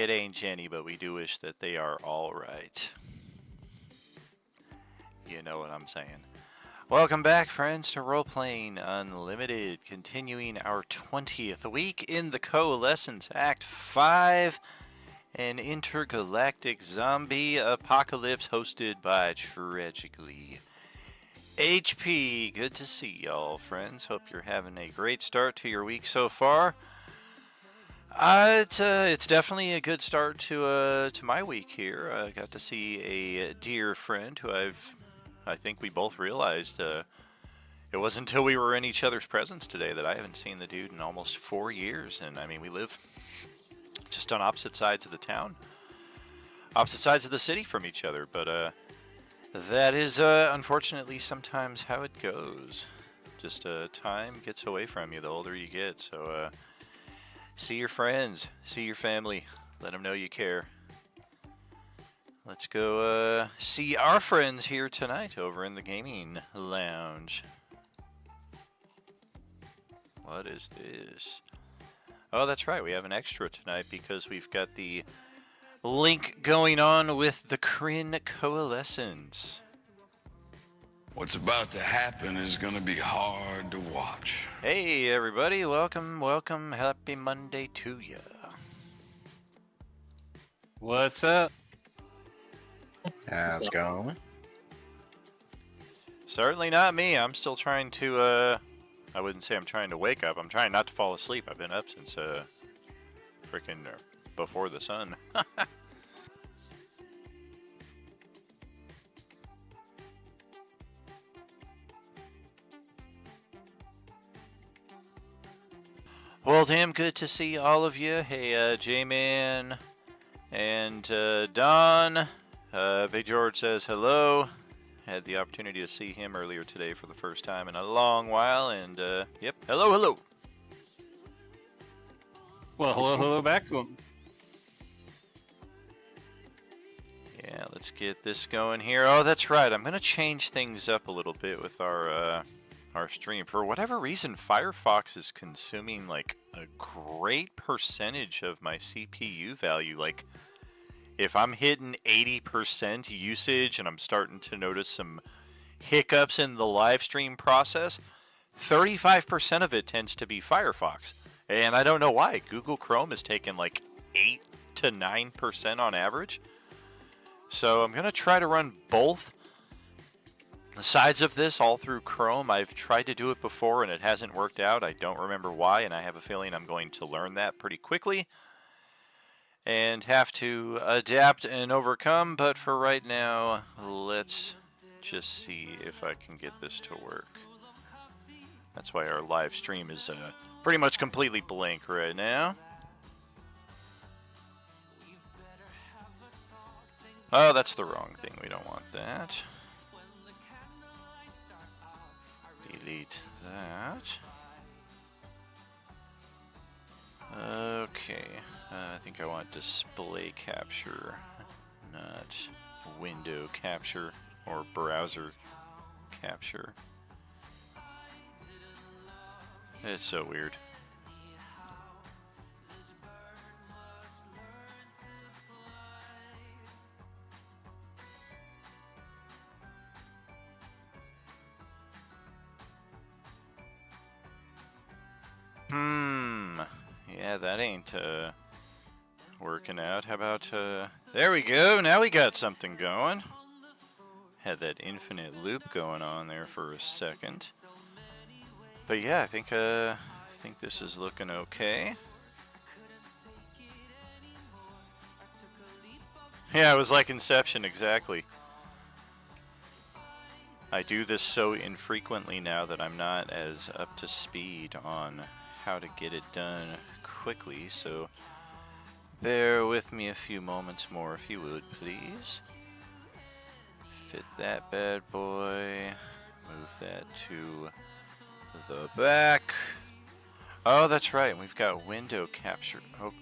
It ain't Jenny, but we do wish that they are all right. You know what I'm saying. Welcome back, friends, to Role-Playing Unlimited, continuing our 20th week in the Coalescence Act 5, an intergalactic zombie apocalypse hosted by Tragically HP. Good to see y'all, friends. Hope you're having a great start to your week so far. It's definitely a good start to my week here. I got to see a dear friend who I think we both realized it wasn't until we were in each other's presence today that I haven't seen the dude in almost 4 years. And I mean, we live just on opposite sides of the town, opposite sides of the city from each other. But that is unfortunately sometimes how it goes. Just time gets away from you the older you get. So see your friends, see your family, let them know you care. Let's go see our friends here tonight over in the gaming lounge. What is this? Oh, that's right, we have an extra tonight because we've got the link going on with the Kryn Coalescence. What's about to happen is going to be hard to watch. Hey everybody, welcome, welcome, happy Monday to ya. What's up? How's it going? Certainly not me, I'm still trying to, I wouldn't say I'm trying to wake up, I'm trying not to fall asleep. I've been up since, freaking before the sun. Well, damn good to see all of you. Hey, J-Man and Don. Big George says hello. Had the opportunity to see him earlier today for the first time in a long while, and yep, hello, hello. Well, hello back to him. Yeah, let's get this going here. Oh, that's right. I'm gonna change things up a little bit with our stream. For whatever reason, Firefox is consuming like a great percentage of my CPU value. Like, if I'm hitting 80% usage and I'm starting to notice some hiccups in the live stream process, 35% of it tends to be Firefox. And I don't know why. Google Chrome is taking like 8 to 9% on average. So I'm going to try to run both the sides of this all through Chrome. I've tried to do it before and it hasn't worked out. I don't remember why, and I have a feeling I'm going to learn that pretty quickly and have to adapt and overcome. But for right now, let's just see if I can get this to work. That's why our live stream is pretty much completely blank right now. Oh, that's the wrong thing. We don't want that. Delete that. Okay. I think I want display capture, not window capture or browser capture. It's so weird. Yeah, that ain't working out. How about there we go. Now we got something going. Had that infinite loop going on there for a second. But yeah, I think this is looking okay. Yeah, it was like Inception, exactly. I do this so infrequently now that I'm not as up to speed on how to get it done quickly, so bear with me a few moments more if you would, please. Fit that bad boy. Move that to the back. Oh, that's right, we've got window capture. Oh,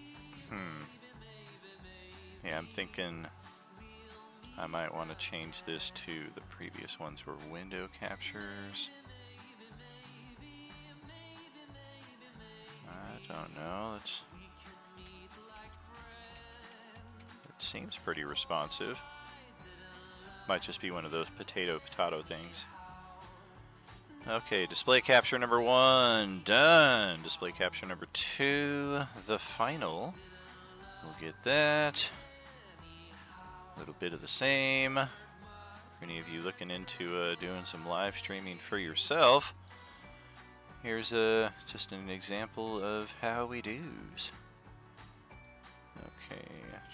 yeah, I'm thinking I might want to change this to the previous ones were window captures. I don't know. seems pretty responsive. Might just be one of those potato things. Okay, display capture number 1, done. Display capture number 2, the final. We'll get that. A little bit of the same. For any of you looking into doing some live streaming for yourself, here's just an example of how we do's. Okay,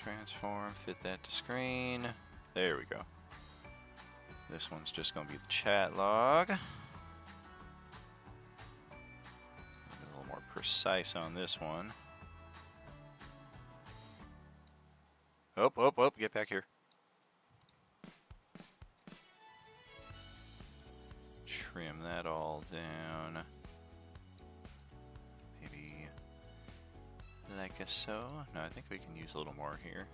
transform, fit that to screen. There we go. This one's just going to be the chat log. A little more precise on this one. Oh, get back here. Trim that all down. Maybe like so. No, I think we can use a little more here.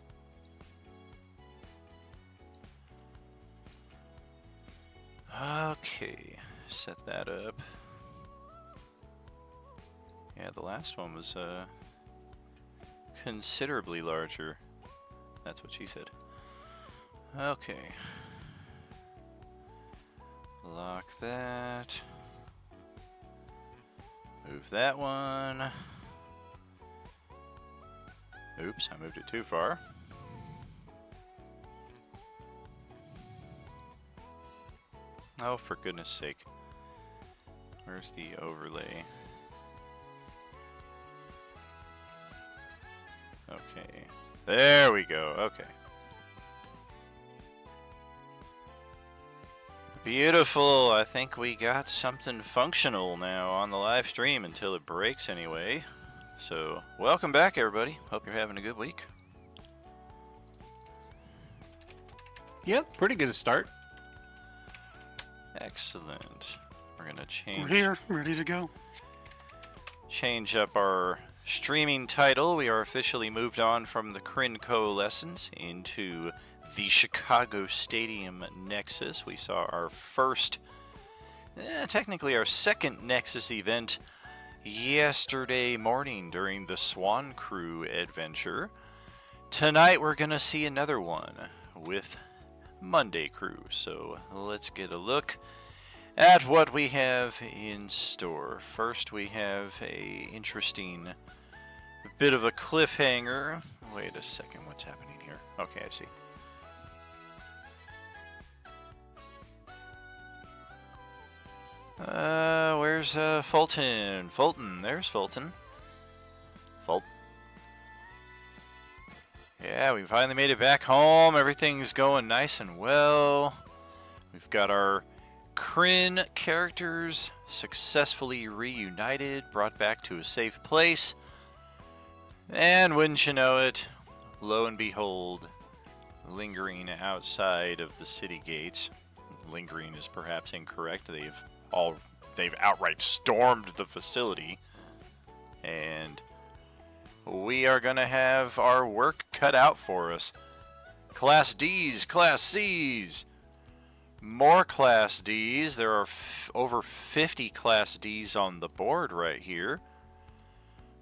Okay, set that up. Yeah, the last one was considerably larger. That's what she said. Okay. Lock that. Move that one. Oops, I moved it too far. Oh, for goodness sake. Where's the overlay? Okay. There we go. Okay. Beautiful. I think we got something functional now on the live stream until it breaks anyway. So, welcome back everybody. Hope you're having a good week. Yep, pretty good start. Excellent. We're gonna change. We're here, ready to go. Change up our streaming title. We are officially moved on from the Kryn Coalescence into the Chicago Stadium Nexus. We saw our first, technically our second Nexus event yesterday morning during the Swan Crew adventure. Tonight we're gonna see another one with Monday Crew. So let's get a look at what we have in store. First we have a interesting bit of a cliffhanger. Wait a second, what's happening here? Okay, I see. Where's Fulton? Fulton, there's Fulton. Yeah, we finally made it back home. Everything's going nice and well. We've got our Kryn characters successfully reunited, brought back to a safe place. And wouldn't you know it, lo and behold, lingering outside of the city gates. Lingering is perhaps incorrect. They've outright stormed the facility. And we are going to have our work cut out for us. Class Ds, Class Cs, more Class Ds. There are over 50 Class Ds on the board right here.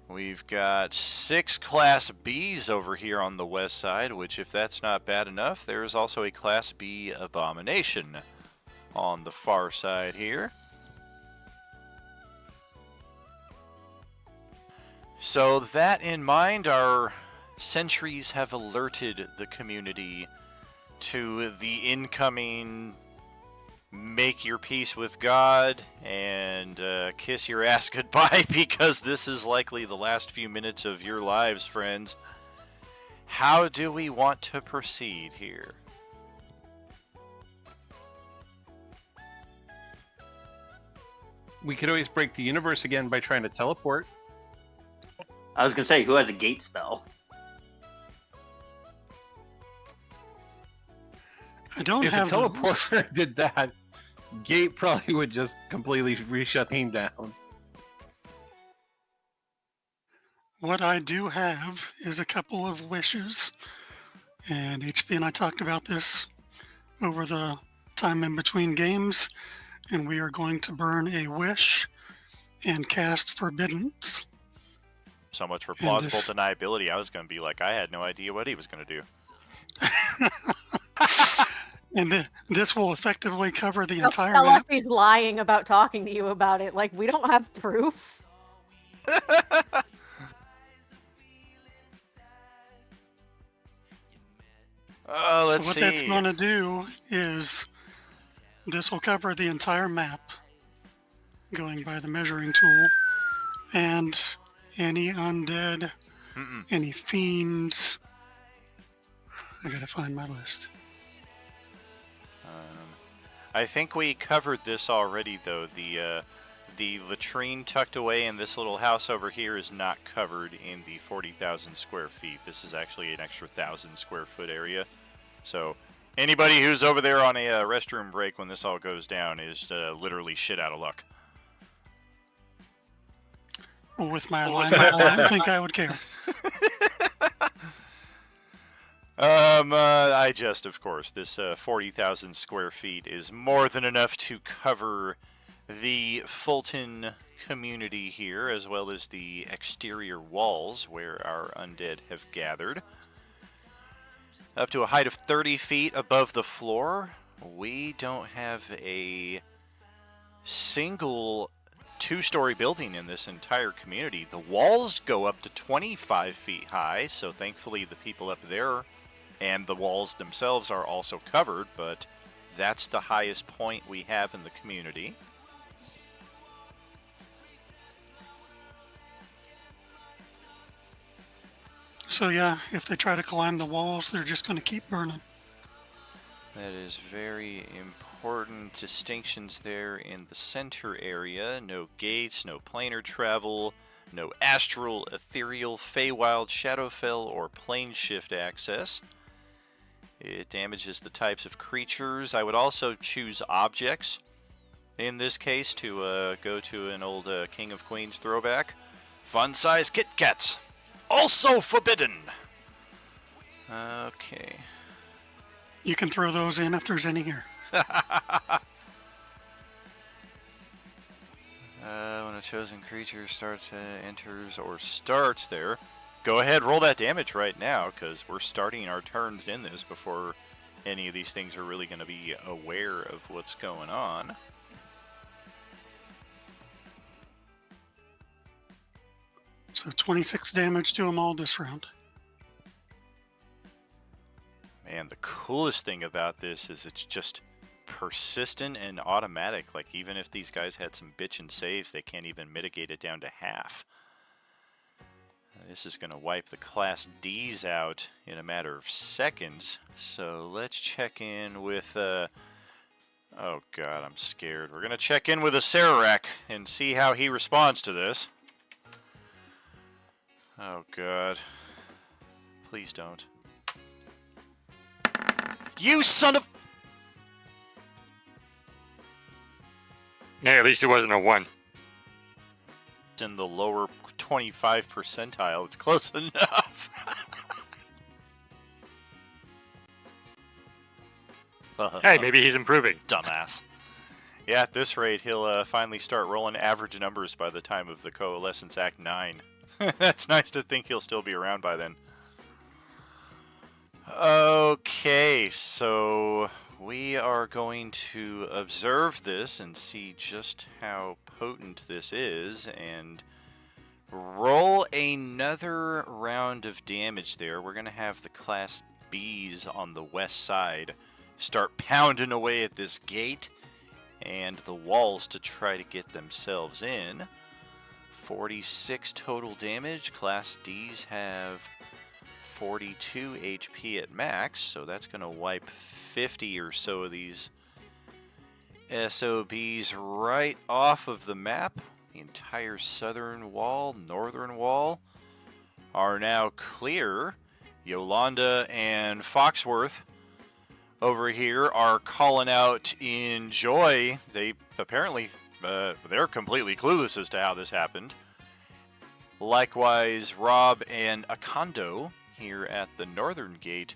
We've got 6 Class Bs over here on the west side, which if that's not bad enough, there's also a Class B Abomination on the far side here. So that in mind, our sentries have alerted the community to the incoming make your peace with God and kiss your ass goodbye, because this is likely the last few minutes of your lives, friends. How do we want to proceed here? We could always break the universe again by trying to teleport. I was gonna say, who has a gate spell? I don't If a have those. teleporter did that, Gate probably would just completely reshut thing down. What I do have is a couple of wishes, and HP and I talked about this over the time in between games, and we are going to burn a wish and cast Forbiddance. So much for And plausible this- deniability. I was going to be like, I had no idea what he was going to do. And this will effectively cover the Don't entire tell us map. he's lying about talking to you about it. Like, we don't have proof. Let's So what see. that's going to do is this will cover the entire map going by the measuring tool, and any undead, any fiends. I gotta find my list. I think we covered this already, though. The latrine tucked away in this little house over here is not covered in the 40,000 square feet. This is actually an extra 1,000 square foot area. So anybody who's over there on a restroom break when this all goes down is literally shit out of luck. Well, with my alignment, I don't think I would care. I jest, of course. This 40,000 square feet is more than enough to cover the Fulton community here, as well as the exterior walls where our undead have gathered. Up to a height of 30 feet above the floor, we don't have a single two-story building in this entire community. The walls go up to 25 feet high, so thankfully the people up there and the walls themselves are also covered, but that's the highest point we have in the community. So yeah, if they try to climb the walls, they're just going to keep burning. That is very important distinctions there in the center area. No gates, no planar travel, no astral, ethereal, Feywild, Shadowfell, or plane shift access. It damages the types of creatures. I would also choose objects in this case to go to an old King of Queens throwback. Fun-size Kit Kats. Also forbidden. Okay. You can throw those in if there's any here. When a chosen creature starts, enters, or starts there, go ahead, roll that damage right now, because we're starting our turns in this before any of these things are really going to be aware of what's going on. So 26 damage to them all this round. Man, the coolest thing about this is it's just persistent and automatic. Like, even if these guys had some bitchin' saves, they can't even mitigate it down to half. This is going to wipe the Class Ds out in a matter of seconds. So let's check in with... oh god, I'm scared. We're going to check in with a Sararak and see how he responds to this. Oh god. Please don't. You son of... Yeah, at least it wasn't a 1. In the lower 25 percentile, it's close enough. Hey, maybe he's improving. Dumbass. Yeah, at this rate, he'll finally start rolling average numbers by the time of the Coalescence Act 9. That's nice to think he'll still be around by then. Okay, so we are going to observe this and see just how potent this is, and roll another round of damage there. We're going to have the Class Bs on the west side start pounding away at this gate and the walls to try to get themselves in. 46 total damage. Class Ds have 42 HP at max, so that's going to wipe 50 or so of these SOBs right off of the map. The entire southern wall, northern wall are now clear. Yolanda and Foxworth over here are calling out in joy. They apparently, they're completely clueless as to how this happened. Likewise, Rob and Akando here at the northern gate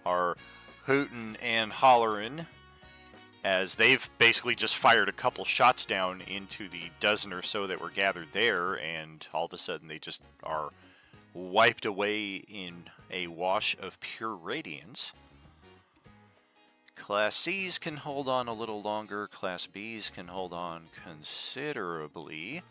are hooting and hollering as they've basically just fired a couple shots down into the dozen or so that were gathered there, and all of a sudden they just are wiped away in a wash of pure radiance. Class C's can hold on a little longer. Class B's can hold on considerably.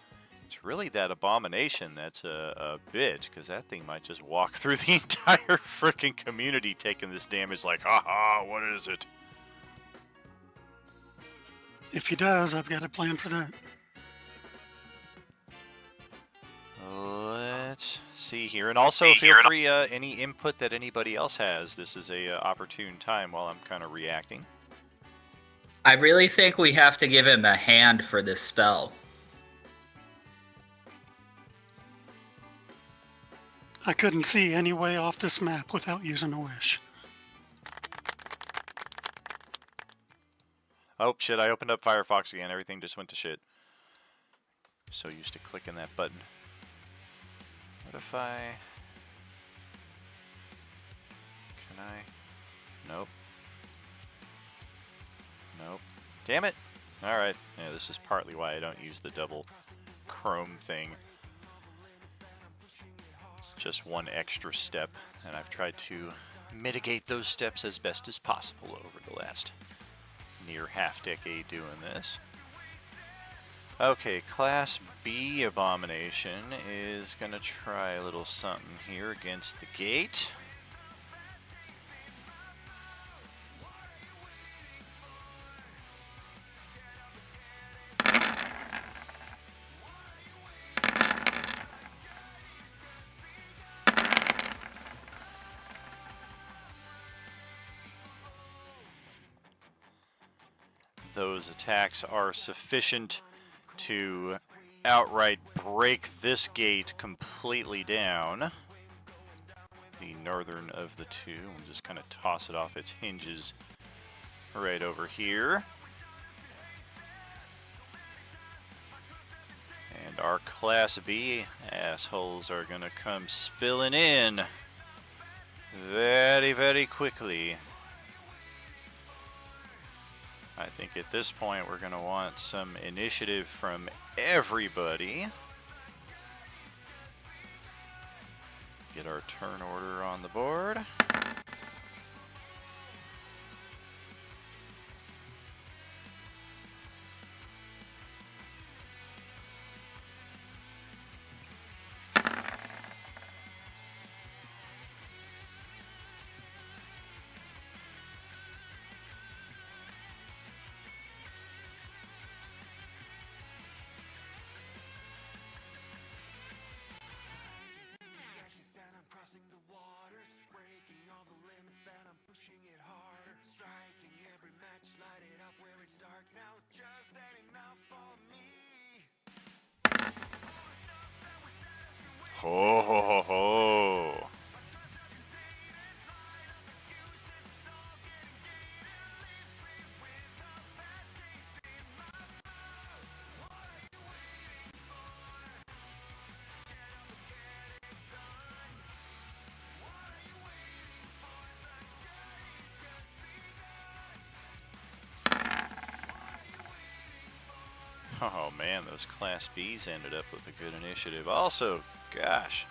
It's really that abomination that's a bitch, because that thing might just walk through the entire freaking community taking this damage like, haha, what is it? If he does, I've got a plan for that. Let's see here. And also feel free, any input that anybody else has. This is a opportune time while I'm kind of reacting. I really think we have to give him a hand for this spell. I couldn't see any way off this map without using a wish. Oh, shit, I opened up Firefox again. Everything just went to shit. So used to clicking that button. What if I... Can I... Nope. Nope. Damn it! Alright. Yeah, this is partly why I don't use the double Chrome thing. It's just one extra step, and I've tried to mitigate those steps as best as possible over the last near half-decade doing this. Okay, Class B Abomination is going to try a little something here against the gate. Those attacks are sufficient to outright break this gate completely down. The northern of the two. We'll just kind of toss it off its hinges right over here. And our Class B assholes are going to come spilling in very, very quickly. I think at this point we're going to want some initiative from everybody. Get our turn order on the board. Ho ho ho ho. Oh man, those Class Bs ended up with a good initiative. Also, gosh.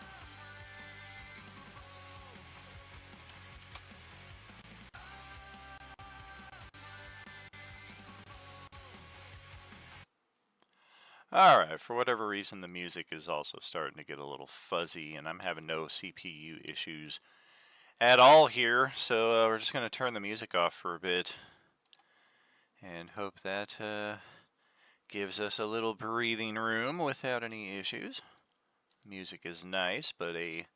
Alright, for whatever reason the music is also starting to get a little fuzzy, and I'm having no CPU issues at all here, so we're just going to turn the music off for a bit and hope that gives us a little breathing room without any issues. Music is nice, but it's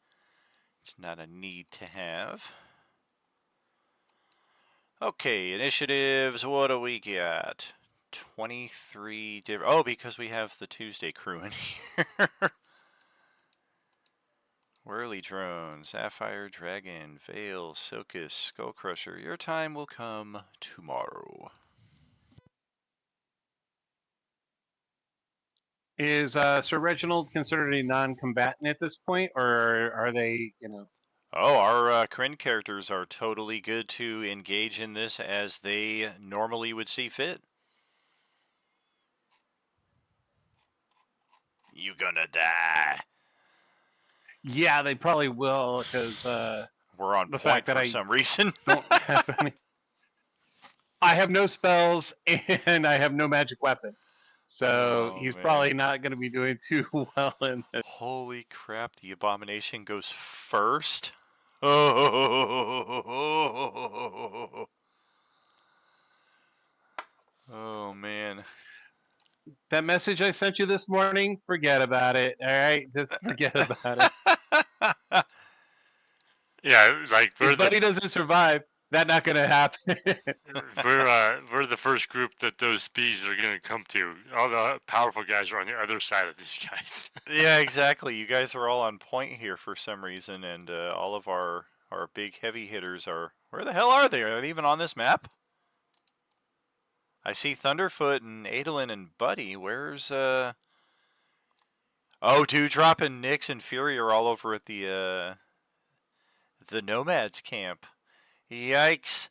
not a need to have. Okay, initiatives, what do we got? 23 different... Oh, because we have the Tuesday crew in here. Whirly Drone, Sapphire Dragon, Veil, Silkus, Skullcrusher. Your time will come tomorrow. Is Sir Reginald considered a non-combatant at this point, or are they, you know? Oh, our Kryn characters are totally good to engage in this as they normally would see fit. You gonna die. Yeah, they probably will because We're on the point fact that for I some reason. don't have any. I have no spells and I have no magic weapon, so Oh, he's man. probably not going to be doing too well in this. Holy crap, the abomination goes first? Oh, oh man. That message I sent you this morning, forget about it. All right, just forget about it. Yeah, like If Buddy doesn't survive, that's not going to happen. we're the first group that those bees are gonna come to. All the powerful guys are on the other side of these guys. Yeah, exactly. You guys are all on point here for some reason, and all of our big heavy hitters are... Where the hell are they? Are they even on this map? I see Thunderfoot and Adolin and Buddy. Where's... Oh, Dewdrop and Nyx and Fury are all over at the Nomads camp. Yikes.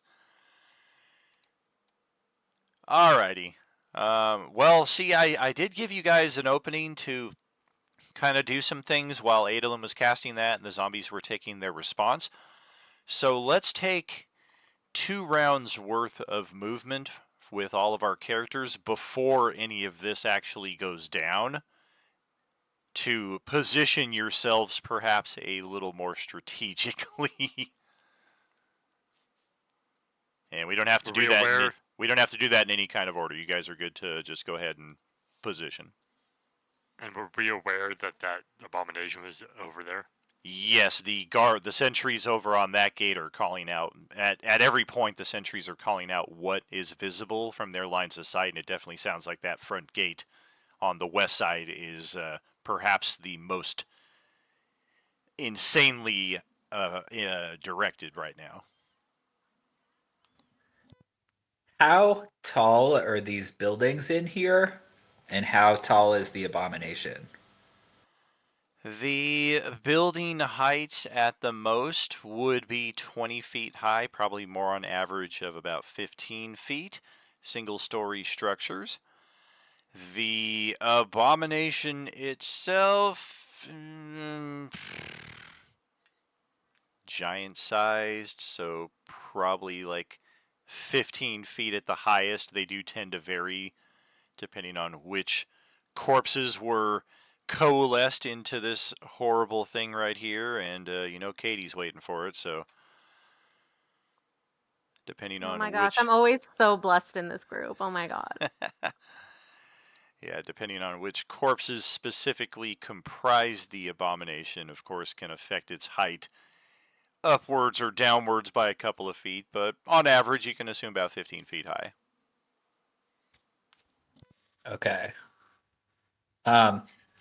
Alrighty. Well, see, I did give you guys an opening to kind of do some things while Adolin was casting that and the zombies were taking their response. So let's take 2 rounds worth of movement with all of our characters before any of this actually goes down to position yourselves perhaps a little more strategically. And we don't have to Were do we that. aware? We don't have to do that in any kind of order. You guys are good to just go ahead and position. And were we aware that that abomination was over there? Yes, the sentries over on that gate are calling out at every point. The sentries are calling out what is visible from their lines of sight, and it definitely sounds like that front gate on the west side is perhaps the most insanely directed right now. How tall are these buildings in here? And how tall is the abomination? The building heights at the most would be 20 feet high, probably more on average of about 15 feet, single-story structures. The abomination itself, giant-sized, so probably like 15 feet at the highest. They do tend to vary depending on which corpses were coalesced into this horrible thing right here, and you know Katie's waiting for it, so depending Oh on my gosh, which... I'm always so blessed in this group. Oh my god. Yeah, depending on which corpses specifically comprise the abomination, of course, can affect its height upwards or downwards by a couple of feet, but on average you can assume about 15 feet high. Okay.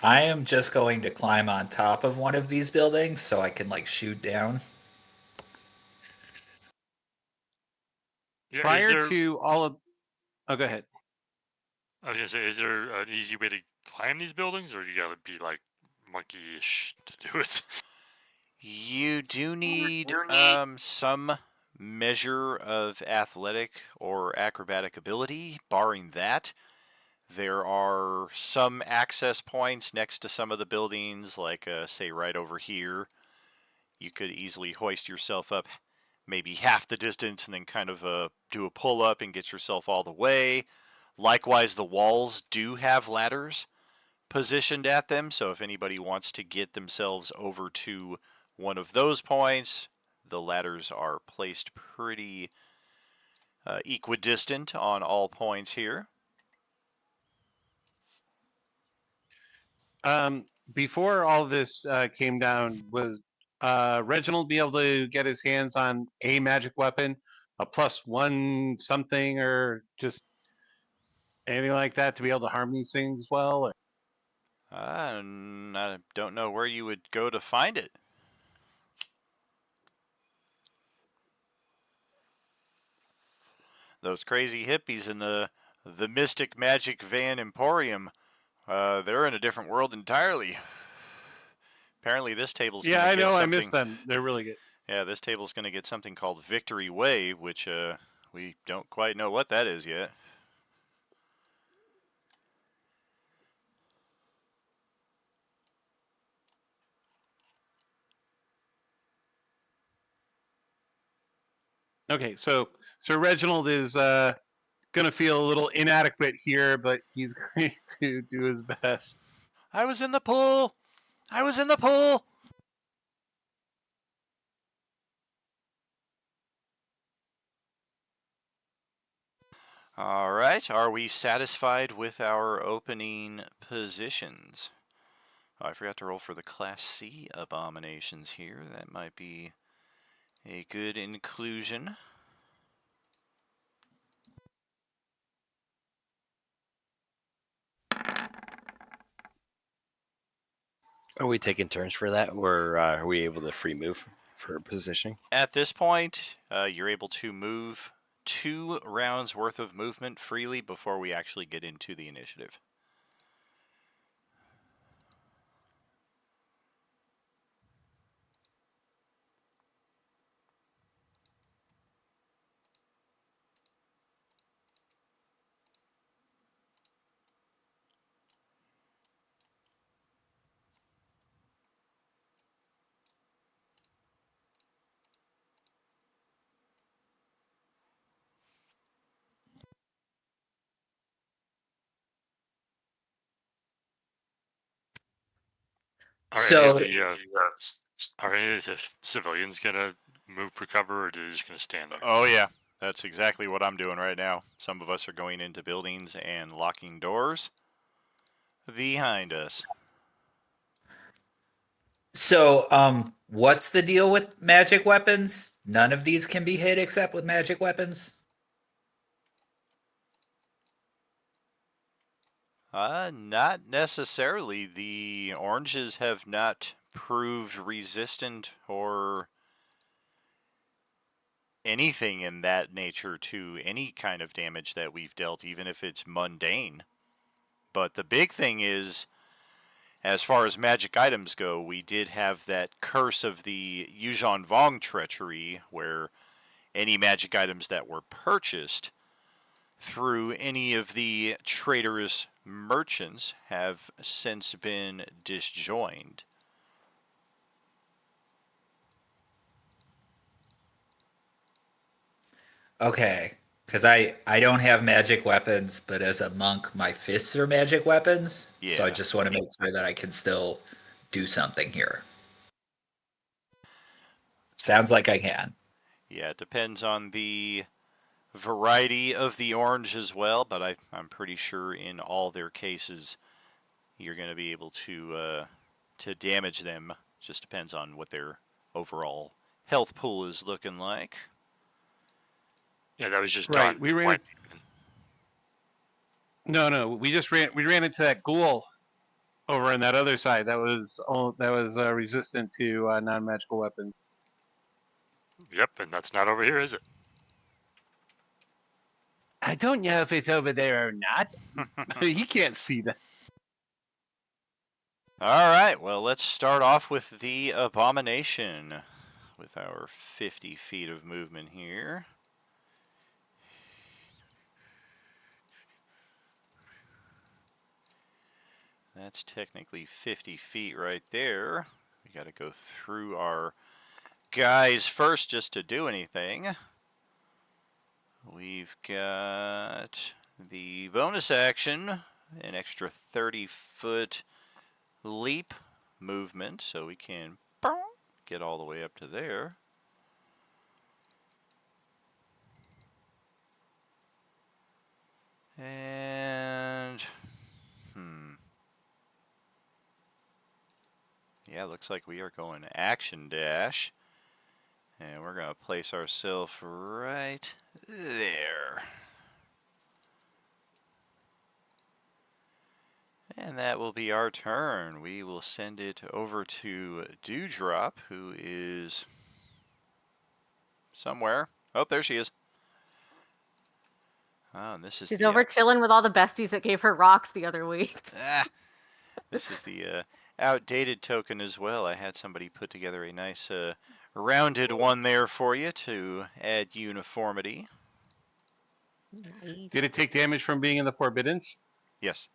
I am just going to climb on top of one of these buildings so I can like shoot down. Yeah, Prior to all of, oh, go ahead. I was gonna say, is there an easy way to climb these buildings, or you gotta be like monkey-ish to do it? You do need some measure of athletic or acrobatic ability. Barring that, there are some access points next to some of the buildings, like say right over here. You could easily hoist yourself up maybe half the distance and then kind of do a pull-up and get yourself all the way. Likewise, the walls do have ladders positioned at them, so if anybody wants to get themselves over to one of those points, the ladders are placed pretty equidistant on all points here. Before all this came down, was Reginald be able to get his hands on a magic weapon, a +1 something, or just anything like that to be able to harm these things well? Or... I don't know where you would go to find it. Those crazy hippies in the Mystic Magic Van Emporium, they're in a different world entirely. Apparently this table's Yeah, going I to get know. I something... miss them. They're really good. Yeah, this table's going to get something called Victory Way, which we don't quite know what that is yet. Okay, so Reginald is gonna feel a little inadequate here, but he's going to do his best. I was in the pool. I was in the pool. All right. Are we satisfied with our opening positions? Oh, I forgot to roll for the Class C abominations here. That might be a good inclusion. Are we taking turns for that, or are we able to free move for positioning? At this point, you're able to move 2 rounds worth of movement freely before we actually get into the initiative. So Are any of the civilians gonna move for cover, or are they just gonna stand there? Oh, yeah. That's exactly what I'm doing right now. Some of us are going into buildings and locking doors behind us. What's the deal with magic weapons? None of these can be hit except with magic weapons? Not necessarily. The oranges have not proved resistant or anything in that nature to any kind of damage that we've dealt, even if it's mundane. But the big thing is, as far as magic items go, we did have that curse of the Yuuzhan Vong treachery, where any magic items that were purchased through any of the traders' merchants have since been disjoined. Okay, because I don't have magic weapons, but as a monk, my fists are magic weapons. So I Yeah. just want to make sure that I can still do something here. Sounds like I can. Yeah, it depends on the variety of the orange as well, but I'm pretty sure in all their cases you're going to be able to damage them. Just depends on what their overall health pool is looking like. Yeah, that was just Right, done. we ran. No, we ran into that ghoul over on that other side. That was resistant to non-magical weapons. Yep, and that's not over here, is it? I don't know if it's over there or not. He can't see that. All right, well, let's start off with the abomination with our 50 feet of movement here. That's technically 50 feet right there. We got to go through our guys first just to do anything. We've got the bonus action, an extra 30-foot leap movement, so we can get all the way up to there. And, yeah, looks like we are going action dash. And we're going to place ourselves right there. And that will be our turn. We will send it over to Dewdrop, who is somewhere. Oh, there she is. Oh, and this is She's over chilling with all the besties that gave her rocks the other week. This is the outdated token as well. I had somebody put together a nice rounded one there for you to add uniformity. Nice. Did it take damage from being in the Forbiddance? Yes.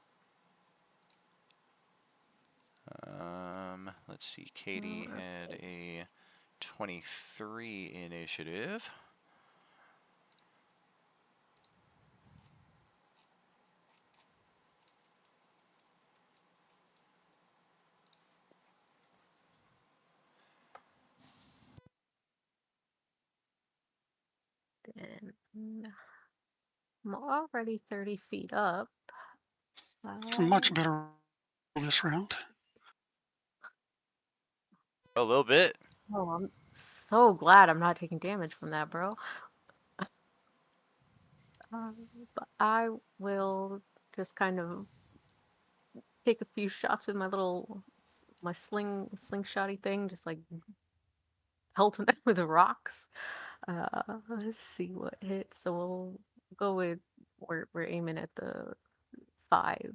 Let's see. Katie had a 23 initiative. And I'm already 30 feet up. It's a much better roll this round. A little bit. Oh, I'm so glad I'm not taking damage from that, bro. But I will just kind of take a few shots with my slingshotty thing, just like pelting them with the rocks. Let's see what hits. So we'll go with we're aiming at the 5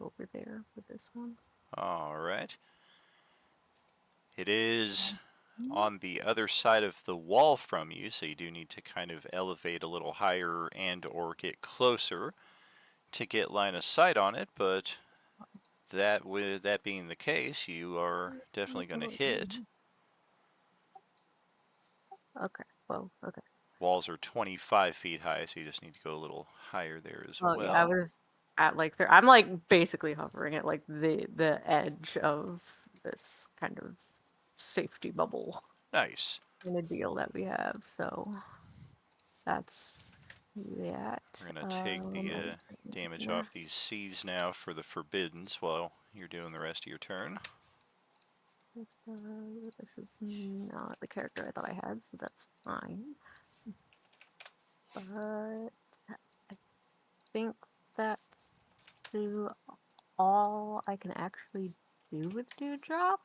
over there with this one. All right. It is on the other side of the wall from you, so you do need to kind of elevate a little higher and or get closer to get line of sight on it, but that with that being the case, you are definitely going to hit. Okay. Well, okay. Walls are 25 feet high, so you just need to go a little higher there as Oh well. yeah, I was at like I'm like basically hovering at like the edge of this kind of safety bubble Nice. in the deal that we have. So that's that. We're going to take the damage off these C's now for the forbiddens while you're doing the rest of your turn. This is not the character I thought I had, so that's fine. But I think that's all I can actually do with Dewdrop.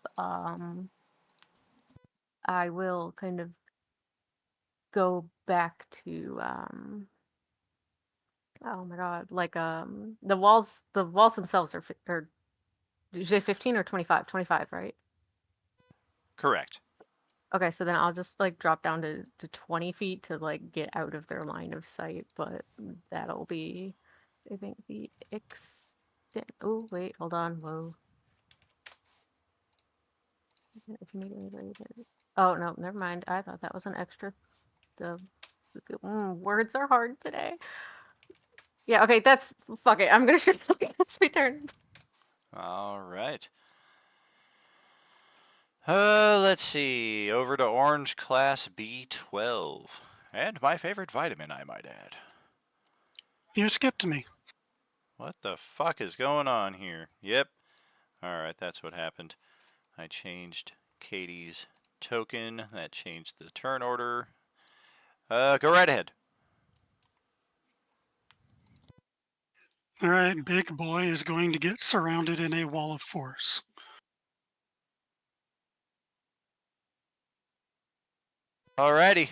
I will kind of go back to oh my god, like the walls themselves are did you say 15 or 25? 25, right? Correct. Okay, so then I'll just like drop down to 20 feet to like get out of their line of sight, but that'll be I think the extent. Oh wait, hold on. Whoa. If you need anybody to... Oh no, never mind. I thought that was an extra. Words are hard today. Yeah, okay, that's fuck it. I'm gonna shoot. Okay, that's my turn. All right. Let's see. Over to Orange Class B12. And my favorite vitamin, I might add. You skipped me. What the fuck is going on here? Yep. Alright, that's what happened. I changed Katie's token. That changed the turn order. Go right ahead. All right, big boy is going to get surrounded in a wall of force. Alrighty.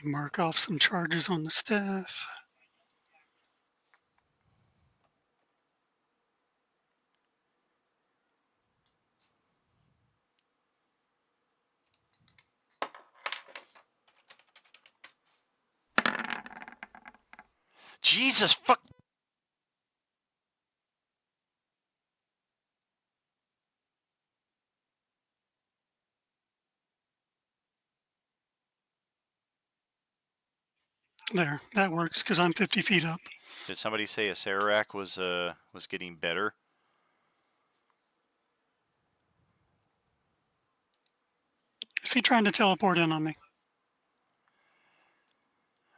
Mark off some charges on the staff. Jesus fuck. There, that works because I'm 50 feet up. Did somebody say a Sararak was getting better? Is he trying to teleport in on me?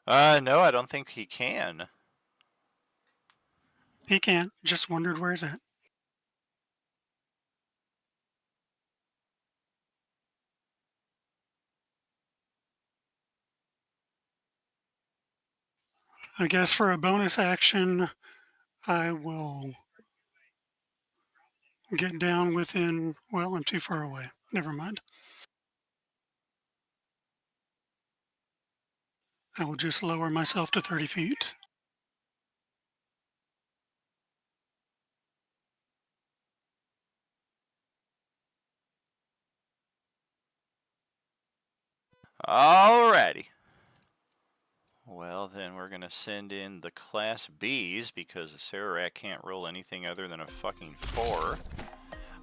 No, I don't think he can. He can't. Just wondered where he's at. I guess for a bonus action, I will get down within, well, I'm too far away. Never mind. I will just lower myself to 30 feet. Alrighty. Well, then we're going to send in the Class Bs because the Sararak can't roll anything other than a fucking 4.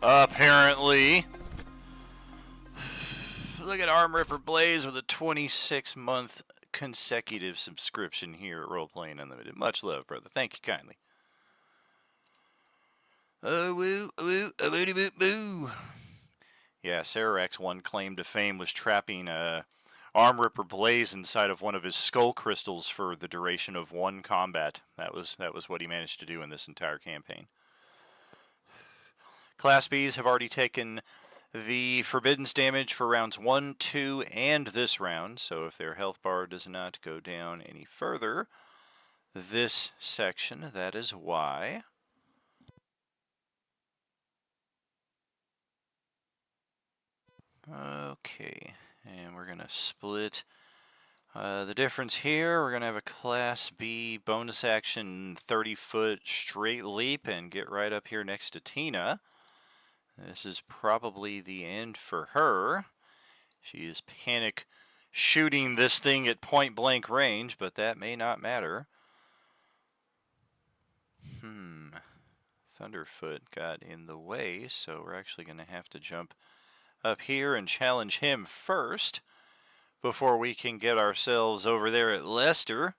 Apparently. Look at Arm Ripper Blaze with a 26-month consecutive subscription here at Roleplaying Unlimited. Much love, brother. Thank you kindly. Oh, woo, woo, a booty boo boo. Yeah, Sarax one claim to fame was trapping Arm Ripper Blaze inside of one of his skull crystals for the duration of one combat. That was what he managed to do in this entire campaign. Class Bs have already taken the Forbiddance damage for rounds 1, 2, and this round, so if their health bar does not go down any further this section, that is why. Okay, and we're going to split the difference here. We're going to have a Class B bonus action 30-foot straight leap and get right up here next to Tina. This is probably the end for her. She is panic shooting this thing at point blank range, but that may not matter. Thunderfoot got in the way, so we're actually going to have to jump up here and challenge him first before we can get ourselves over there at Lester.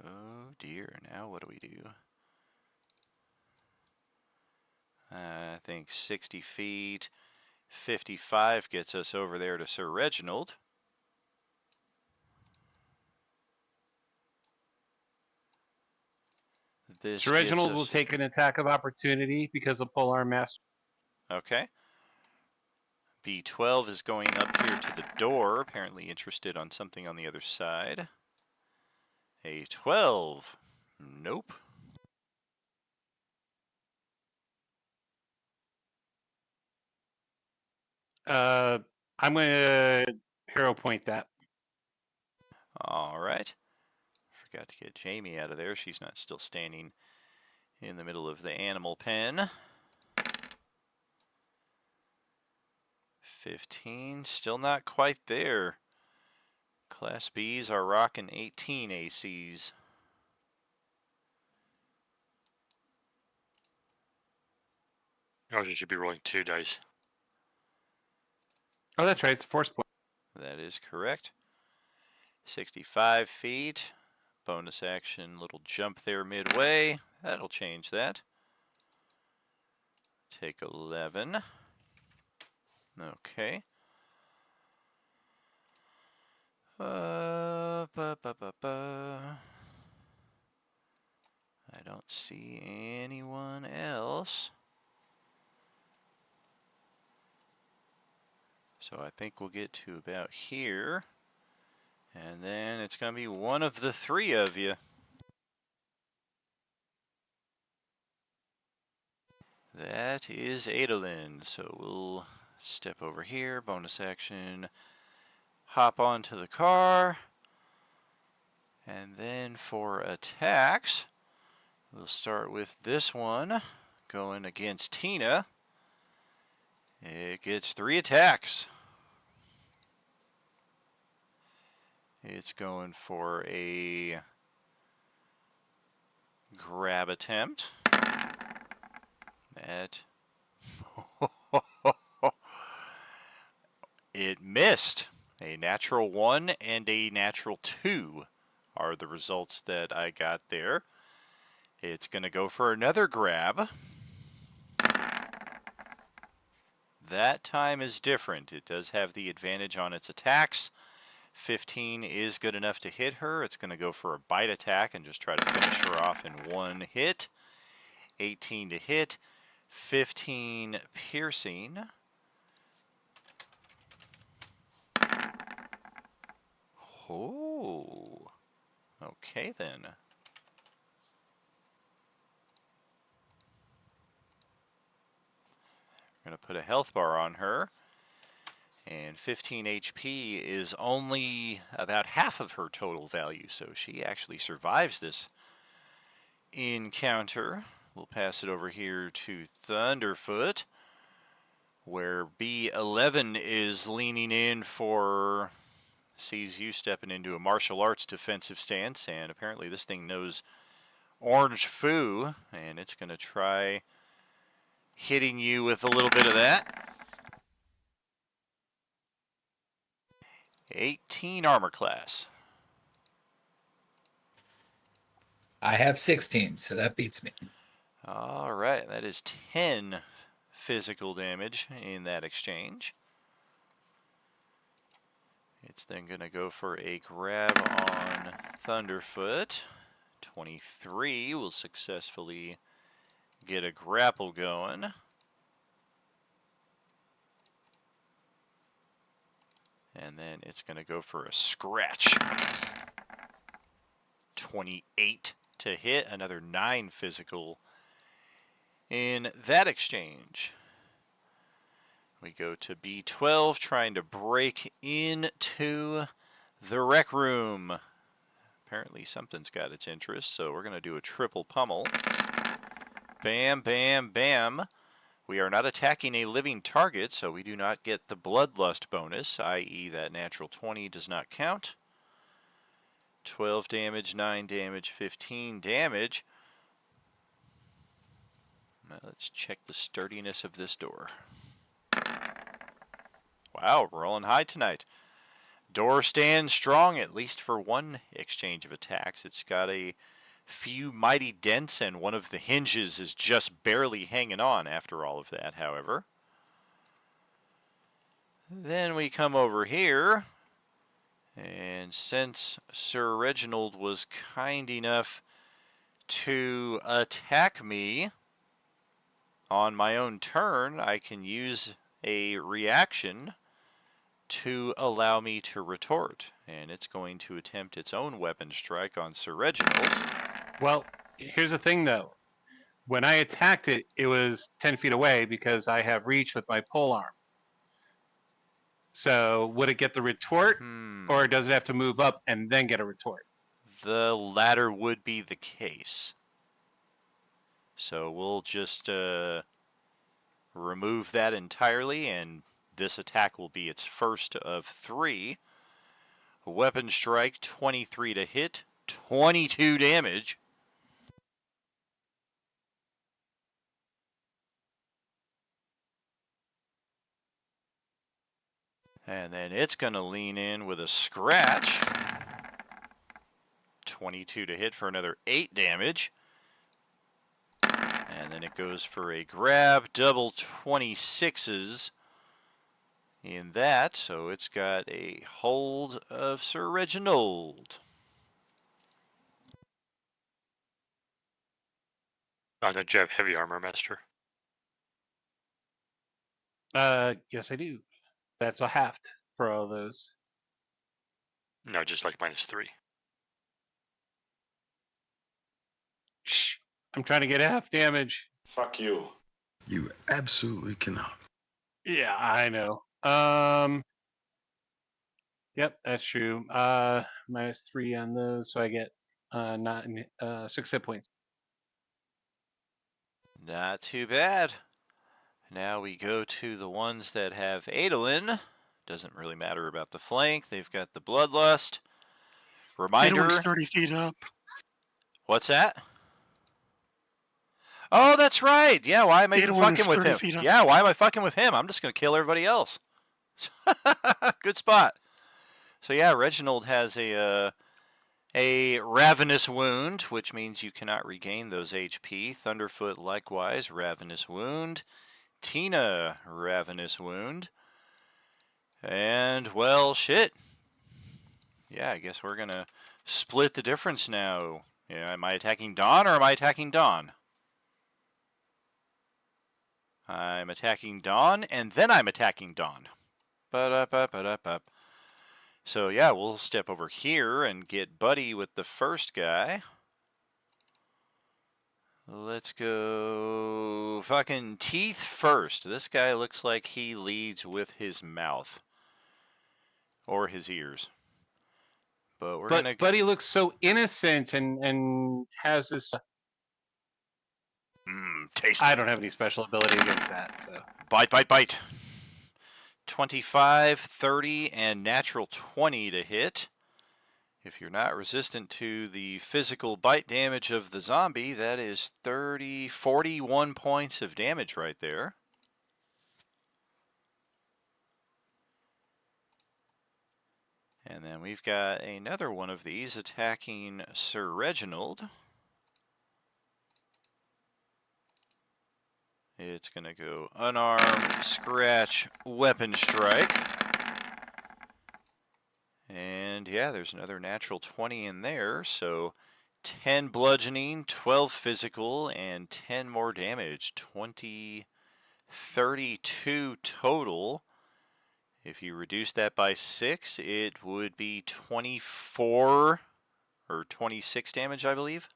Oh dear, now what do we do? I think 60 feet, 55 gets us over there to Sir Reginald. This Sir Reginald gives will us... take an attack of opportunity because of Polearm Master. Okay. B12 is going up here to the door, apparently interested on something on the other side. A 12. Nope. I'm going to hero point that. All right. Forgot to get Jamie out of there. She's not still standing in the middle of the animal pen. 15, still not quite there. Class Bs are rocking 18 ACs. Oh, you should be rolling 2 dice. Oh, that's right. It's a force point. That is correct. 65 feet. Bonus action, little jump there midway. That'll change that. Take 11. Okay. I don't see anyone else. So I think we'll get to about here. And then it's going to be one of the three of you. That is Adolin. So we'll step over here, bonus action, hop onto the car. And then for attacks, we'll start with this one going against Tina. It gets 3 attacks. It's going for a grab attempt. That it missed. A natural 1 and a natural 2 are the results that I got there. It's going to go for another grab. That time is different. It does have the advantage on its attacks. 15 is good enough to hit her. It's going to go for a bite attack and just try to finish her off in one hit. 18 to hit. 15 piercing. Oh. Okay then. We're going to put a health bar on her. And 15 HP is only about half of her total value, so she actually survives this encounter. We'll pass it over here to Thunderfoot, where B11 is leaning in for, sees you stepping into a martial arts defensive stance, and apparently this thing knows Orange Foo, and it's going to try hitting you with a little bit of that. 18 armor class. I have 16, so that beats me. All right, that is 10 physical damage in that exchange. It's then going to go for a grab on Thunderfoot. 23 will successfully get a grapple going. And then it's going to go for a scratch. 28 to hit, another 9 physical in that exchange. We go to B12, trying to break into the rec room. Apparently something's got its interest, so we're going to do a triple pummel. Bam, bam, bam. We are not attacking a living target, so we do not get the bloodlust bonus, i.e. that natural 20 does not count. 12 damage, 9 damage, 15 damage. Now let's check the sturdiness of this door. Wow, we're rolling high tonight. Door stands strong, at least for one exchange of attacks. It's got a few mighty dents, and one of the hinges is just barely hanging on after all of that, however. Then we come over here, and since Sir Reginald was kind enough to attack me on my own turn, I can use a reaction to allow me to retort, and it's going to attempt its own weapon strike on Sir Reginald. Well, here's the thing though. When I attacked it, it was 10 feet away because I have reach with my pole arm. So would it get the retort, or does it have to move up and then get a retort? The latter would be the case. So we'll just remove that entirely, and this attack will be its first of 3. Weapon strike, 23 to hit, 22 damage. And then it's going to lean in with a scratch. 22 to hit for another 8 damage. And then it goes for a grab, double 26s in that. So it's got a hold of Sir Reginald. Don't you have heavy armor, Master? Yes, I do. That's a haft for all those. No, just like -3. Shh. I'm trying to get half damage. Fuck you. You absolutely cannot. Yeah, I know. Yep, that's true. -3 on those, so I get 6 hit points. Not too bad. Now we go to the ones that have Adolin. Doesn't really matter about the flank. They've got the Bloodlust. Reminder. Adolin's 30 feet up. What's that? Oh, that's right. Yeah, why am I even Adolin is fucking with 30 him? feet up. Yeah, why am I fucking with him? I'm just going to kill everybody else. Good spot. So yeah, Reginald has a Ravenous Wound, which means you cannot regain those HP. Thunderfoot likewise, Ravenous Wound. Tina, Ravenous Wound. And, well, shit. Yeah, I guess we're going to split the difference now. Yeah, am I attacking Dawn or am I attacking Dawn? I'm attacking Dawn, and then I'm attacking Dawn. Ba-da-ba-ba-da-ba. So, yeah, we'll step over here and get buddy with the first guy. Let's go fucking teeth first. This guy looks like he leads with his mouth. Or his ears. But we're gonna... Buddy looks so innocent and has this... tasty. I don't have any special ability against that, so... Bite, bite, bite. 25, 30, and natural 20 to hit. If you're not resistant to the physical bite damage of the zombie, that is 41 points of damage right there. And then we've got another one of these attacking Sir Reginald. It's going to go unarmed, scratch, weapon strike. And yeah, there's another natural 20 in there, so 10 bludgeoning, 12 physical, and 10 more damage. 32 total. If you reduce that by 6, it would be 24 or 26 damage, I believe.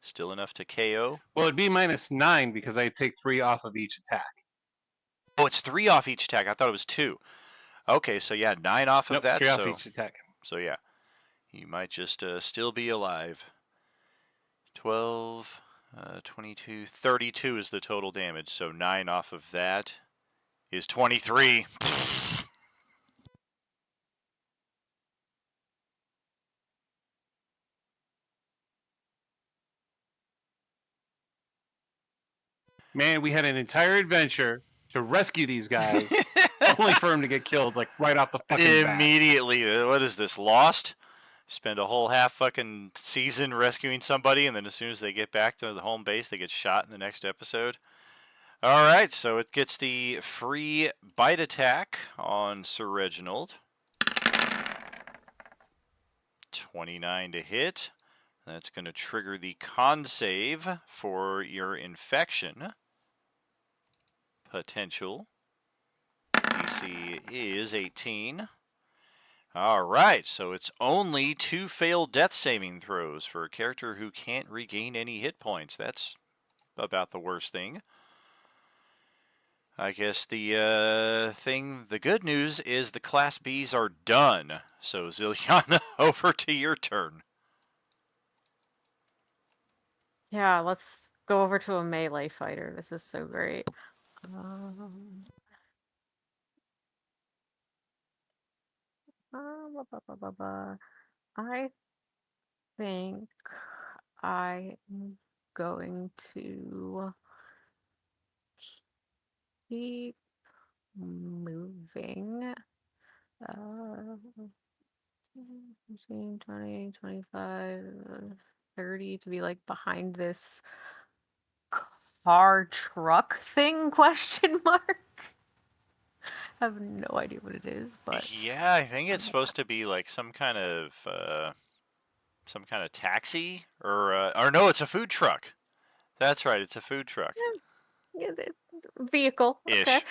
Still enough to KO. Well, it'd be -9 because I take 3 off of each attack. Oh, it's 3 off each attack. I thought it was 2. Okay, so yeah, 9 off Nope, of that. 3 off each attack. So yeah, you might just still be alive. 12, 22, 32 is the total damage. So 9 off of that is 23. Man, we had an entire adventure to rescue these guys, only for them to get killed like right off the fucking bat. Immediately. What is this, Lost? Spend a whole half fucking season rescuing somebody, and then as soon as they get back to the home base, they get shot in the next episode. All right, so it gets the free bite attack on Sir Reginald. 29 to hit. That's going to trigger the con save for your infection potential. DC is 18. All right, so it's only 2 failed death saving throws for a character who can't regain any hit points. That's about the worst thing. I guess the good news is the Class Bs are done. So Ziliana, over to your turn. Yeah, let's go over to a melee fighter. This is so great. I think I'm going to keep moving. 15, 20, 25, 30 to be like behind this car truck thing, question mark. I have no idea what it is, but Yeah, I think it's supposed to be like some kind of taxi or no, it's a food truck. That's right, it's a food truck. yeah, vehicle. Okay. Ish.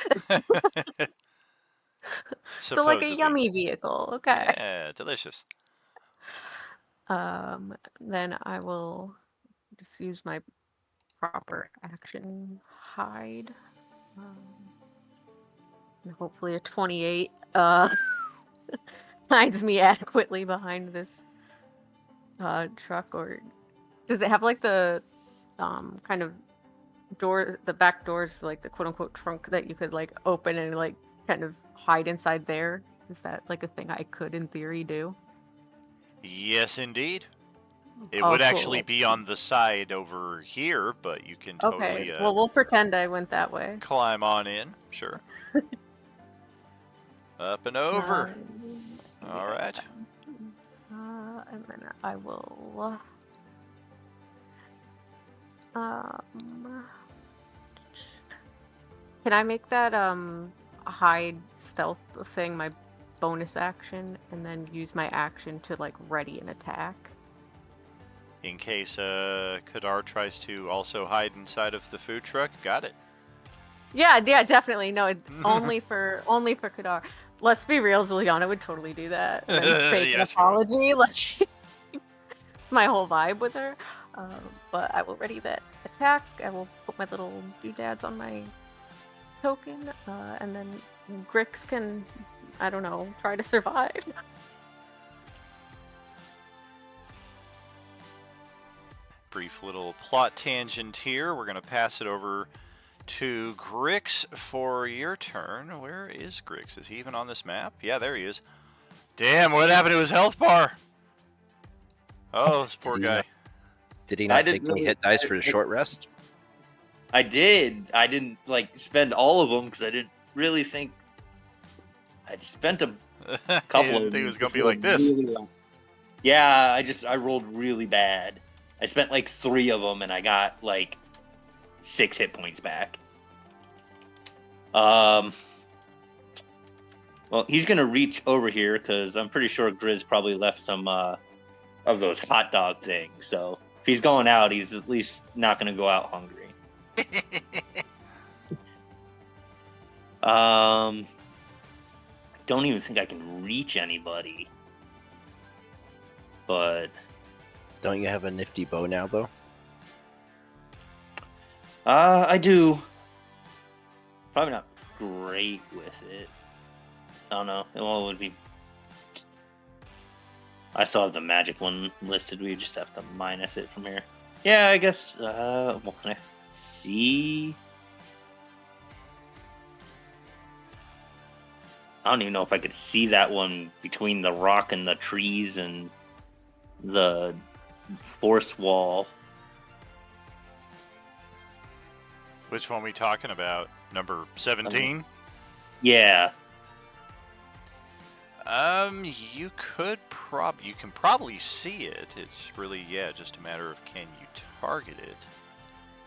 So like a Supposedly. yummy vehicle. Okay. Yeah, delicious. Then I will just use my proper action hide. And hopefully a 28 hides me adequately behind this truck. Or does it have like the kind of door, the back doors, like the quote unquote trunk that you could like open and like kind of hide inside there? Is that like a thing I could in theory do? Yes, indeed. It Oh, would cool. actually be on the side over here, but you can totally Okay, well, we'll pretend I went that way. climb on in. Sure. Up and over. All right. And then I will can I make that hide stealth thing my bonus action and then use my action to like ready an attack? In case Kadar tries to also hide inside of the food truck. Got it. Yeah, definitely. No, only for Kadar. Let's be real, Ziliana would totally do that. And fake an apology. Like, it's my whole vibe with her. But I will ready that attack. I will put my little doodads on my token, and then Grix can, I don't know, try to survive. Brief little plot tangent here. We're going to pass it over to Grix for your turn. Where is Grix? Is he even on this map? Yeah, there he is. Damn, what happened to his health bar? Oh, this poor guy. Did he not take any hit dice for the short rest? I did. I didn't like spend all of them because I didn't really think. I spent a couple of them. I think it was going to be like this. Yeah, I rolled really bad. I spent like 3 of them and I got like 6 hit points back. Well, he's gonna reach over here because I'm pretty sure Grizz probably left some of those hot dog things. So if he's going out, he's at least not gonna go out hungry. Don't even think I can reach anybody. But Don't you have a nifty bow now, though? I do. Probably not great with it. I don't know. Well, it would be. I still have the magic one listed. We just have to minus it from here. Yeah, I guess. What can I see? I don't even know if I could see that one between the rock and the trees and the force wall. Which one we talking about? Number 17? Yeah. You can probably see it. It's really, just a matter of can you target it.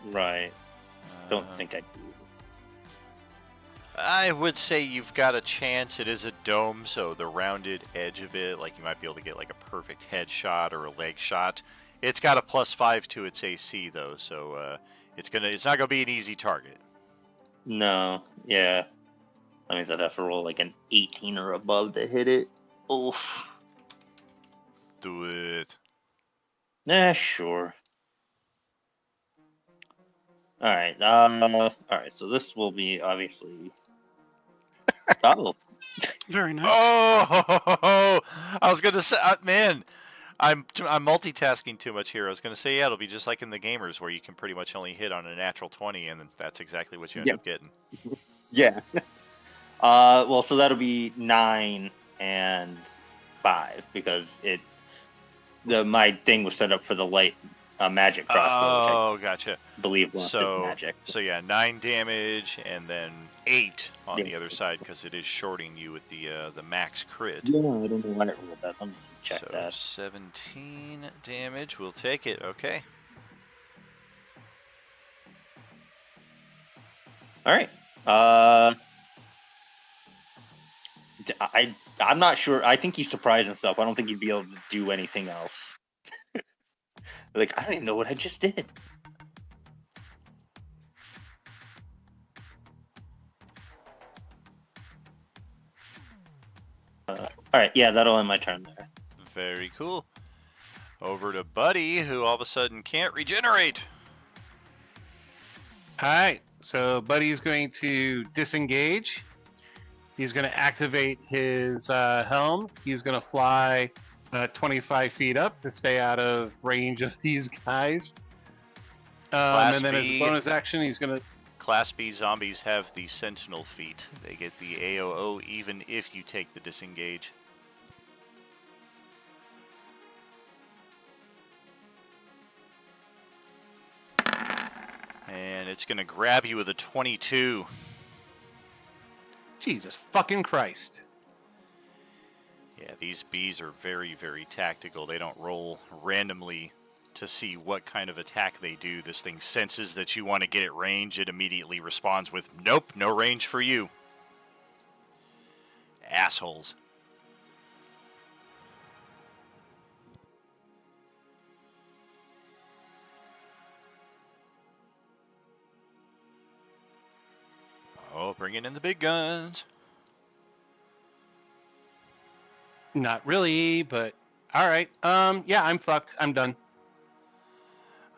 Right. Don't think I do. I would say you've got a chance. It is a dome, so the rounded edge of it, like you might be able to get like a perfect headshot or a leg shot. It's got a +5 to its AC though, so it's not gonna be an easy target. No. Yeah. That means I'd have to roll like an 18 or above to hit it. Oof. Do it. Sure. Alright, alright, so this will be obviously... Oh. Very nice. Oh, I was gonna say, man, I'm multitasking too much here. I was gonna say, it'll be just like in the gamers where you can pretty much only hit on a natural 20, and that's exactly what you end up getting. Yeah. Well, so that'll be 9 and 5 because my thing was set up for the light magic crossbow. Oh, gotcha. Believe magic. So yeah, 9 damage and then 8 on the other side because it is shorting you with the max crit. Yeah, I don't know why I rolled that. I'm gonna check that. 17 damage. We'll take it. Okay. All right. I'm not sure. I think he surprised himself. I don't think he'd be able to do anything else. Like, I don't even know what I just did. All right, yeah, that'll end my turn there. Very cool. Over to Buddy, who all of a sudden can't regenerate. Alright, so Buddy's going to disengage. He's going to activate his helm. He's going to fly 25 feet up to stay out of range of these guys. And then as a bonus action, he's going to... Class B zombies have the Sentinel feat. They get the AOO even if you take the disengage. And it's going to grab you with a 22. Jesus fucking Christ. Yeah, these bees are very, very tactical. They don't roll randomly to see what kind of attack they do. This thing senses that you want to get at range. It immediately responds with, nope, no range for you. Assholes. Oh, bringing in the big guns. Not really, but alright. Yeah, I'm fucked. I'm done.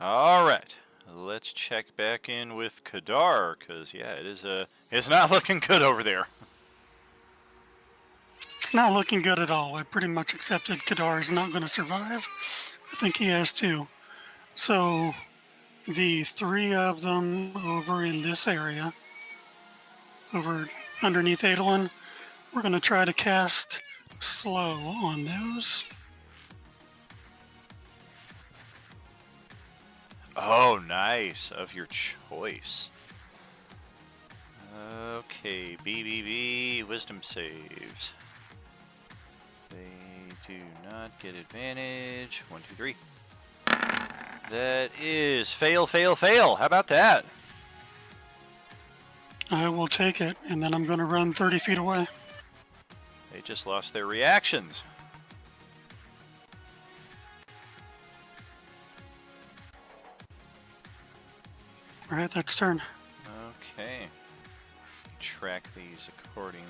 Alright. Let's check back in with Kadar, because, yeah, it's not looking good over there. It's not looking good at all. I pretty much accepted Kadar is not going to survive. I think he has to. So, the 3 of them over in this area, over underneath Eidolon, we're going to try to cast slow on those. Oh, nice. Of your choice. Okay, BBB, wisdom saves. They do not get advantage. 1, 2, 3. That is fail, fail, fail. How about that? I will take it, and then I'm going to run 30 feet away. They just lost their reactions. All right, that's turn. Okay. Track these accordingly.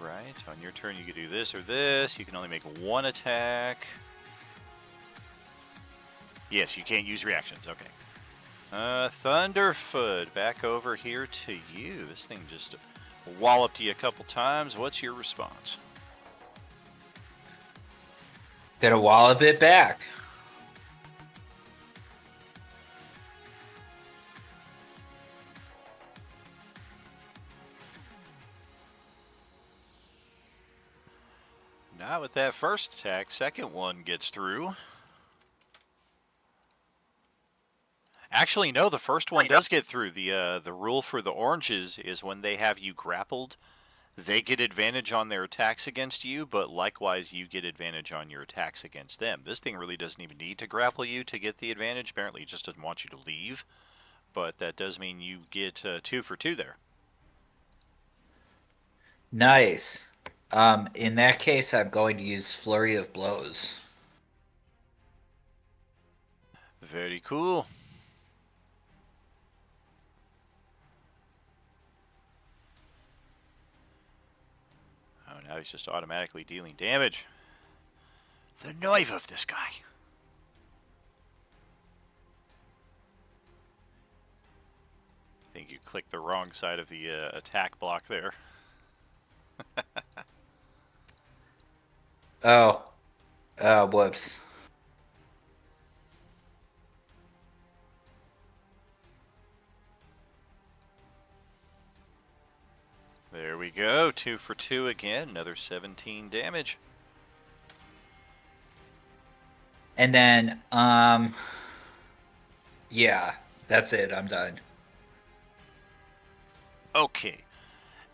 Right, on your turn you can do this or this. You can only make one attack. Yes, you can't use reactions, okay. Thunderfoot, back over here to you. This thing just walloped you a couple times. What's your response? Gonna wallop it back. Not with that first attack. Second one gets through. Actually, no, the first one does get through. The rule for the oranges is when they have you grappled, they get advantage on their attacks against you, but likewise you get advantage on your attacks against them. This thing really doesn't even need to grapple you to get the advantage. Apparently it just doesn't want you to leave, but that does mean you get 2 for 2 there. Nice. In that case, I'm going to use Flurry of Blows. Very cool. Oh, now he's just automatically dealing damage. The knife of this guy. I think you clicked the wrong side of the attack block there. Oh. Whoops. There we go. 2 for 2 again. Another 17 damage. And then, yeah, that's it. I'm done. Okay.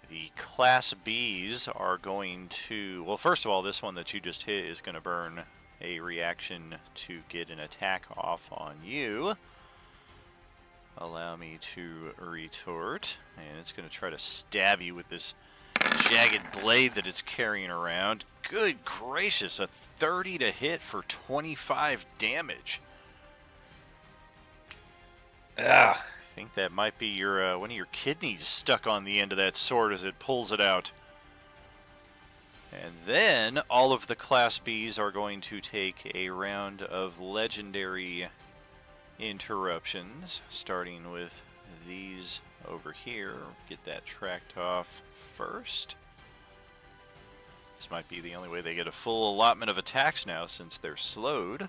The Class Bs are going to... Well, first of all, this one that you just hit is going to burn a reaction to get an attack off on you. Allow me to retort. And it's going to try to stab you with this jagged blade that it's carrying around. Good gracious, a 30 to hit for 25 damage. Ugh. I think that might be your one of your kidneys stuck on the end of that sword as it pulls it out. And then all of the Class Bs are going to take a round of legendary interruptions, starting with these over here. Get that tracked off first. This might be the only way they get a full allotment of attacks now since they're slowed.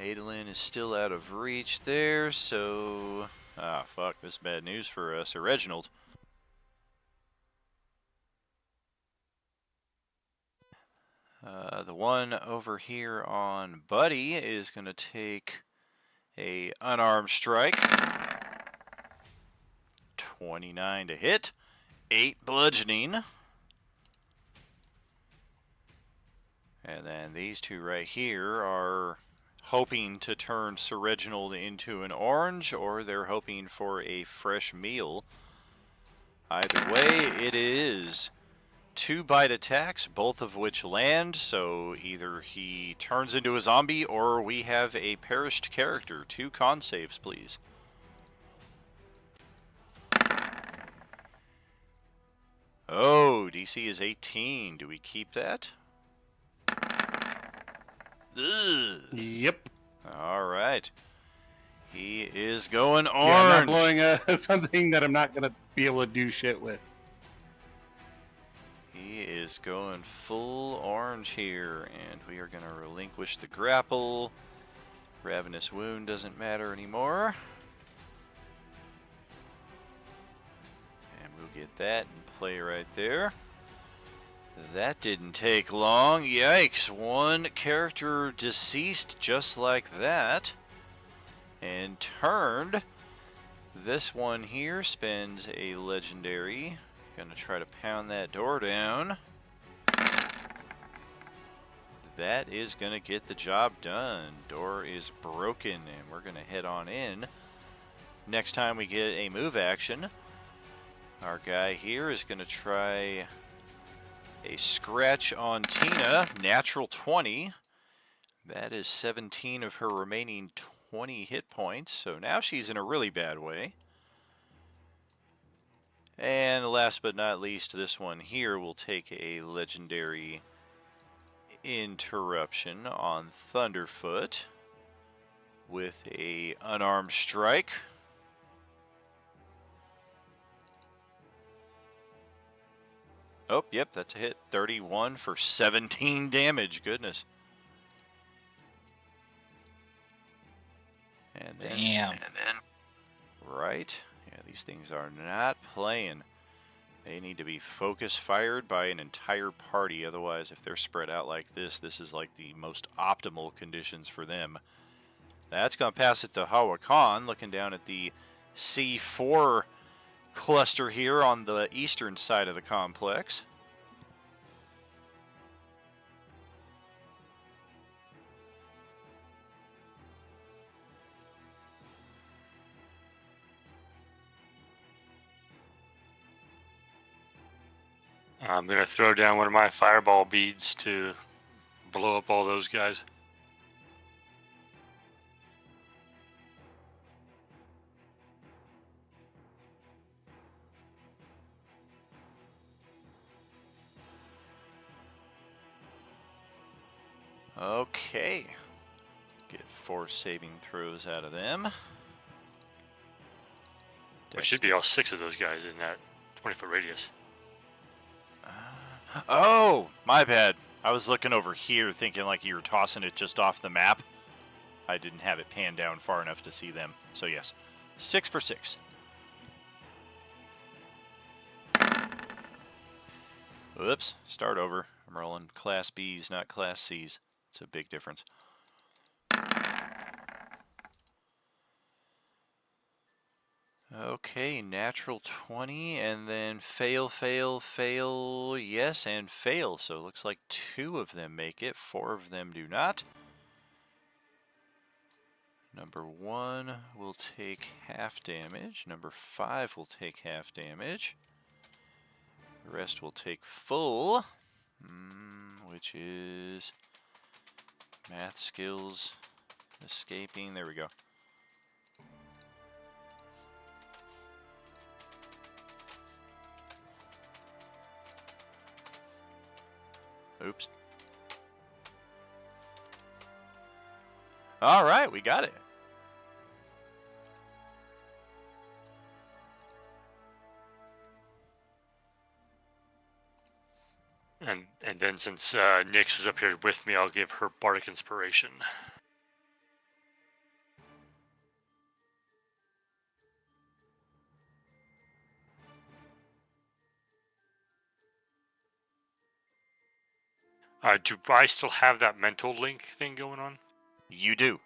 Adolin is still out of reach there, so... Ah, fuck, this is bad news for Sir Reginald. The one over here on Buddy is going to take a unarmed strike. 29 to hit. 8 bludgeoning. And then these two right here are hoping to turn Sir Reginald into an orange, or they're hoping for a fresh meal. Either way, it is 2 bite attacks, both of which land, so either he turns into a zombie or we have a perished character. 2 con saves, please. Oh, DC is 18. Do we keep that? Ugh. Yep. All right. He is going orange. Yeah, I'm not blowing something that I'm not going to be able to do shit with. He is going full orange here, and we are going to relinquish the grapple. Ravenous Wound doesn't matter anymore. And we'll get that in play right there. That didn't take long. Yikes, one character deceased just like that. And turned. This one here spends a legendary. Gonna try to pound that door down. that is going to get the job done. Door is broken, and we're going to head on in. Next time we get a move action, our guy here is going to try a scratch on Tina. Natural 20. That is 17 of her remaining 20 hit points, so now she's in a really bad way. And last but not least, this one here will take a legendary interruption on Thunderfoot with a unarmed strike. Oh, yep, that's a hit. 31 for 17 damage. Goodness. And then, Damn. right? Yeah, these things are not playing. They need to be focus fired by an entire party. Otherwise, if they're spread out like this is like the most optimal conditions for them. That's going to pass it to Hawakan, looking down at the C4 cluster here on the eastern side of the complex. I'm going to throw down one of my fireball beads to blow up all those guys. Okay. Get 4 saving throws out of them. There should be all 6 of those guys in that 20-foot radius. Oh, my bad. I was looking over here thinking like you were tossing it just off the map. I didn't have it panned down far enough to see them. So yes, 6 for 6. Whoops, start over. I'm rolling Class Bs, not Class Cs. It's a big difference. Okay, natural 20, and then fail, fail, fail, yes, and fail. So it looks like 2 of them make it, 4 of them do not. Number 1 will take half damage. Number 5 will take half damage. The rest will take full, which is math skills, escaping. There we go. Oops. All right, we got it. And then since Nyx is up here with me, I'll give her Bardic Inspiration. Do I still have that mental link thing going on? You do.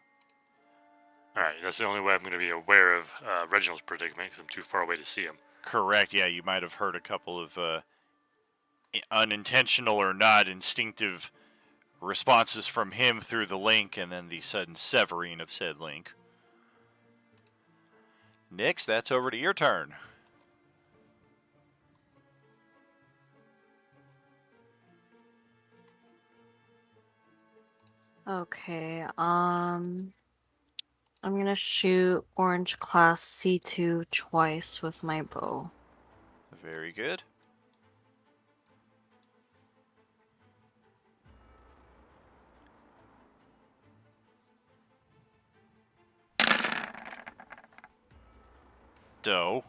Alright, that's the only way I'm going to be aware of Reginald's predicament because I'm too far away to see him. Correct, yeah, you might have heard a couple of unintentional or not instinctive responses from him through the link and then the sudden severing of said link. Nyx, that's over to your turn. Okay, I'm gonna shoot orange class C2 twice with my bow. Very good. Doe.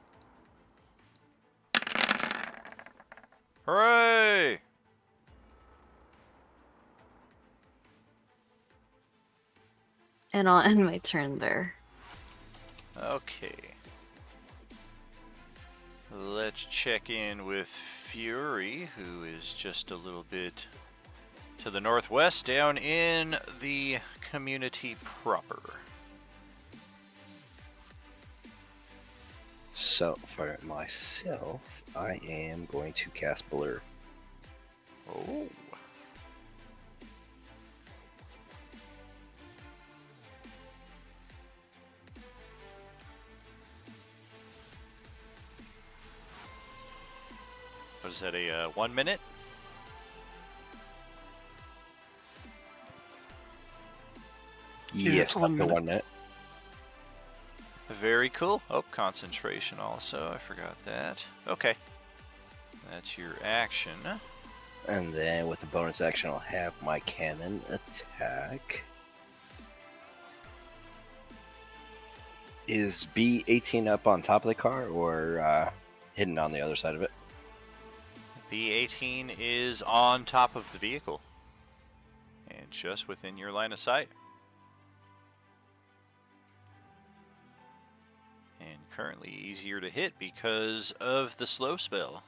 Hooray! And I'll end my turn there. Okay. Let's check in with Fury, who is just a little bit to the northwest, down in the community proper. So, for myself, I am going to cast Blur. Oh. What is that, a 1 minute? Yeah, Yes, it's up 1 to minute. 1 minute. Very cool. Oh, concentration also. I forgot that. Okay. That's your action. And then with the bonus action, I'll have my cannon attack. Is B18 up on top of the car or hidden on the other side of it? B18 is on top of the vehicle. And just within your line of sight. And currently easier to hit because of the slow spell.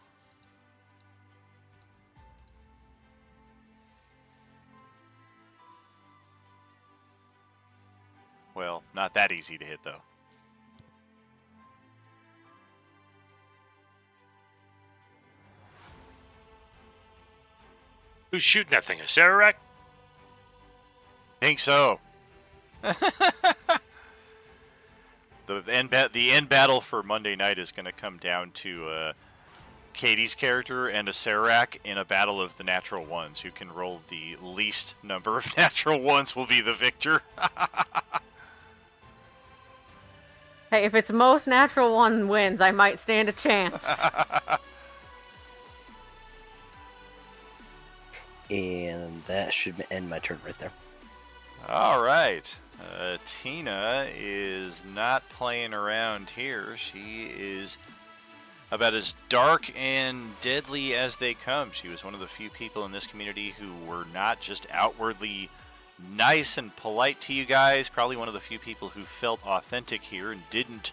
Well, not that easy to hit, though. Who's shooting that thing? A Sararak? Think so. The end battle for Monday night is going to come down to Katie's character and a Sararak in a battle of the natural ones. Who can roll the least number of natural ones will be the victor. Hey, if it's most natural one wins, I might stand a chance. And that should end my turn right there. All right. Tina is not playing around here. She is about as dark and deadly as they come. She was one of the few people in this community who were not just outwardly nice and polite to you guys. Probably one of the few people who felt authentic here and didn't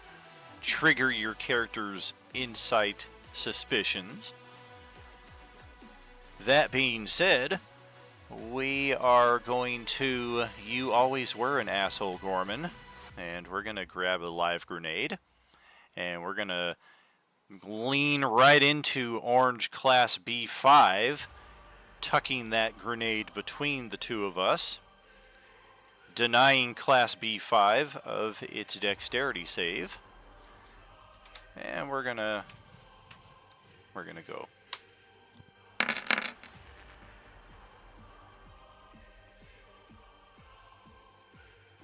trigger your character's insight suspicions. That being said, we are going to... You always were an asshole, Gorman. And we're going to grab a live grenade. And we're going to lean right into Orange Class B5, tucking that grenade between the two of us, denying Class B5 of its dexterity save. And we're going to go.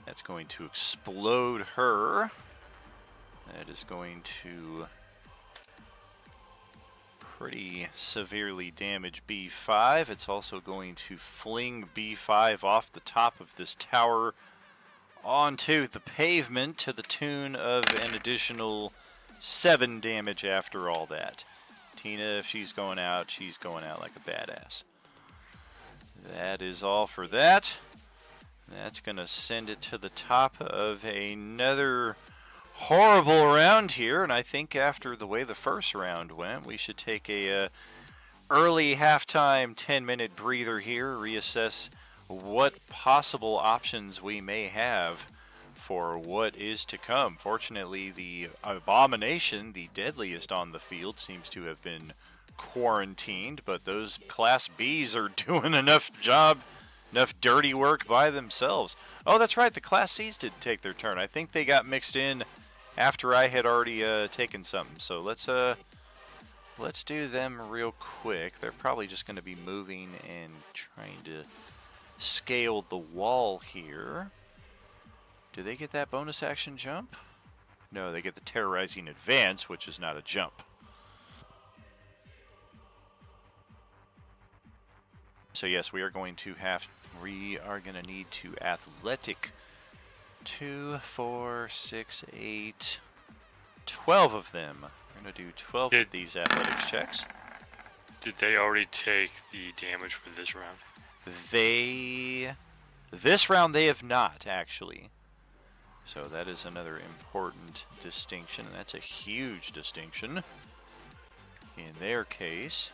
That's going to explode her. That is going to pretty severely damage B5. It's also going to fling B5 off the top of this tower onto the pavement to the tune of an additional 7 damage after all that. Tina, if she's going out like a badass. That is all for that. That's going to send it to the top of another horrible round here, and I think after the way the first round went, we should take a early halftime 10-minute breather here, reassess what possible options we may have for what is to come. Fortunately, the abomination, the deadliest on the field, seems to have been quarantined, but those Class Bs are doing enough dirty work by themselves. Oh, that's right, the Class Cs did take their turn. I think they got mixed in after I had already taken something. So let's do them real quick. They're probably just going to be moving and trying to scale the wall here. Do they get that bonus action jump? No, they get the terrorizing advance, which is not a jump. So yes, we are going to need to athletic 2, 4, 6, 8, 12 of them. We're going to do 12 of these athletics checks. Did they already take the damage for this round? This round they have not, actually. So that is another important distinction, and that's a huge distinction in their case.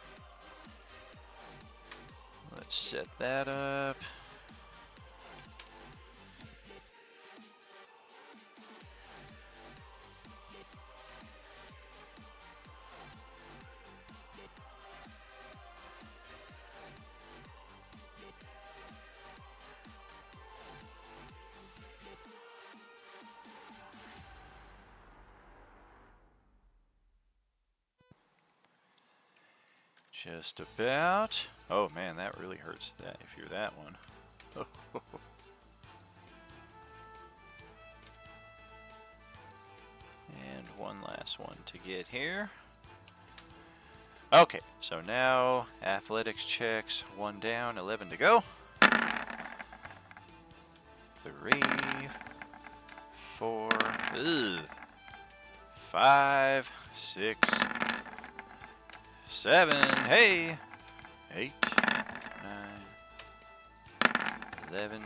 Let's set that up. Just about. Oh man, that really hurts that if you're that one. And one last one to get here. Okay, so now athletics checks, 1 down, 11 to go. 3, 4, 5, 6, 7, hey, 8, 9, 11,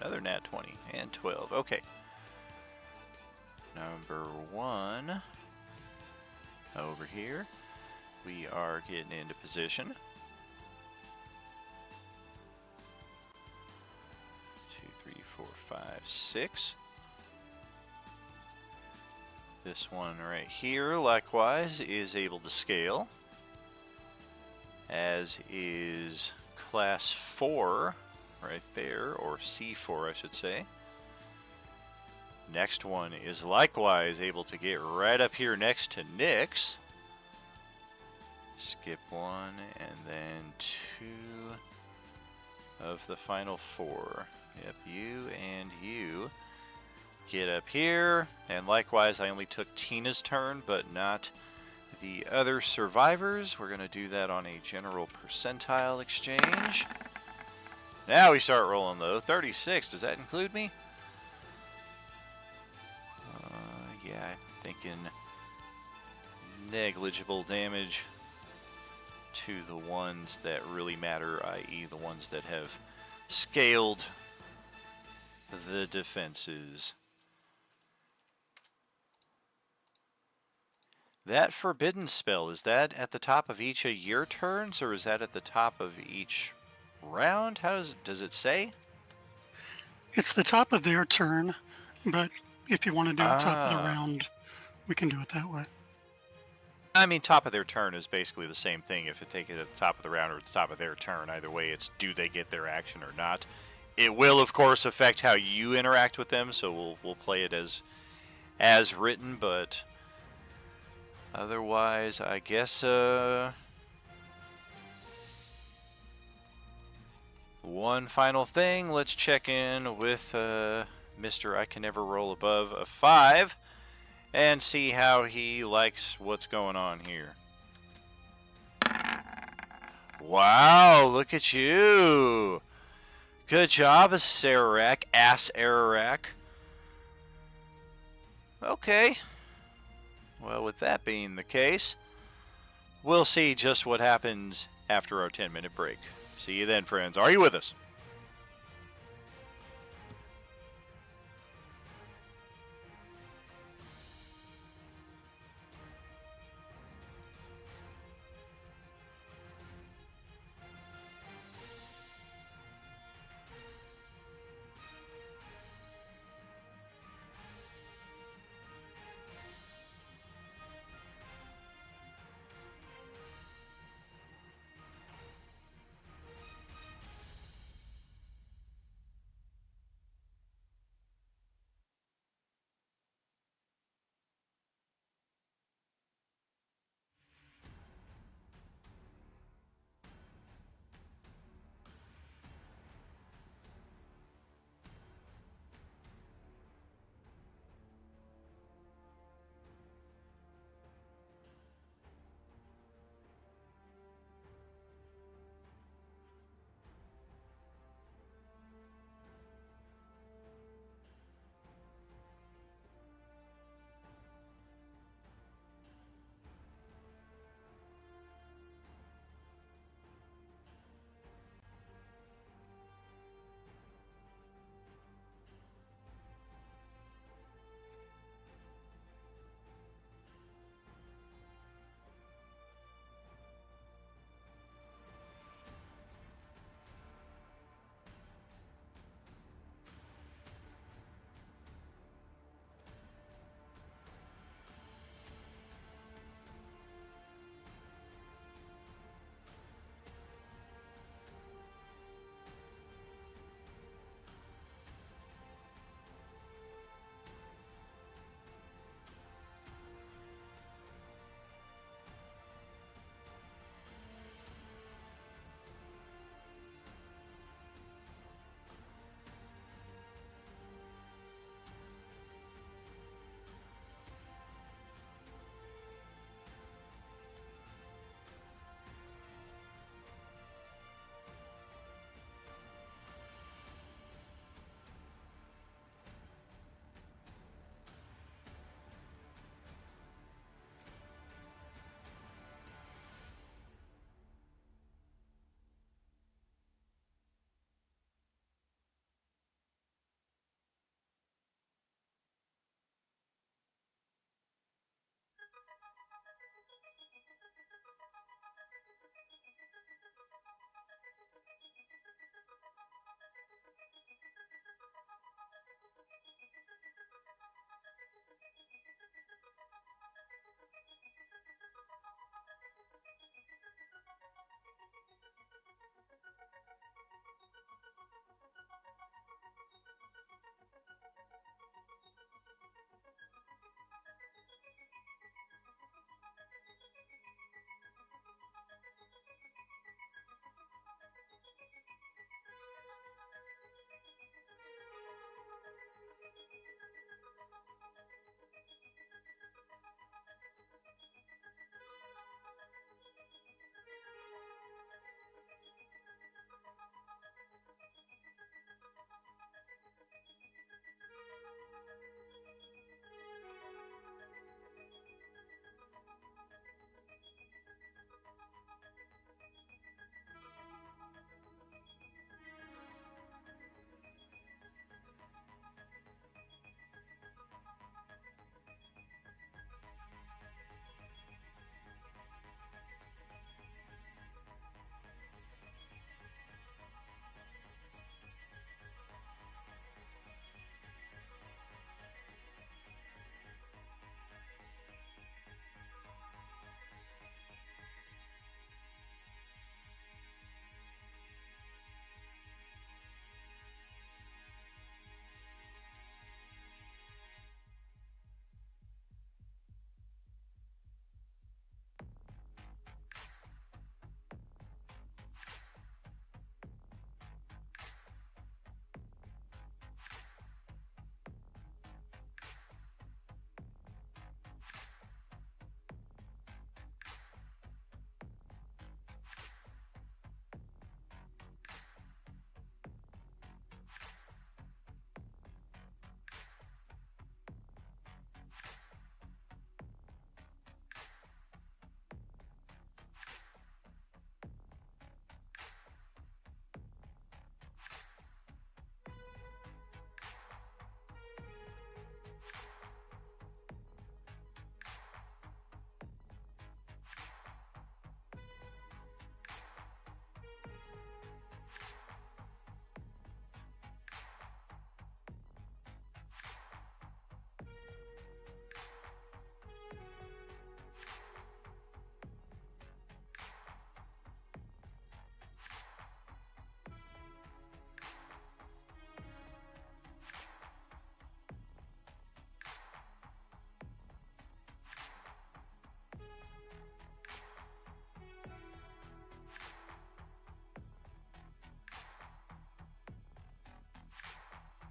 another nat 20, and 12. Okay. Number 1, over here. We are getting into position. 2, 3, 4, 5, 6. This one right here, likewise, is able to scale, as is class 4 right there, or C4 I should say. Next one is likewise able to get right up here next to Nyx. Skip 1 and then 2 of the final 4. Yep, you and you get up here. And likewise, I only took Tina's turn, but not the other survivors. We're going to do that on a general percentile exchange. Now we start rolling though. 36, does that include me? Yeah, I'm thinking negligible damage to the ones that really matter, i.e. the ones that have scaled the defenses. That forbidden spell, is that at the top of each of your turns, or is that at the top of each round? How does it say? It's the top of their turn, but if you want to do it top of the round, we can do it that way. I mean, top of their turn is basically the same thing if it takes it at the top of the round or at the top of their turn. Either way, it's do they get their action or not. It will, of course, affect how you interact with them, so we'll play it as written, but otherwise, I guess one final thing. Let's check in with Mr. I Can Never Roll Above a 5. And see how he likes what's going on here. Wow, look at you. Good job, Sararak, ass Ararak. Okay. Well, with that being the case, we'll see just what happens after our 10-minute break. See you then, friends. Are you with us?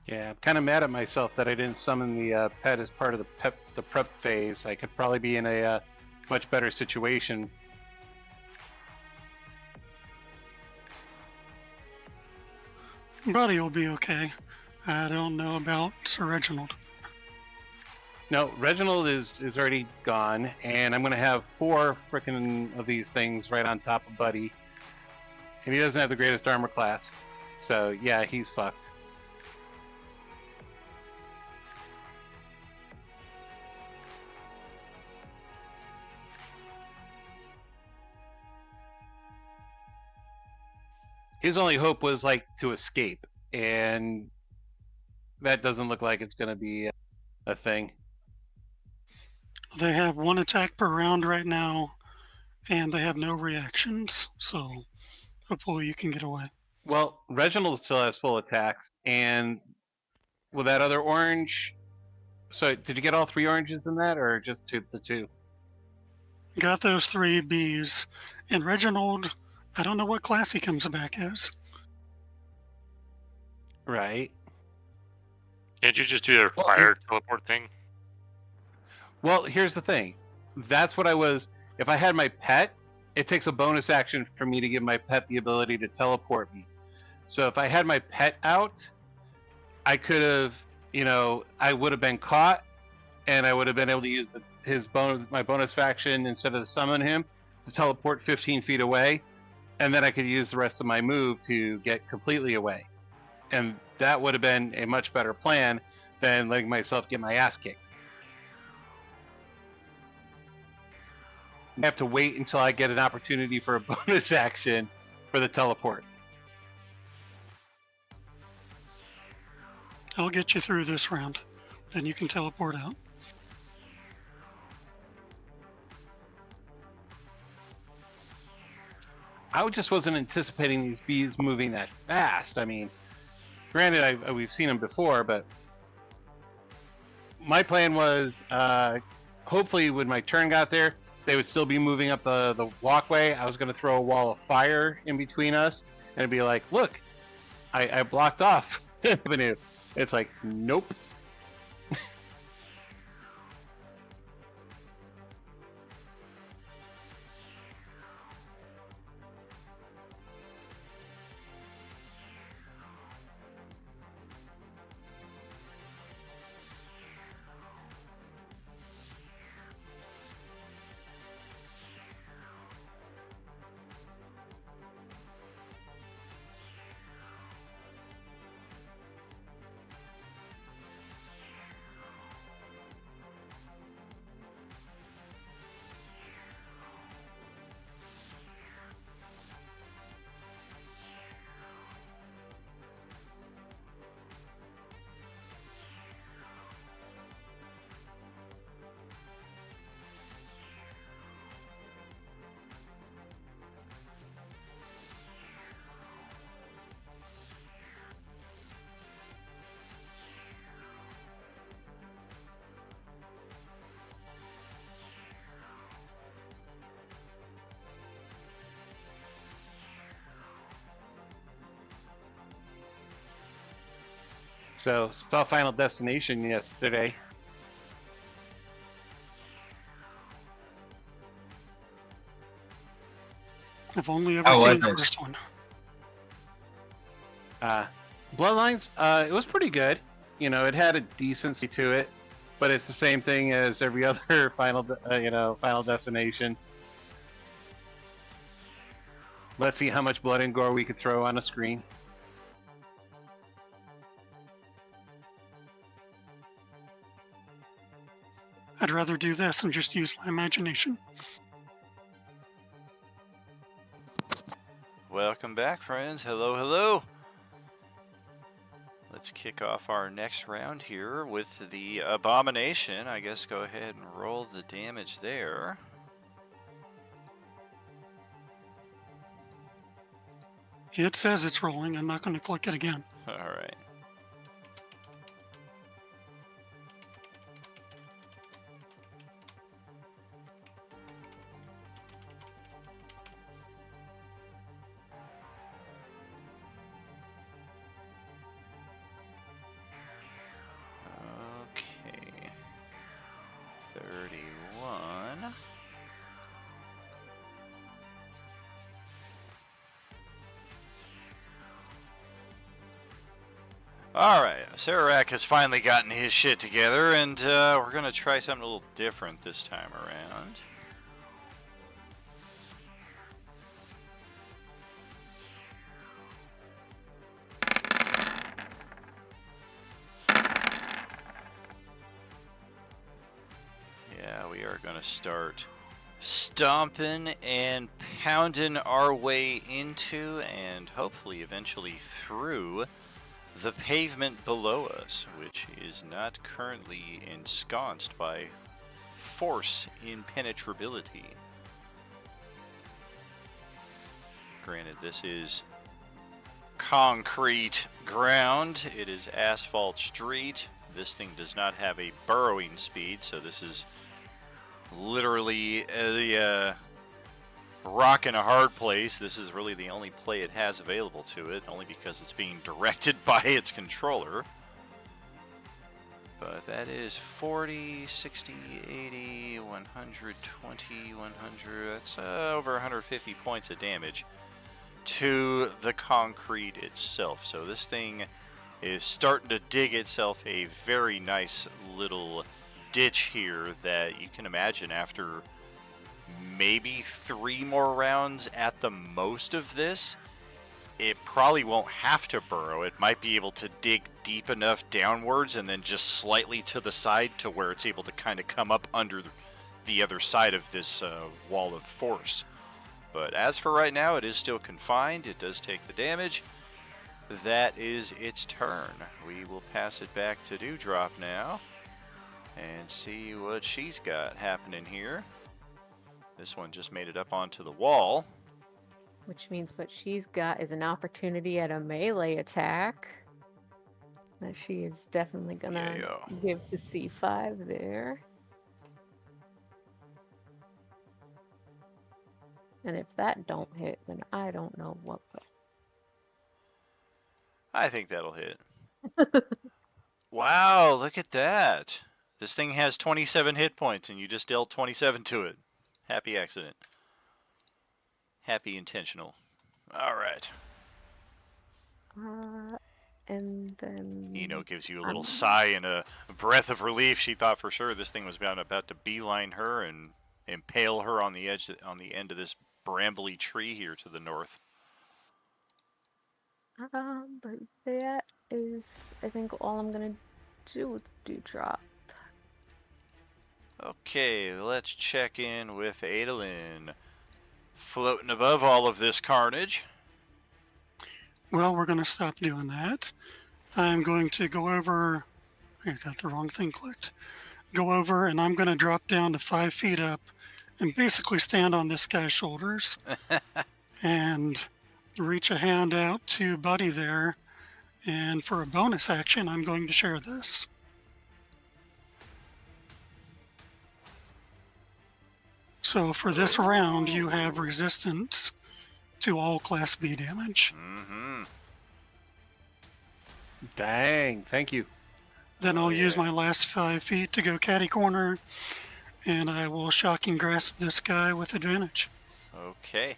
Yeah, I'm kind of mad at myself that I didn't summon the pet as part of the prep phase. I could probably be in a much better situation. Buddy will be okay. I don't know about Sir Reginald. No, Reginald is already gone, and I'm gonna have 4 frickin' of these things right on top of Buddy, and he doesn't have the greatest armor class, so yeah, he's fucked. His only hope was like to escape, and that doesn't look like it's gonna be a thing. They have 1 attack per round right now, and they have no reactions, so hopefully you can get away. Well, Reginald still has full attacks, and with that other orange. So, did you get all 3 oranges in that, or just the 2? Got those 3 Bs. And Reginald, I don't know what class he comes back as. Right. Can't you just do the Well, fire teleport thing? Well, here's the thing. That's what I was. If I had my pet, it takes a bonus action for me to give my pet the ability to teleport me. So if I had my pet out, I could have, I would have been caught, and I would have been able to use my bonus action instead of summon him to teleport 15 feet away, and then I could use the rest of my move to get completely away. And that would have been a much better plan than letting myself get my ass kicked. I have to wait until I get an opportunity for a bonus action for the teleport. I'll get you through this round. Then you can teleport out. I just wasn't anticipating these bees moving that fast. I mean, granted, we've seen them before, but my plan was hopefully when my turn got there, they would still be moving up the walkway. I was going to throw a wall of fire in between us and it'd be like, look, I blocked off avenue. It's like, nope. So, saw Final Destination yesterday. I've only ever How seen was the it? first one. Bloodlines, it was pretty good. It had a decency to it, but it's the same thing as every other Final Destination. Let's see how much blood and gore we could throw on a screen. I'd rather do this and just use my imagination. Welcome back, friends. Hello, hello. Let's kick off our next round here with the Abomination. I guess go ahead and roll the damage there. It says it's rolling. I'm not going to click it again. All right. Alright, Sararak has finally gotten his shit together, and we're going to try something a little different this time around. Yeah, we are going to start stomping and pounding our way into and hopefully eventually through the pavement below us, which is not currently ensconced by force impenetrability. Granted, this is concrete ground. It is asphalt street. This thing does not have a burrowing speed, so this is literally a rock in a hard place. This is really the only play it has available to it, only because it's being directed by its controller. But that is 40, 60, 80, 120, 100. That's over 150 points of damage to the concrete itself. So this thing is starting to dig itself a very nice little ditch here that you can imagine after maybe 3 more rounds at the most of this, it probably won't have to burrow. It might be able to dig deep enough downwards and then just slightly to the side to where it's able to kind of come up under the other side of this wall of force. But as for right now, it is still confined. It does take the damage. That is its turn. We will pass it back to Dewdrop now and see what she's got happening here. This one just made it up onto the wall. Which means what she's got is an opportunity at a melee attack that she is definitely gonna give to C5 there. And if that don't hit, then I don't know what will. I think that'll hit. Wow, look at that. This thing has 27 hit points and you just dealt 27 to it. Happy accident. Happy intentional. Alright. And then... Eno gives you a little sigh and a breath of relief. She thought for sure this thing was about to beeline her and impale her on the edge, on the end of this brambly tree here to the north. But that is, I think, all I'm gonna do with Dewdrop. Okay, let's check in with Adolin. Floating above all of this carnage. Well, we're going to stop doing that. I'm going to go over. I got the wrong thing clicked. Go over, and I'm going to drop down to 5 feet up and basically stand on this guy's shoulders and reach a hand out to Buddy there. And for a bonus action, I'm going to share this. So for this round, you have resistance to all Class B damage. Mm-hmm. Dang, thank you. Then I'll use my last 5 feet to go catty corner, and I will shocking grasp this guy with advantage. Okay.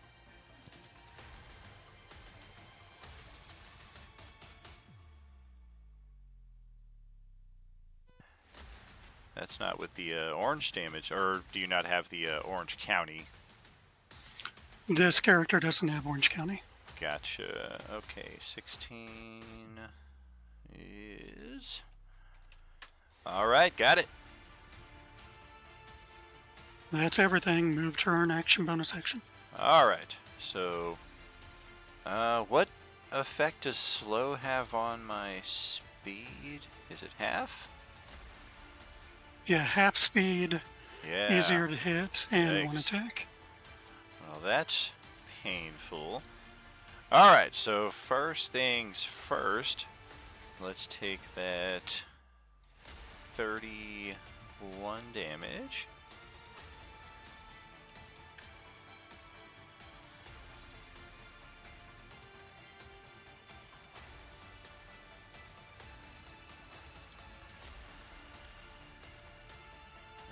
That's not with the orange damage, or do you not have the Orange County? This character doesn't have Orange County. Gotcha. Okay, 16 is... Alright, got it. That's everything. Move, turn, action, bonus action. Alright, so... what effect does slow have on my speed? Is it half? Yeah, half speed, Yeah. easier to hit, and Yikes. 1 attack. Well, that's painful. Alright, so first things first, let's take that 31 damage.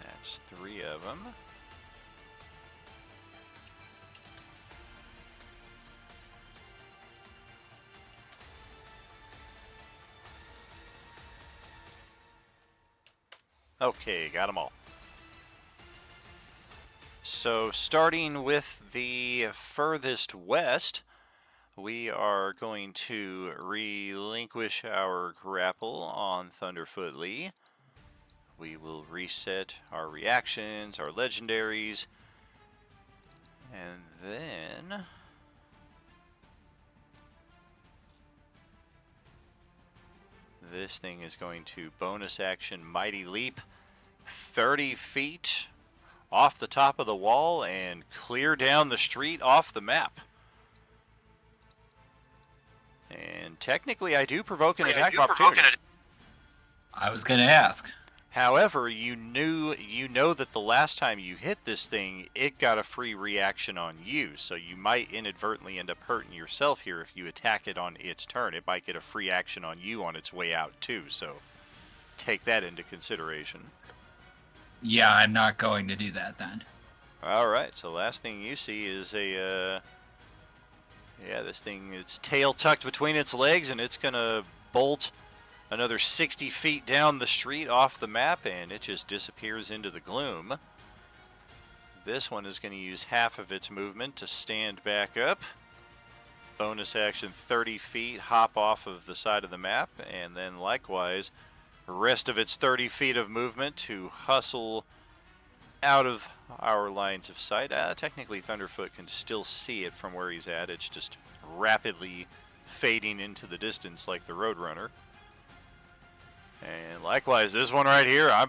That's 3 of them. Okay, got them all. So starting with the furthest west, we are going to relinquish our grapple on Thunderfoot Lee. We will reset our reactions, our legendaries, and then this thing is going to bonus action Mighty Leap 30 feet off the top of the wall and clear down the street off the map. And technically, I do provoke an attack of opportunity. I was going to ask. However, you know that the last time you hit this thing, it got a free reaction on you, so you might inadvertently end up hurting yourself here if you attack it on its turn. It might get a free action on you on its way out too, so take that into consideration. Yeah, I'm not going to do that then. Alright, so last thing you see is a, this thing, its tail tucked between its legs, and it's gonna bolt another 60 feet down the street off the map, and it just disappears into the gloom. This one is going to use half of its movement to stand back up. Bonus action 30 feet, hop off of the side of the map, and then likewise, the rest of its 30 feet of movement to hustle out of our lines of sight. Technically, Thunderfoot can still see it from where he's at. It's just rapidly fading into the distance like the Roadrunner. And likewise, this one right here, I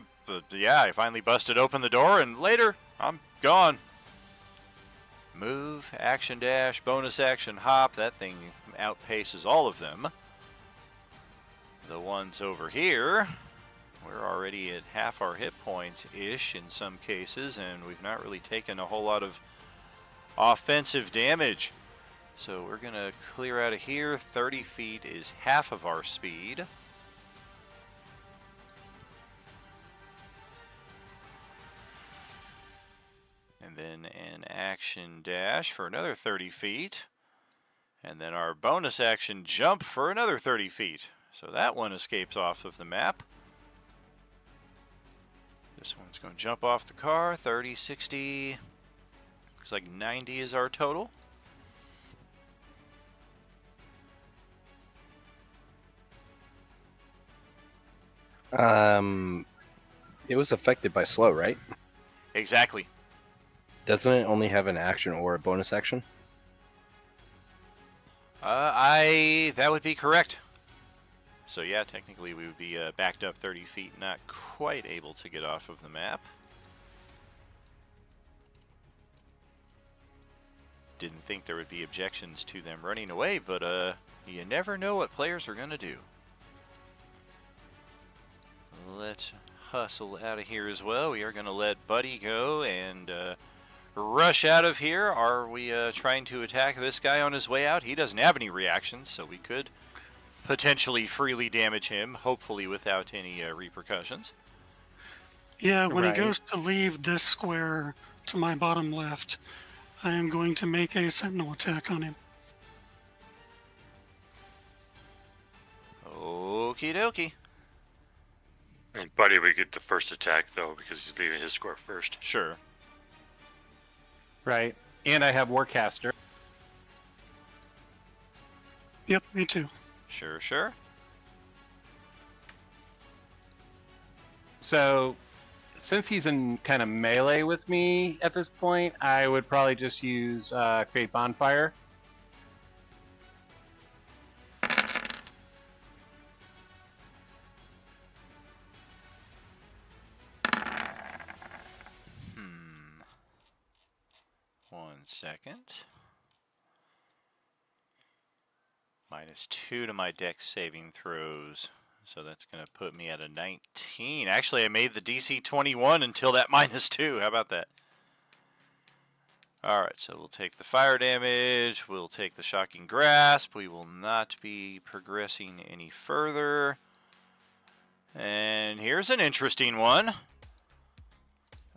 finally busted open the door, and later, I'm gone. Move, action dash, bonus action hop, that thing outpaces all of them. The ones over here, we're already at half our hit points-ish in some cases, and we've not really taken a whole lot of offensive damage. So we're going to clear out of here. 30 feet is half of our speed. And then an action dash for another 30 feet. And then our bonus action jump for another 30 feet. So that one escapes off of the map. This one's going to jump off the car. 30, 60. Looks like 90 is our total. It was affected by slow, right? Exactly. Doesn't it only have an action or a bonus action? That would be correct. So yeah, technically we would be backed up 30 feet, not quite able to get off of the map. Didn't think there would be objections to them running away, but you never know what players are going to do. Let's hustle out of here as well. We are going to let Buddy go and rush out of here. Are we trying to attack this guy on his way out? He doesn't have any reactions, so we could potentially freely damage him, hopefully without any repercussions. Yeah, when Right. he goes to leave this square to my bottom left, I am going to make a sentinel attack on him. Okie dokie. And Buddy would get the first attack, though, because he's leaving his score first. Sure. Right. And I have Warcaster. Yep, me too. Sure, sure. So, since he's in kind of melee with me at this point, I would probably just use Create Bonfire. One second. -2 to my dex saving throws. So that's going to put me at a 19. Actually, I made the DC 21 until that -2. How about that? Alright, so we'll take the fire damage. We'll take the shocking grasp. We will not be progressing any further. And here's an interesting one.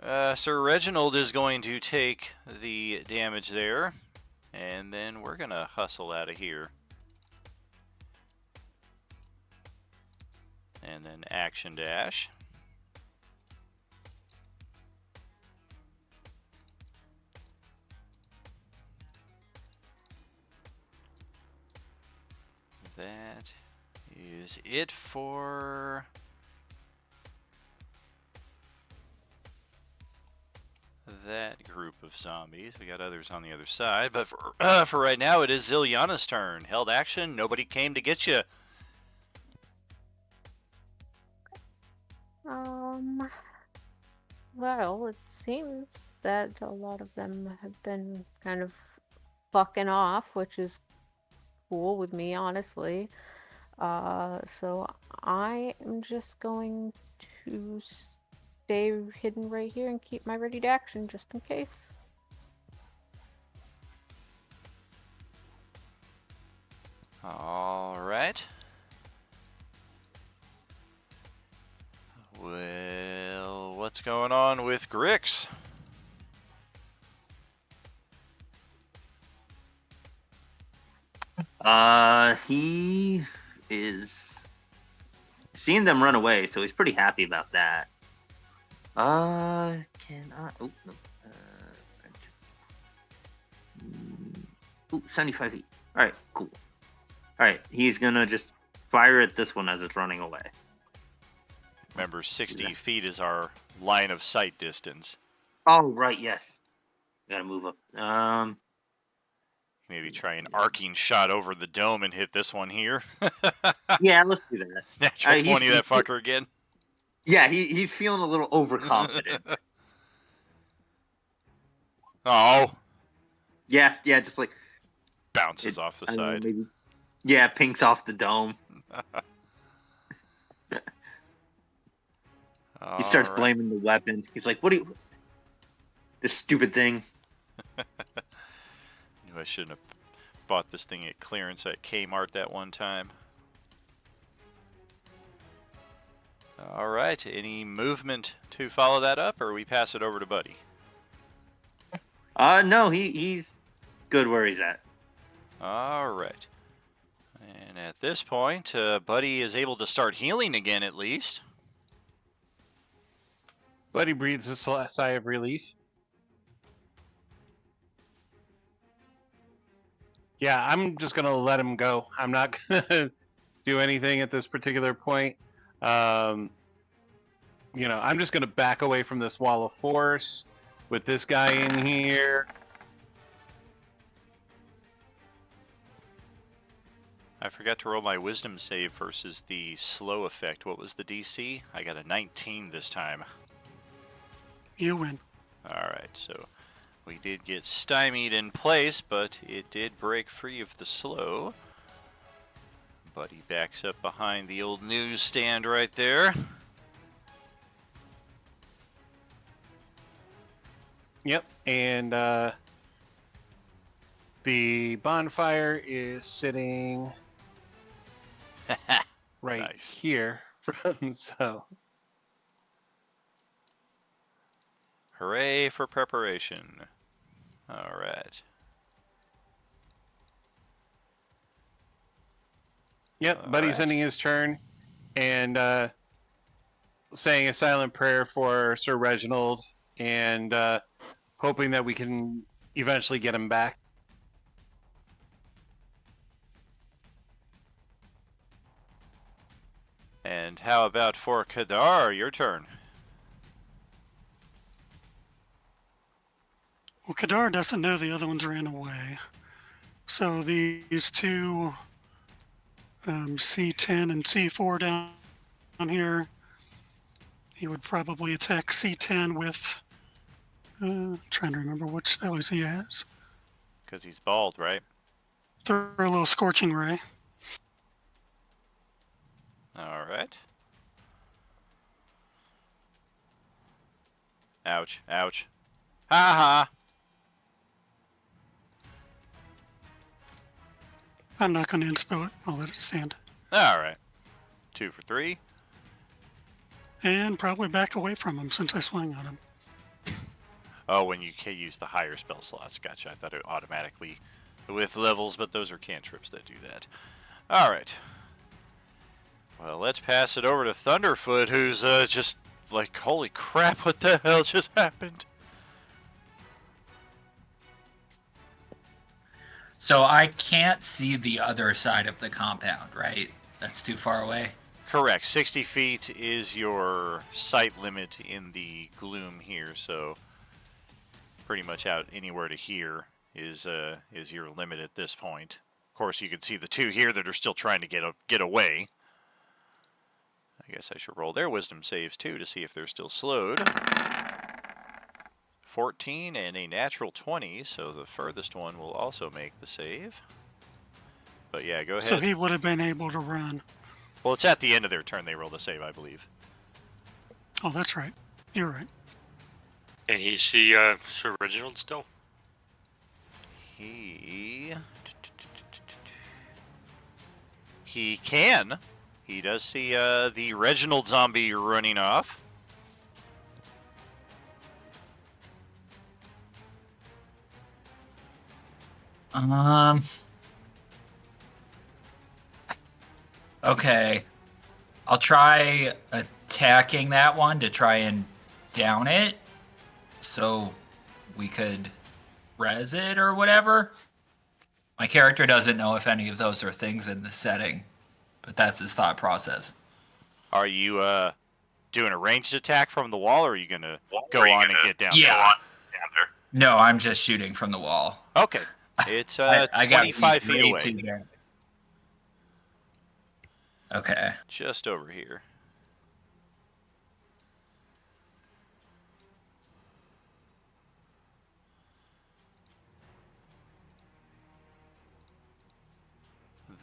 Sir Reginald is going to take the damage there. And then we're going to hustle out of here. And then action dash. that is it for that group of zombies. We got others on the other side, but for right now, it is Ilyana's turn. Held action. Nobody came to get you. Well, it seems that a lot of them have been kind of fucking off, which is cool with me, honestly. So I am just going to stay hidden right here and keep my ready to action just in case. All right. Well, what's going on with Grix? He is seeing them run away, so he's pretty happy about that. Can I? Oh, no. 75 feet. All right, cool. All right, he's gonna just fire at this one as it's running away. Remember, 60 feet is our line of sight distance. Oh, right, yes. Gotta move up. Maybe try an arcing shot over the dome and hit this one here. Yeah, let's do that. Natural 20, that fucker again. Yeah, he's feeling a little overconfident. Oh. Yeah, just like bounces off the side. Maybe. Yeah, pinks off the dome. He starts blaming the weapon. He's like, "What do you? This stupid thing." Knew I shouldn't have bought this thing at clearance at Kmart that one time. All right, any movement to follow that up, or we pass it over to Buddy? No, he's good where he's at. All right. And at this point, Buddy is able to start healing again, at least. Buddy breathes a sigh of relief. Yeah, I'm just going to let him go. I'm not going to do anything at this particular point. I'm just going to back away from this wall of force with this guy in here. I forgot to roll my wisdom save versus the slow effect. What was the DC? I got a 19 this time. You win. Alright, so we did get stymied in place, but it did break free of the slow. Buddy backs up behind the old newsstand right there. Yep, and the bonfire is sitting right here. So, hooray for preparation. All right. Yep, Buddy's ending his turn and saying a silent prayer for Sir Reginald and hoping that we can eventually get him back. And how about for Kadar? Your turn. Well, Kadar doesn't know the other ones ran away. So these two C10 and C4 down here, he would probably attack C10 with, trying to remember which spells he has. Because he's bald, right? Throw a little Scorching Ray. All right. Ouch, ouch. Ha ha! I'm not going to inspo it. I'll let it stand. All right. 2 for 3. And probably back away from him since I swung on him. Oh, when you can use the higher spell slots. Gotcha. I thought it automatically with levels, but those are cantrips that do that. All right. Well, let's pass it over to Thunderfoot, who's just like, holy crap, what the hell just happened? So I can't see the other side of the compound, right? That's too far away. Correct. 60 feet is your sight limit in the gloom here, so pretty much out anywhere to here is your limit at this point. Of course, you can see the two here that are still trying to get away. I guess I should roll their wisdom saves too to see if they're still slowed. 14 and a natural 20, so the furthest one will also make the save. But yeah, go ahead. So he would have been able to run. Well, it's at the end of their turn they roll the save, I believe. Oh, that's right. You're right. And he's the Sir Reginald still? He can. He does see the Reginald zombie running off. Okay. I'll try attacking that one to try and down it so we could res it or whatever. My character doesn't know if any of those are things in the setting, but that's his thought process. Are you doing a ranged attack from the wall, or are you going to go on and get down there? No, I'm just shooting from the wall. Okay. It's I 25 feet away. Okay. Just over here.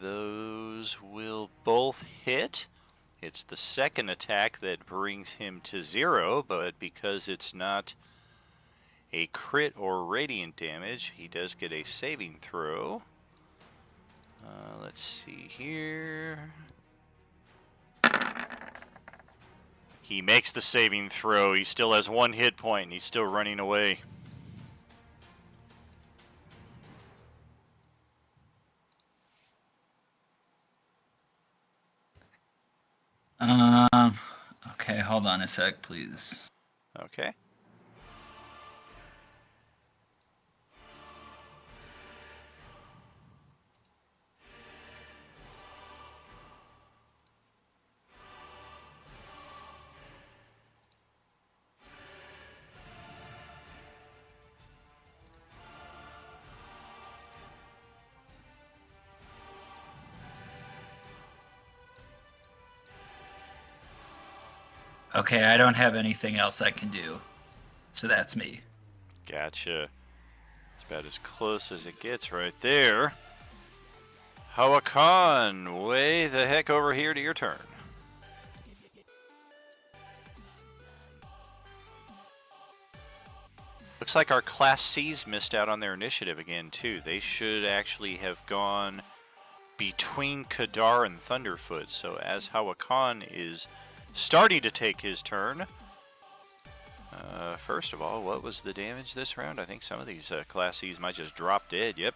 Those will both hit. It's the second attack that brings him to 0, but because it's not a crit or radiant damage, he does get a saving throw. Let's see here. He makes the saving throw. He still has 1 hit point, and he's still running away. Okay, hold on a sec, please. Okay. Okay, I don't have anything else I can do. So that's me. Gotcha. It's about as close as it gets right there. Hawakan, way the heck over here to your turn. Looks like our Class C's missed out on their initiative again, too. They should actually have gone between Kadar and Thunderfoot. So as Hawakan is starting to take his turn, first of all, what was the damage this round? I think some of these Class C's might just drop dead. Yep.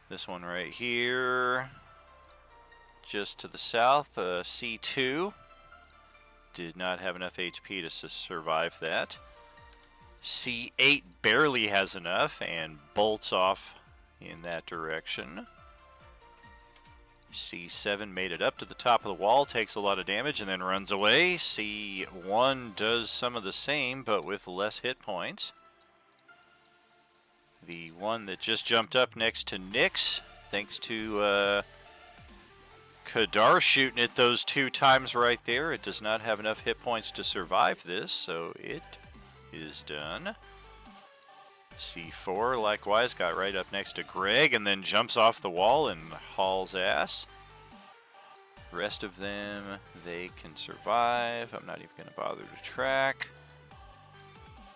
This one right here, just to the south, C2, did not have enough HP to survive that. C8 barely has enough and bolts off in that direction. C7 made it up to the top of the wall, takes a lot of damage, and then runs away. C1 does some of the same, but with less hit points. The one that just jumped up next to Nyx, thanks to Kadar shooting it those 2 times right there, it does not have enough hit points to survive this, so it is done. C4 likewise got right up next to Greg and then jumps off the wall and hauls ass. Rest of them, they can survive. I'm not even going to bother to track.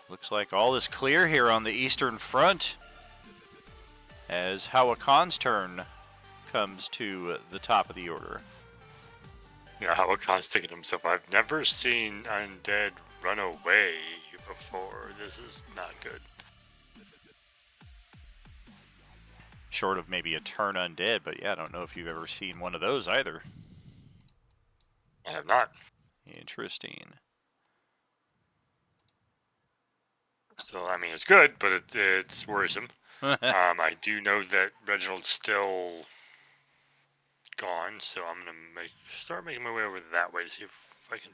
Looks like all is clear here on the eastern front as Hawakan's turn comes to the top of the order. Yeah, Hawakan's thinking to himself, I've never seen undead run away before. This is not good. Short of maybe a turn undead, but yeah, I don't know if you've ever seen one of those either. I have not. Interesting. So, I mean, it's good, but it's worrisome. I do know that Reginald's still gone, so I'm gonna start making my way over that way to see if I can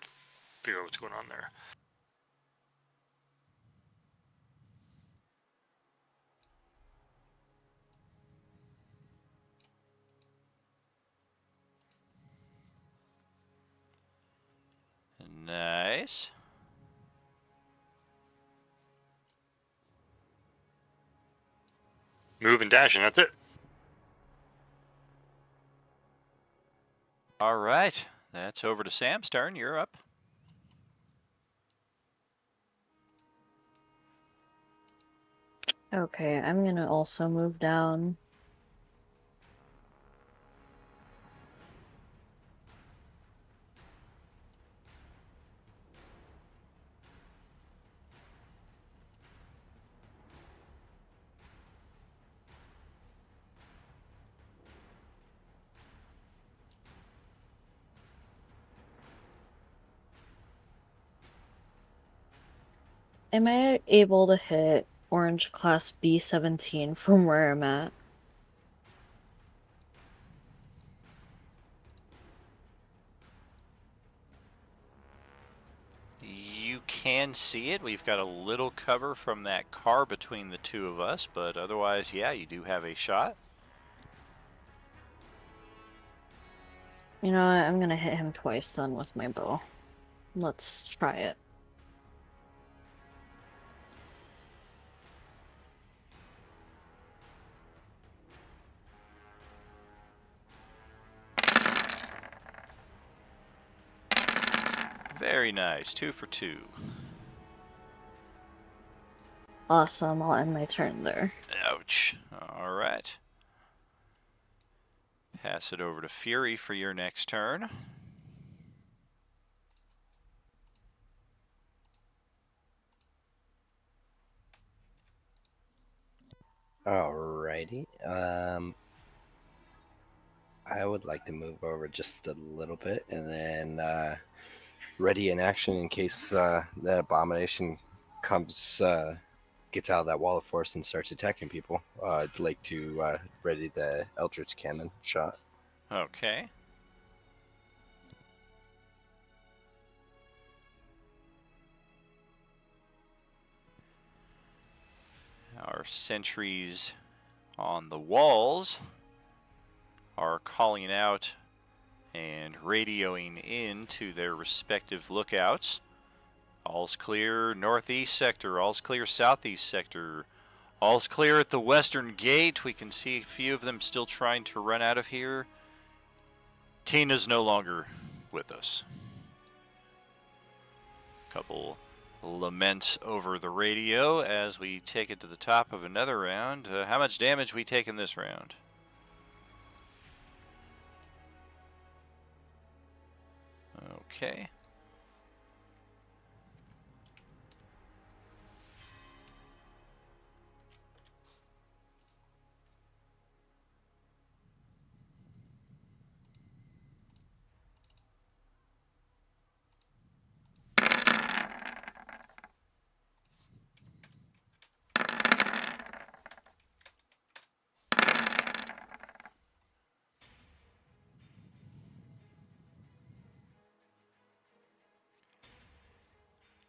figure out what's going on there. Nice. Move and dash, and that's it. All right. That's over to Sam's turn. You're up. Okay, I'm gonna also move down. Am I able to hit orange class B17 from where I'm at? You can see it. We've got a little cover from that car between the two of us, but otherwise, yeah, you do have a shot. You know what? I'm gonna hit him twice then with my bow. Let's try it. Very nice. 2 for 2. Awesome, I'll end my turn there. Ouch. All right. Pass it over to Fury for your next turn. Alrighty. I would like to move over just a little bit and then ready in action in case that abomination comes, gets out of that wall of force and starts attacking people. I'd like to ready the Eldritch Cannon shot. Okay. Our sentries on the walls are calling out and radioing in to their respective lookouts. All's clear northeast sector, all's clear southeast sector, all's clear at the western gate. We can see a few of them still trying to run out of here. Tina's no longer with us. Couple laments over the radio as we take it to the top of another round. How much damage we take in this round? Okay.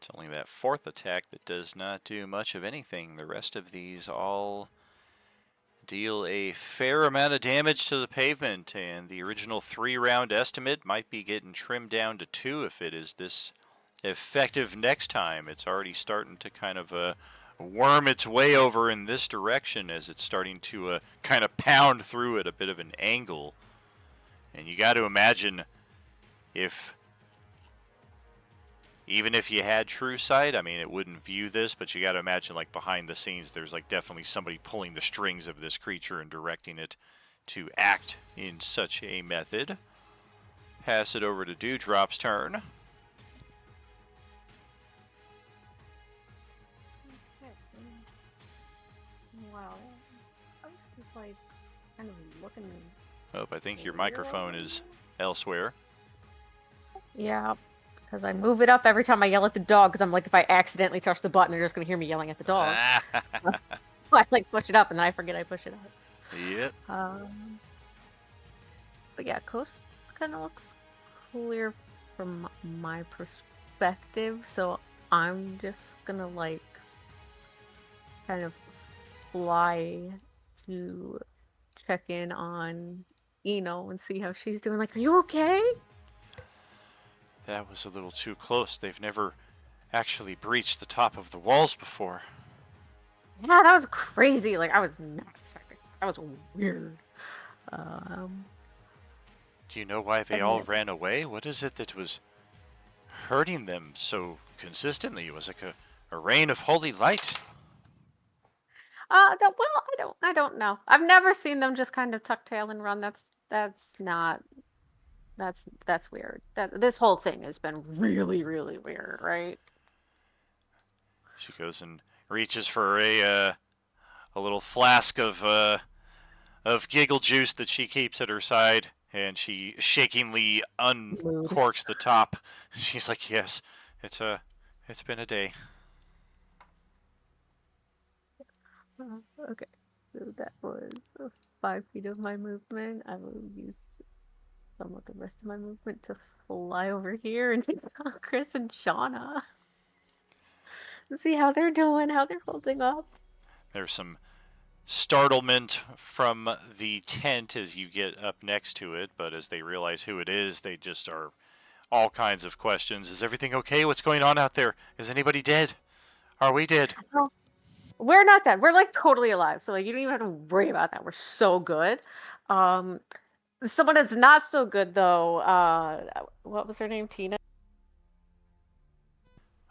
It's only that fourth attack that does not do much of anything. The rest of these all deal a fair amount of damage to the pavement, and the original 3-round estimate might be getting trimmed down to 2 if it is this effective next time. It's already starting to kind of worm its way over in this direction as it's starting to kind of pound through at a bit of an angle. And you got to imagine if... Even if you had true sight, I mean, it wouldn't view this, but you got to imagine, like, behind the scenes, there's, like, definitely somebody pulling the strings of this creature and directing it to act in such a method. Pass it over to Dewdrop's turn. Wow. I was just, like, kind of looking... Oh, I think your microphone is elsewhere. Yeah. Because I move it up every time I yell at the dog, because I'm like, if I accidentally touch the button, they're just going to hear me yelling at the dog. I like push it up and then I forget I push it up. Yep. But yeah, coast kind of looks clear from my perspective, so I'm just gonna like kind of fly to check in on Eno and see how she's doing. Like, are you okay? That was a little too close. They've never actually breached the top of the walls before. Yeah, that was crazy. Like, I was not expecting. That was weird. Do you know why they all ran away? What is it that was hurting them so consistently? It was like a rain of holy light. I don't know. I've never seen them just kind of tuck tail and run. That's weird. This whole thing has been really, really weird, right? She goes and reaches for a little flask of giggle juice that she keeps at her side, and she shakingly uncorks the top. She's like, "Yes, it's been a day." Okay, so that was 5 feet of my movement. I will use some of the rest of my movement to fly over here and take out Chris and Shauna. See how they're doing, how they're holding up. There's some startlement from the tent as you get up next to it, but as they realize who it is, they just are all kinds of questions. Is everything okay? What's going on out there? Is anybody dead? Are we dead? No, we're not dead. We're like totally alive. So like you don't even have to worry about that. We're so good. Someone that's not so good though, what was her name? Tina?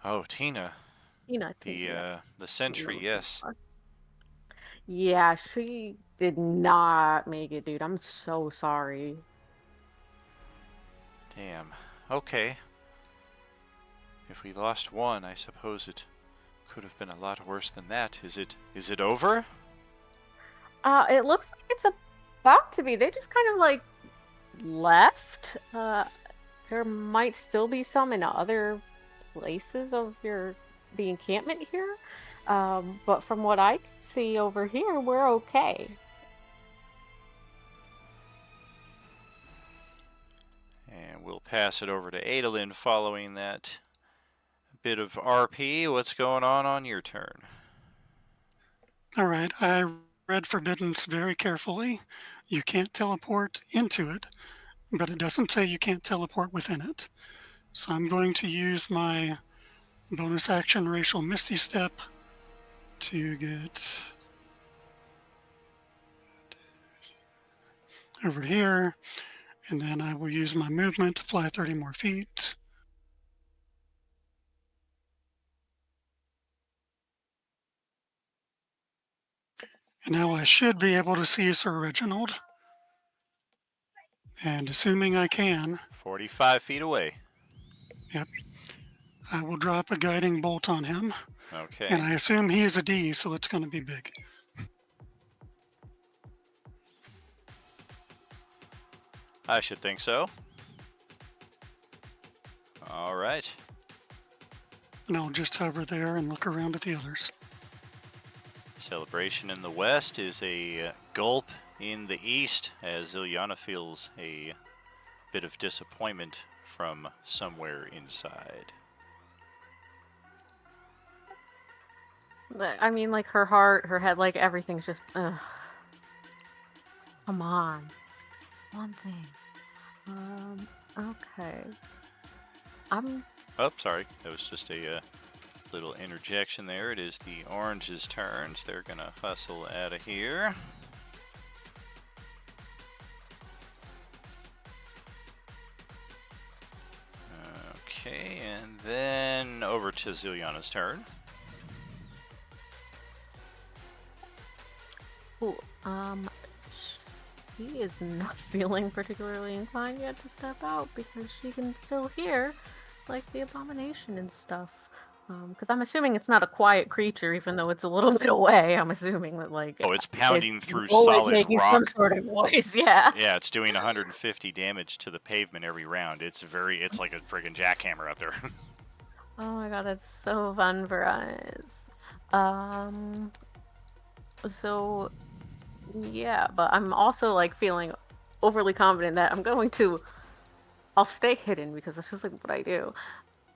Oh, Tina. Tina. The sentry, yes. Yeah, she did not make it, dude. I'm so sorry. Damn. Okay. If we lost one, I suppose it could have been a lot worse than that. Is it over? It looks like it's about to be. They just kind of like left. There might still be some in other places of the encampment here. But from what I can see over here, we're okay. And we'll pass it over to Adolin following that bit of RP. What's going on your turn? All right, I read Forbiddance very carefully. You can't teleport into it, but it doesn't say you can't teleport within it. So I'm going to use my bonus action Racial Misty Step to get over here, and then I will use my movement to fly 30 more feet. And now I should be able to see Sir Reginald. And assuming I can, 45 feet away. Yep, I will drop a guiding bolt on him. Okay. And I assume he is a D, so it's going to be big. I should think so. All right. And I'll just hover there and look around at the others. Celebration in the west is a gulp in the east as Ilyana feels a bit of disappointment from somewhere inside. I mean, like her heart, her head, like everything's just. Ugh. Come on, one thing. Okay. Oh, sorry. That was just a little interjection there. It is the orange's turns. They're gonna hustle out of here. Okay, and then over to Zilyana's turn. Ooh, she is not feeling particularly inclined yet to step out because she can still hear, like, the abomination and stuff. Because I'm assuming it's not a quiet creature, even though it's a little bit away. I'm assuming that, like, Oh, it's pounding through always solid making rock. some sort of noise. Yeah. Yeah, it's doing 150 damage to the pavement every round. It's like a friggin' jackhammer out there. Oh my god, that's so fun for us. So, yeah, but I'm also like feeling overly confident that I'm going to. I'll stay hidden because that's just like what I do.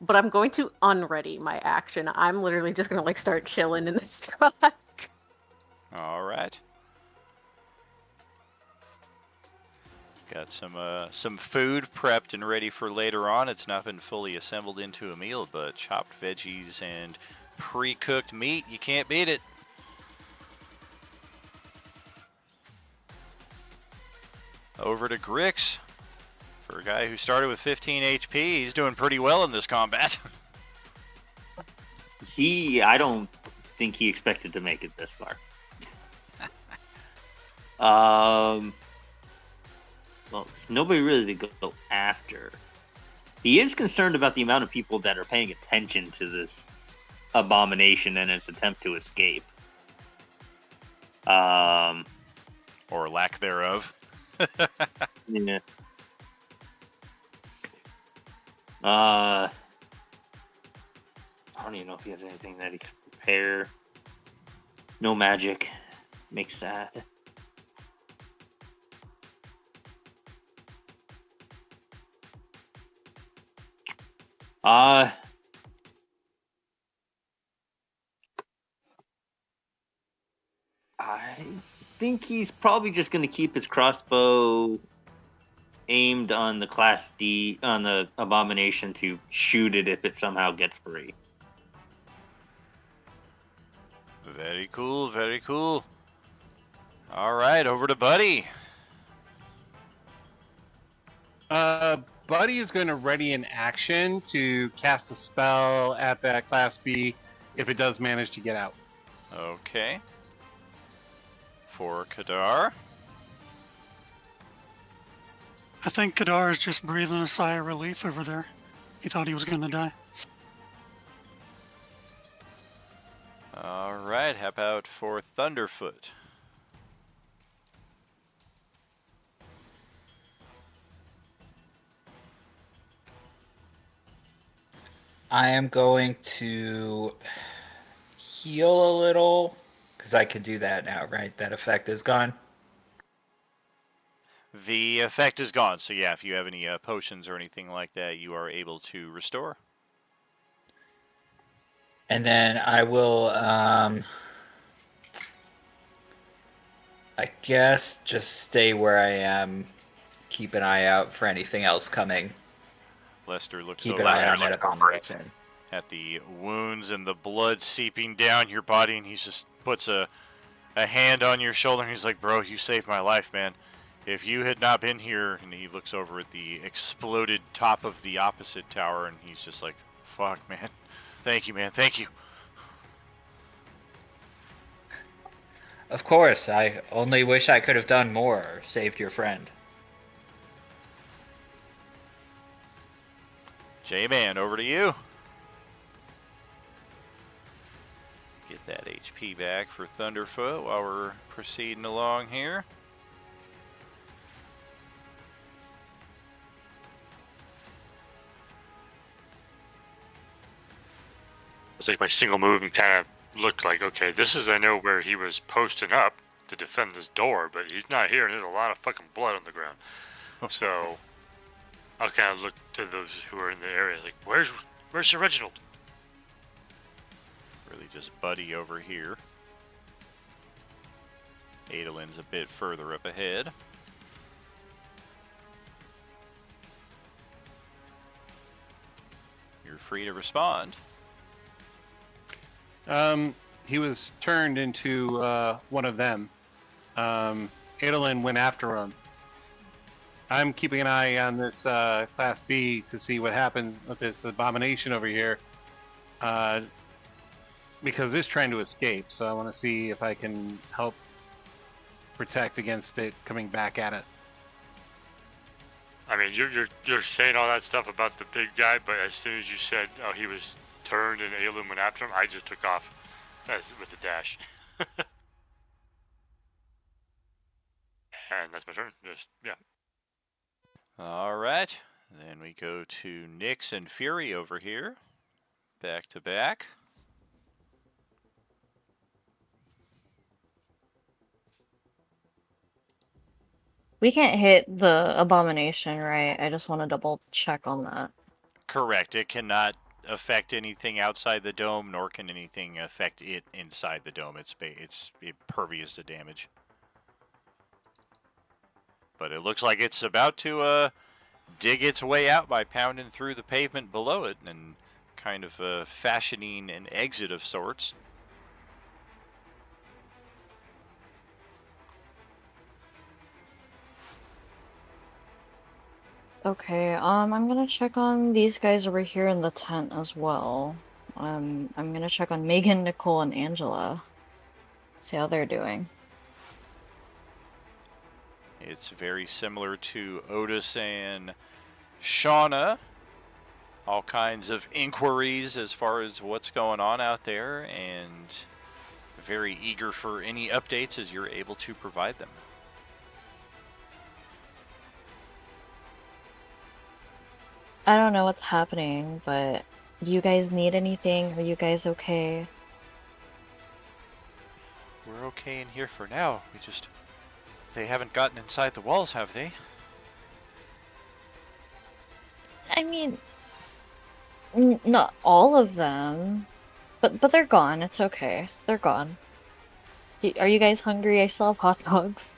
But I'm going to unready my action. I'm literally just gonna like start chilling in this truck. All right. Got some food prepped and ready for later on. It's not been fully assembled into a meal, but chopped veggies and pre-cooked meat, you can't beat it. Over to Grix. For a guy who started with 15 HP, he's doing pretty well in this combat. I don't think he expected to make it this far. Well, there's nobody really to go after. He is concerned about the amount of people that are paying attention to this abomination and its attempt to escape. Or lack thereof. Yeah. I don't even know if he has anything that he can prepare. No magic. Makes sad. I think he's probably just going to keep his crossbow aimed on the Class D, on the abomination, to shoot it if it somehow gets free. Very cool, very cool. All right, over to Buddy. Buddy is going to ready an action to cast a spell at that Class B if it does manage to get out. Okay. For Kadar. I think Kadar is just breathing a sigh of relief over there. He thought he was going to die. All right, how about for Thunderfoot? I am going to heal a little, because I can do that now, right? That effect is gone. The effect is gone, so yeah, if you have any potions or anything like that, you are able to restore. And then I will, I guess, just stay where I am, keep an eye out for anything else coming. Lester looks Keep over an eye on that abomination. at the wounds and the blood seeping down your body, and he just puts a hand on your shoulder, and he's like, bro, you saved my life, man. If you had not been here, and he looks over at the exploded top of the opposite tower, and he's just like, fuck, man. Thank you, man. Thank you. Of course, I only wish I could have done more, or saved your friend. J-Man, over to you. Get that HP back for Thunderfoot while we're proceeding along here. It's like my single move and kind of looked like, okay, this is, I know where he was posting up to defend this door, but he's not here, and there's a lot of fucking blood on the ground. So I'll kind of look to those who are in the area, like, where's Sir Reginald? Really just Buddy over here. Adolin's a bit further up ahead. You're free to respond. He was turned into one of them. Adolin went after him. I'm keeping an eye on this Class B to see what happens with this abomination over here. Because it's trying to escape, so I want to see if I can help protect against it coming back at it. I mean, you're saying all that stuff about the big guy, but as soon as you said, oh, he was turned and Alum went after him, I just took off with the dash. And that's my turn. Just, yeah. All right. Then we go to Nyx and Fury over here. Back to back. We can't hit the abomination, right? I just want to double check on that. Correct. It cannot affect anything outside the dome, nor can anything affect it inside the dome. It's impervious to damage. But it looks like it's about to dig its way out by pounding through the pavement below it and kind of fashioning an exit of sorts. Okay, I'm gonna check on these guys over here in the tent as well. I'm gonna check on Megan, Nicole, and Angela. See how they're doing. It's very similar to Otis and Shauna. All kinds of inquiries as far as what's going on out there, and very eager for any updates as you're able to provide them. I don't know what's happening, but do you guys need anything? Are you guys okay? We're okay in here for now. They haven't gotten inside the walls, have they? I mean, not all of them, but they're gone. It's okay. They're gone. Are you guys hungry? I still have hot dogs.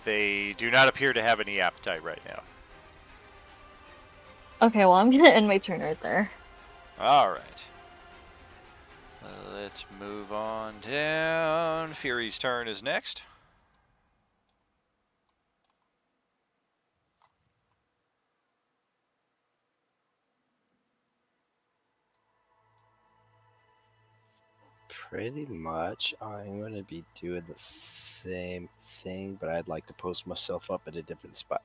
They do not appear to have any appetite right now. Okay, well, I'm gonna end my turn right there. Alright. Let's move on down. Fury's turn is next. Pretty much, I'm going to be doing the same thing, but I'd like to post myself up at a different spot.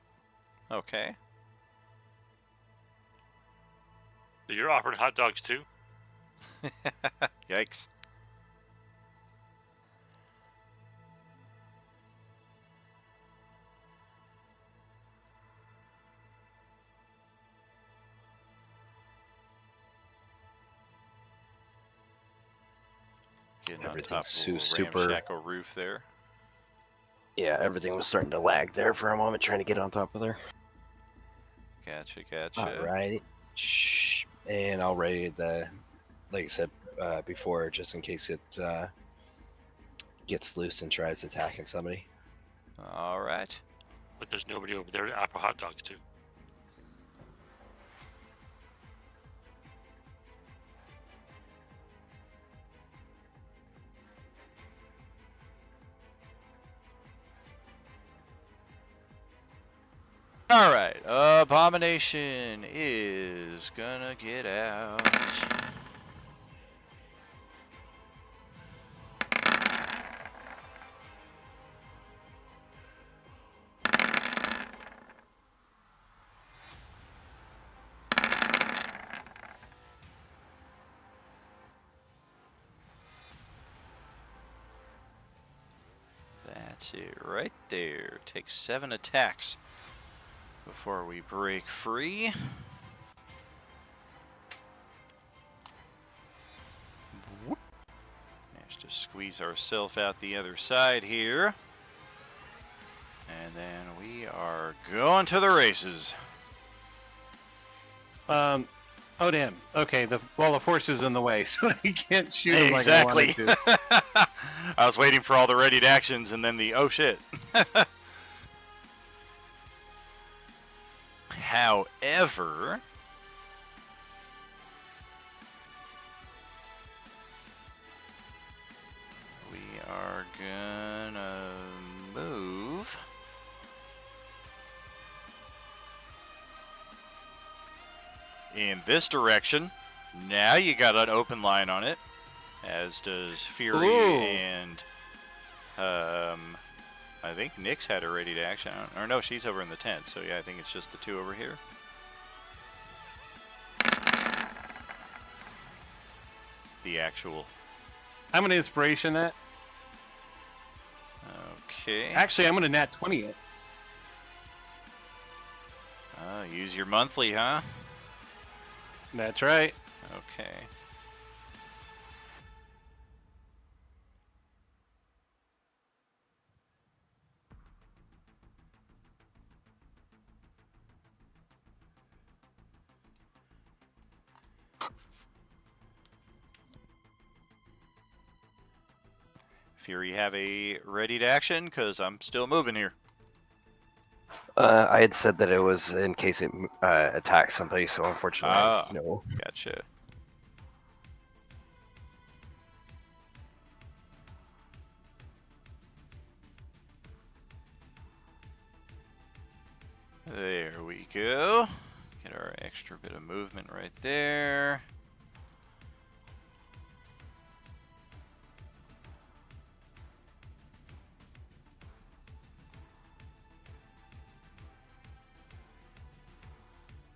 Okay. So you're offering hot dogs too? Yikes. Getting on top of a super ramshackle roof there. Yeah, everything was starting to lag there for a moment, trying to get on top of there. Gotcha. Alright. And I'll raid the, like I said before, just in case it gets loose and tries attacking somebody. Alright. But there's nobody over there to offer hot dogs to. Alright, Abomination is gonna get out. That's it right there. Takes 7 attacks before we break free. Whoop. Managed to squeeze ourselves out the other side here. And then we are going to the races. Oh damn. Okay, the force is in the way, so I can't shoot him Exactly. like I wanted to. I was waiting for all the readied actions and then the oh shit. However, we are gonna move in this direction. Now you got an open line on it, as does Fury. Ooh. And I think Nyx had her ready to action. Or no, she's over in the tent. So yeah, I think it's just the two over here. The actual. I'm gonna inspiration that. Okay. Actually, I'm gonna nat 20 it. Use your monthly, huh? That's right. Okay. Fury, have a ready to action, because I'm still moving here. I had said that it was in case it attacks somebody, so unfortunately, no. Gotcha. There we go. Get our extra bit of movement right there.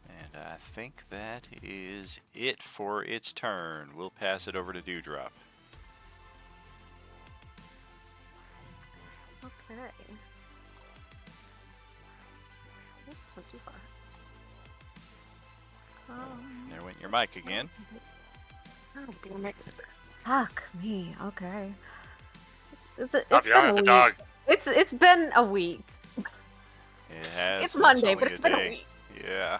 And I think that is it for its turn. We'll pass it over to Dewdrop. Okay. Oops, went too far. There went your mic again. Oh, damn it. Fuck me. Okay. It's I'll been be honest, a the week. dog. It's been a week. It has. It's Monday, only but it's been a day. week. Yeah.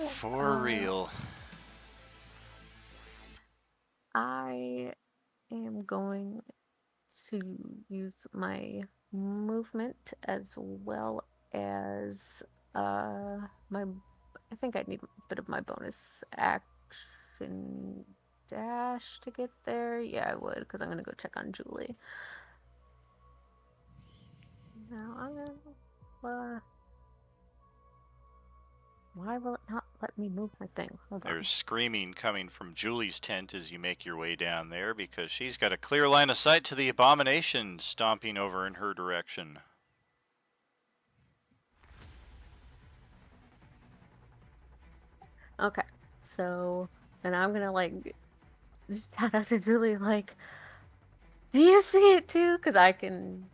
For real. I am going to use my movement as well as my. I think I need a bit of my bonus action dash to get there. Yeah, I would, because I'm gonna go check on Julie. Now I'm gonna. Why will it not let me move my thing? Hold on. There's screaming coming from Julie's tent as you make your way down there, because she's got a clear line of sight to the abomination stomping over in her direction. Okay, so and I'm gonna like shout out to Julie, like, do you see it too? Because I can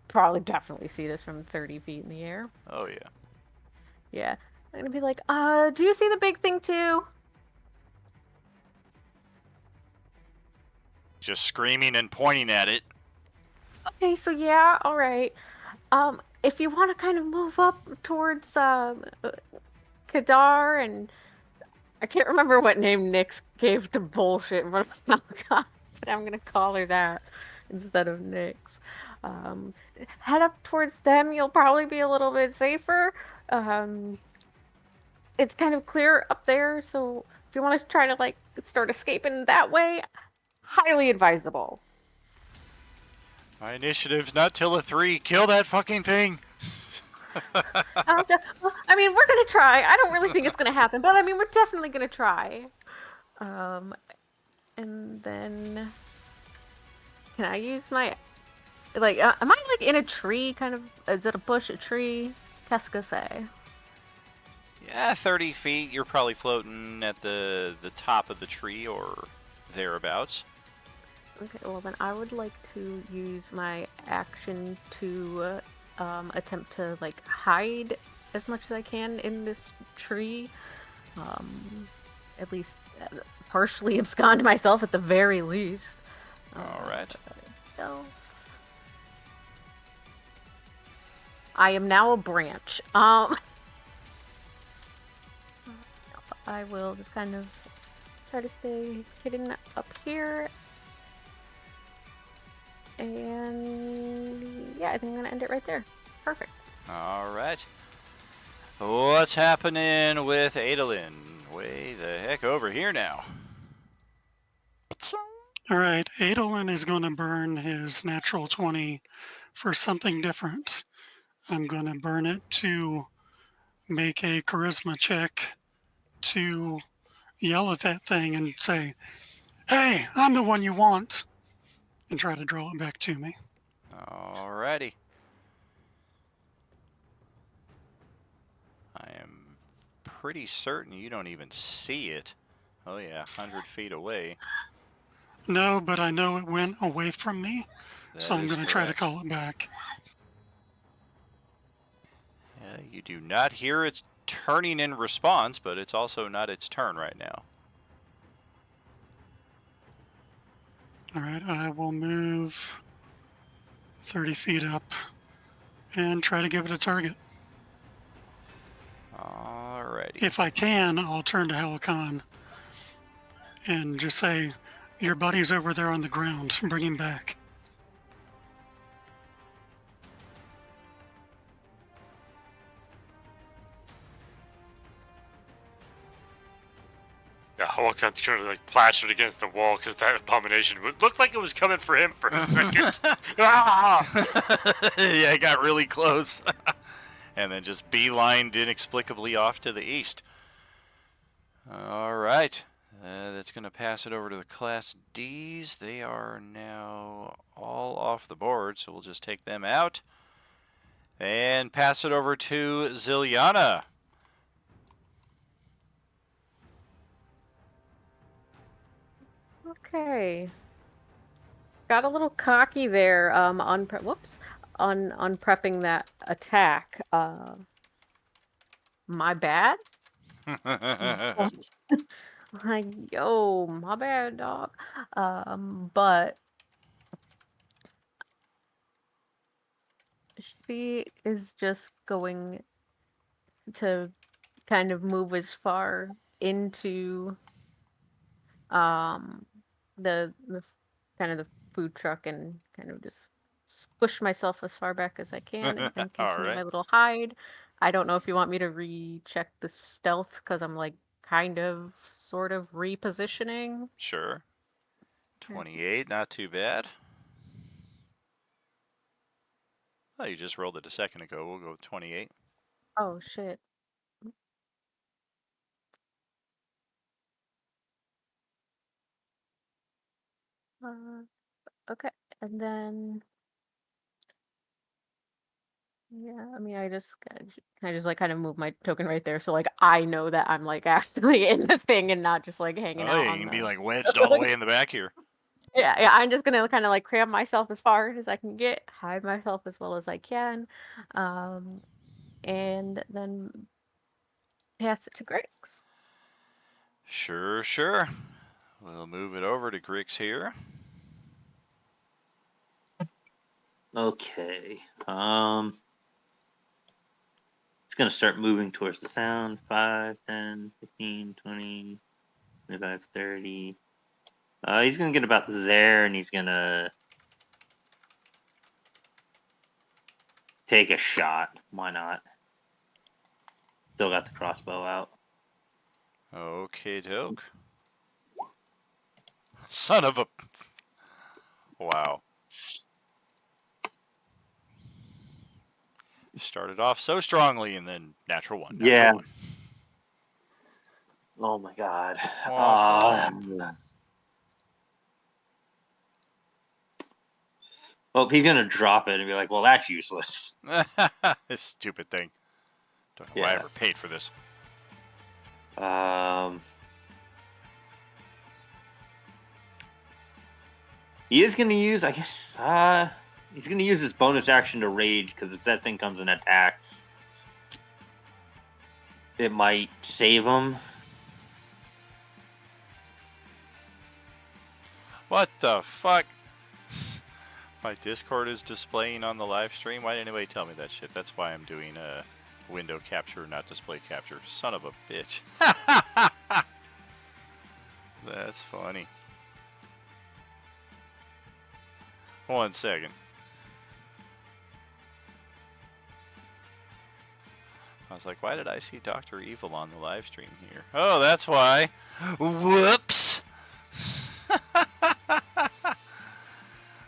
probably definitely see this from 30 feet in the air. Oh yeah. Yeah, I'm gonna be like, do you see the big thing too? Just screaming and pointing at it. Okay, so yeah, all right. If you want to kind of move up towards Kadar, and I can't remember what name Nyx gave to bullshit, but I'm gonna call her that instead of Nyx. Head up towards them. You'll probably be a little bit safer. It's kind of clear up there, so if you want to try to like start escaping that way, highly advisable. My initiative's not till a 3. Kill that fucking thing. Well, I mean, we're gonna try. I don't really think it's gonna happen, but I mean, we're definitely gonna try. And then can I use my like? Am I like in a tree? Kind of? Is it a bush? A tree? Teska say. Yeah, 30 feet. You're probably floating at the top of the tree or thereabouts. Okay, well then I would like to use my action to attempt to like hide as much as I can in this tree. At least partially abscond myself at the very least. All right. So I am now a branch. I will just kind of try to stay hidden up here. And yeah, I think I'm gonna end it right there. Perfect. All right. What's happening with Adolin? Way the heck over here now. All right, Adolin is going to burn his natural 20 for something different. I'm going to burn it to make a charisma check to yell at that thing and say, "Hey, I'm the one you want," and try to draw it back to me. Alrighty. I am pretty certain you don't even see it. Oh yeah, 100 feet away. No, but I know it went away from me, so That I'm is going to try to correct. call it back. You do not hear its turning in response, but it's also not its turn right now. All right, I will move 30 feet up and try to give it a target. Alrighty. If I can, I'll turn to Helican and just say, your buddy's over there on the ground. Bring him back. Yeah, Hawkeye's kind of like plastered against the wall because that abomination looked like it was coming for him for a second. Ah! Yeah, it got really close. And then just beelined inexplicably off to the east. All right. That's going to pass it over to the Class Ds. They are now all off the board, so we'll just take them out. And pass it over to Ziliana. Okay. Got a little cocky there on prepping that attack. My bad. Like, yo, my bad, dog. But she is just going to kind of move as far into the kind of the food truck and kind of just squish myself as far back as I can and then All continue right. my little hide. I don't know if you want me to recheck the stealth because I'm like kind of sort of repositioning. Sure. 28, not too bad. Oh, you just rolled it a second ago. We'll go with 28. Oh shit. Okay, and then yeah, I mean, I just like kind of move my token right there, so like I know that I'm like actually in the thing and not just like hanging Oh, out yeah, on you can be the. like wedged all the way in the back here. Yeah, I'm just gonna kind of like cram myself as far as I can get, hide myself as well as I can, um, and then pass it to Grix. Sure, sure. We'll move it over to Grix here. Okay. It's gonna start moving towards the sound. 5, 10, 15, 20, 25, 30. He's gonna get about there, and he's gonna take a shot. Why not? Still got the crossbow out. Okay, doke. Son of a. Wow. Started off so strongly and then natural one. Yeah. One. Oh my god. Womp Well, he's gonna drop it and be like, "Well, that's useless." This stupid thing. Don't know why I Yeah. ever paid for this. He is gonna use, I guess. He's gonna use his bonus action to rage because if that thing comes and attacks, it might save him. What the fuck? My Discord is displaying on the live stream. Why didn't anybody tell me that shit? That's why I'm doing window capture, not display capture. Son of a bitch. That's funny. 1 second. I was like, why did I see Dr. Evil on the live stream here? Oh, that's why. Whoops.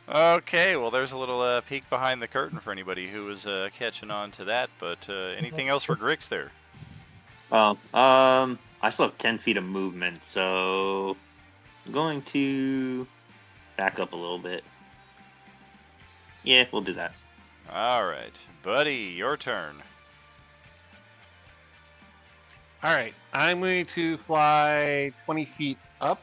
Okay, well, there's a little peek behind the curtain for anybody who was catching on to that. But anything else for Grix there? I still have 10 feet of movement, so I'm going to back up a little bit. Yeah, we'll do that. All right, buddy, your turn. All right, I'm going to fly 20 feet up.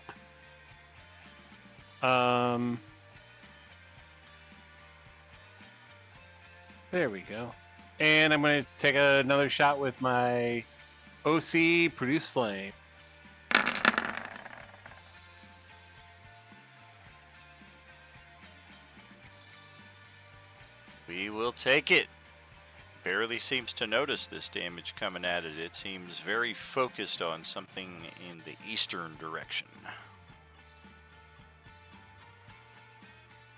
There we go. And I'm going to take another shot with my OC Produce Flame. We will take it. barely seems to notice this damage coming at it. It seems very focused on something in the eastern direction.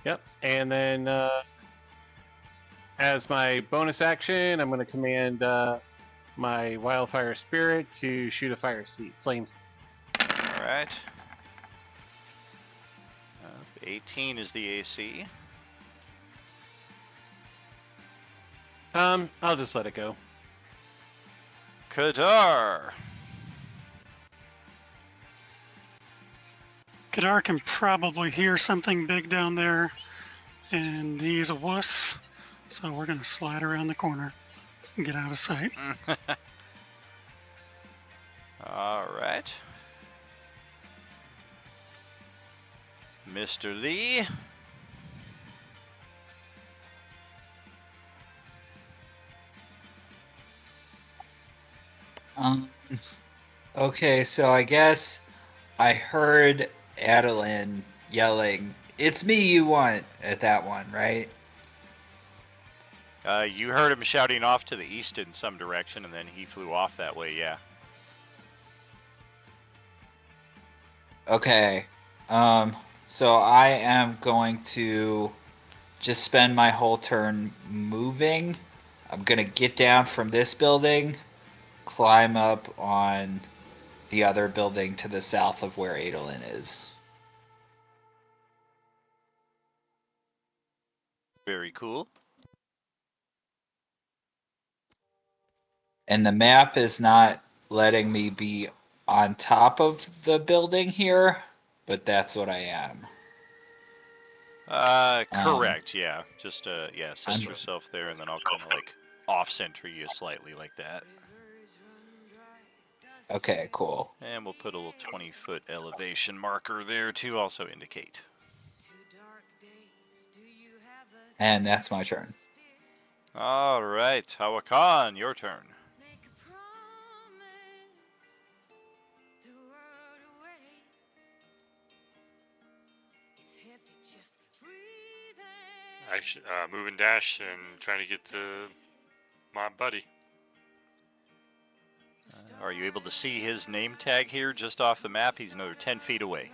Yep. And then as my bonus action, I'm going to command my Wildfire Spirit to shoot a flame. All right. 18 is the AC. I'll just let it go. Kadar. Kadar can probably hear something big down there, and he's a wuss, so we're going to slide around the corner and get out of sight. All right. Mr. Lee. Okay, so I guess I heard Adeline yelling, "It's me you want," at that one, right? You heard him shouting off to the east in some direction, and then he flew off that way, yeah. Okay. So I am going to just spend my whole turn moving. I'm going to get down from this building, climb up on the other building to the south of where Adolin is. Very cool. And the map is not letting me be on top of the building here, but that's what I am. Correct, yeah. Just, center yourself there, and then I'll kind of, like, off-center you slightly like that. Okay, cool. And we'll put a little 20-foot elevation marker there to also indicate. And that's my turn. All right, Hawakan, your turn. Actually, move and dash and trying to get to my buddy. Are you able to see his name tag here just off the map? He's another 10 feet away.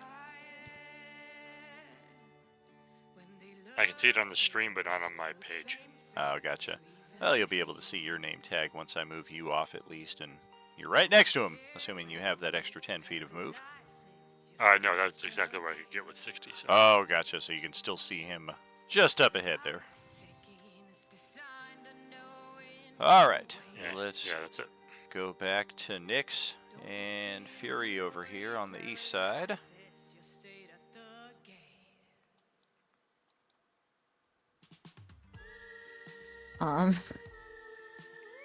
I can see it on the stream, but not on my page. Oh, gotcha. Well, you'll be able to see your name tag once I move you off at least, and you're right next to him, assuming you have that extra 10 feet of move. No, that's exactly what I could get with 60. So. Oh, gotcha. So you can still see him just up ahead there. All right. Let's that's it. Go back to Nyx and Fury over here on the east side.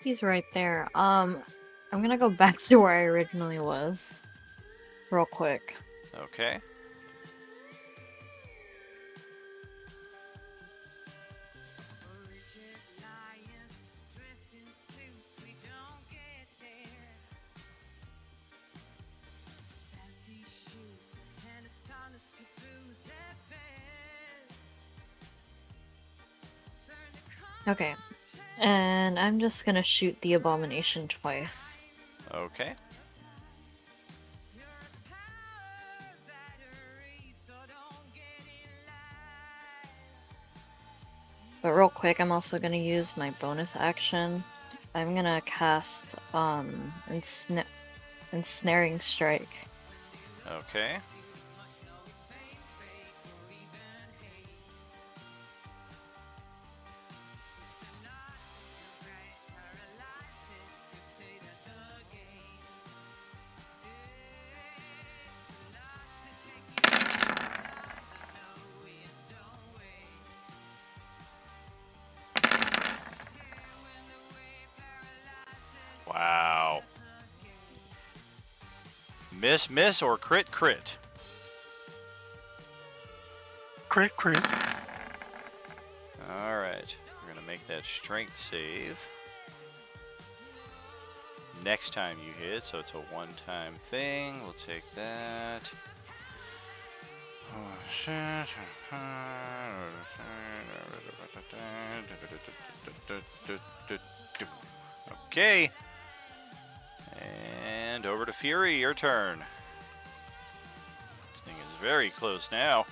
He's right there. I'm gonna go back to where I originally was, real quick. Okay. Okay. And I'm just gonna shoot the abomination twice. Okay. But real quick, I'm also gonna use my bonus action. I'm gonna cast Ensnaring Strike. Okay. Wow. Miss, miss, or crit, crit? Crit, crit. All right. We're going to make that strength save. Next time you hit, so it's a one-time thing. We'll take that. Oh, shit. Okay. And over to Fury, your turn. This thing is very close now.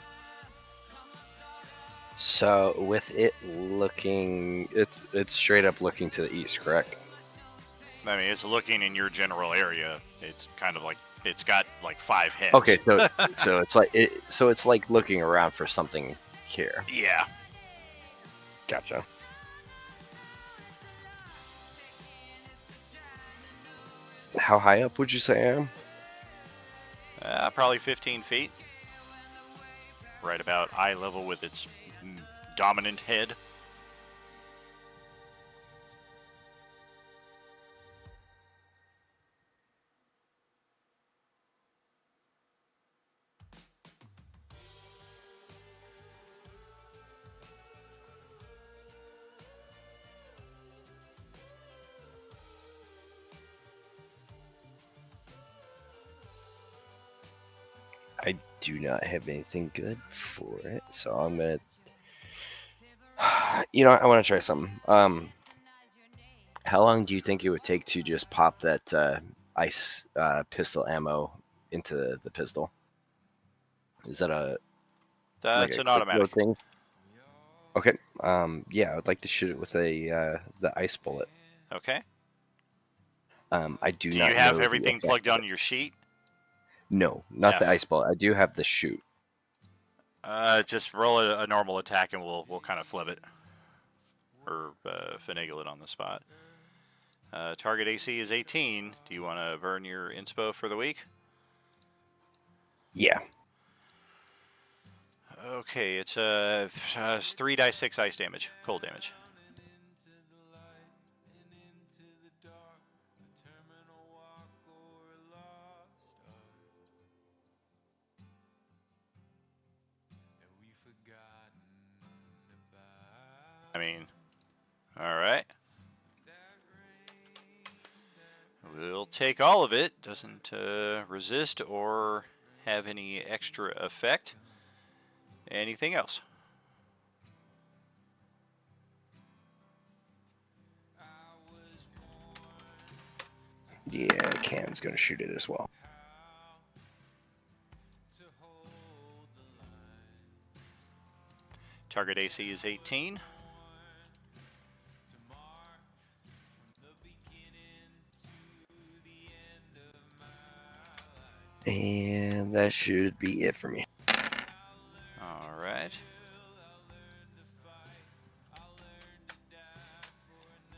So with it looking, it's straight up looking to the east, correct? I mean, it's looking in your general area. It's kind of like it's got like 5 heads. Okay, so it's like looking around for something here. Yeah. Gotcha. How high up would you say I am? Probably 15 feet. Right about eye level with its dominant head. I do not have anything good for it, so I'm gonna. I want to try something. How long do you think it would take to just pop that ice pistol ammo into the pistol? Is that That's a an quick load automatic. thing? Okay. Yeah, I'd like to shoot it with the ice bullet. Okay. I do Do not you have know the everything effect plugged of on it. your sheet? No, not the F. ice bullet. I do have the shoot. Just roll a normal attack and we'll kind of flip it. Or finagle it on the spot. Target AC is 18. Do you want to burn your inspo for the week? Yeah. Okay, it's 3d6 ice damage, cold damage. I mean, all right. We'll take all of it. Doesn't resist or have any extra effect. Anything else? Yeah, Can's gonna shoot it as well. Target AC is 18. And that should be it for me. All right.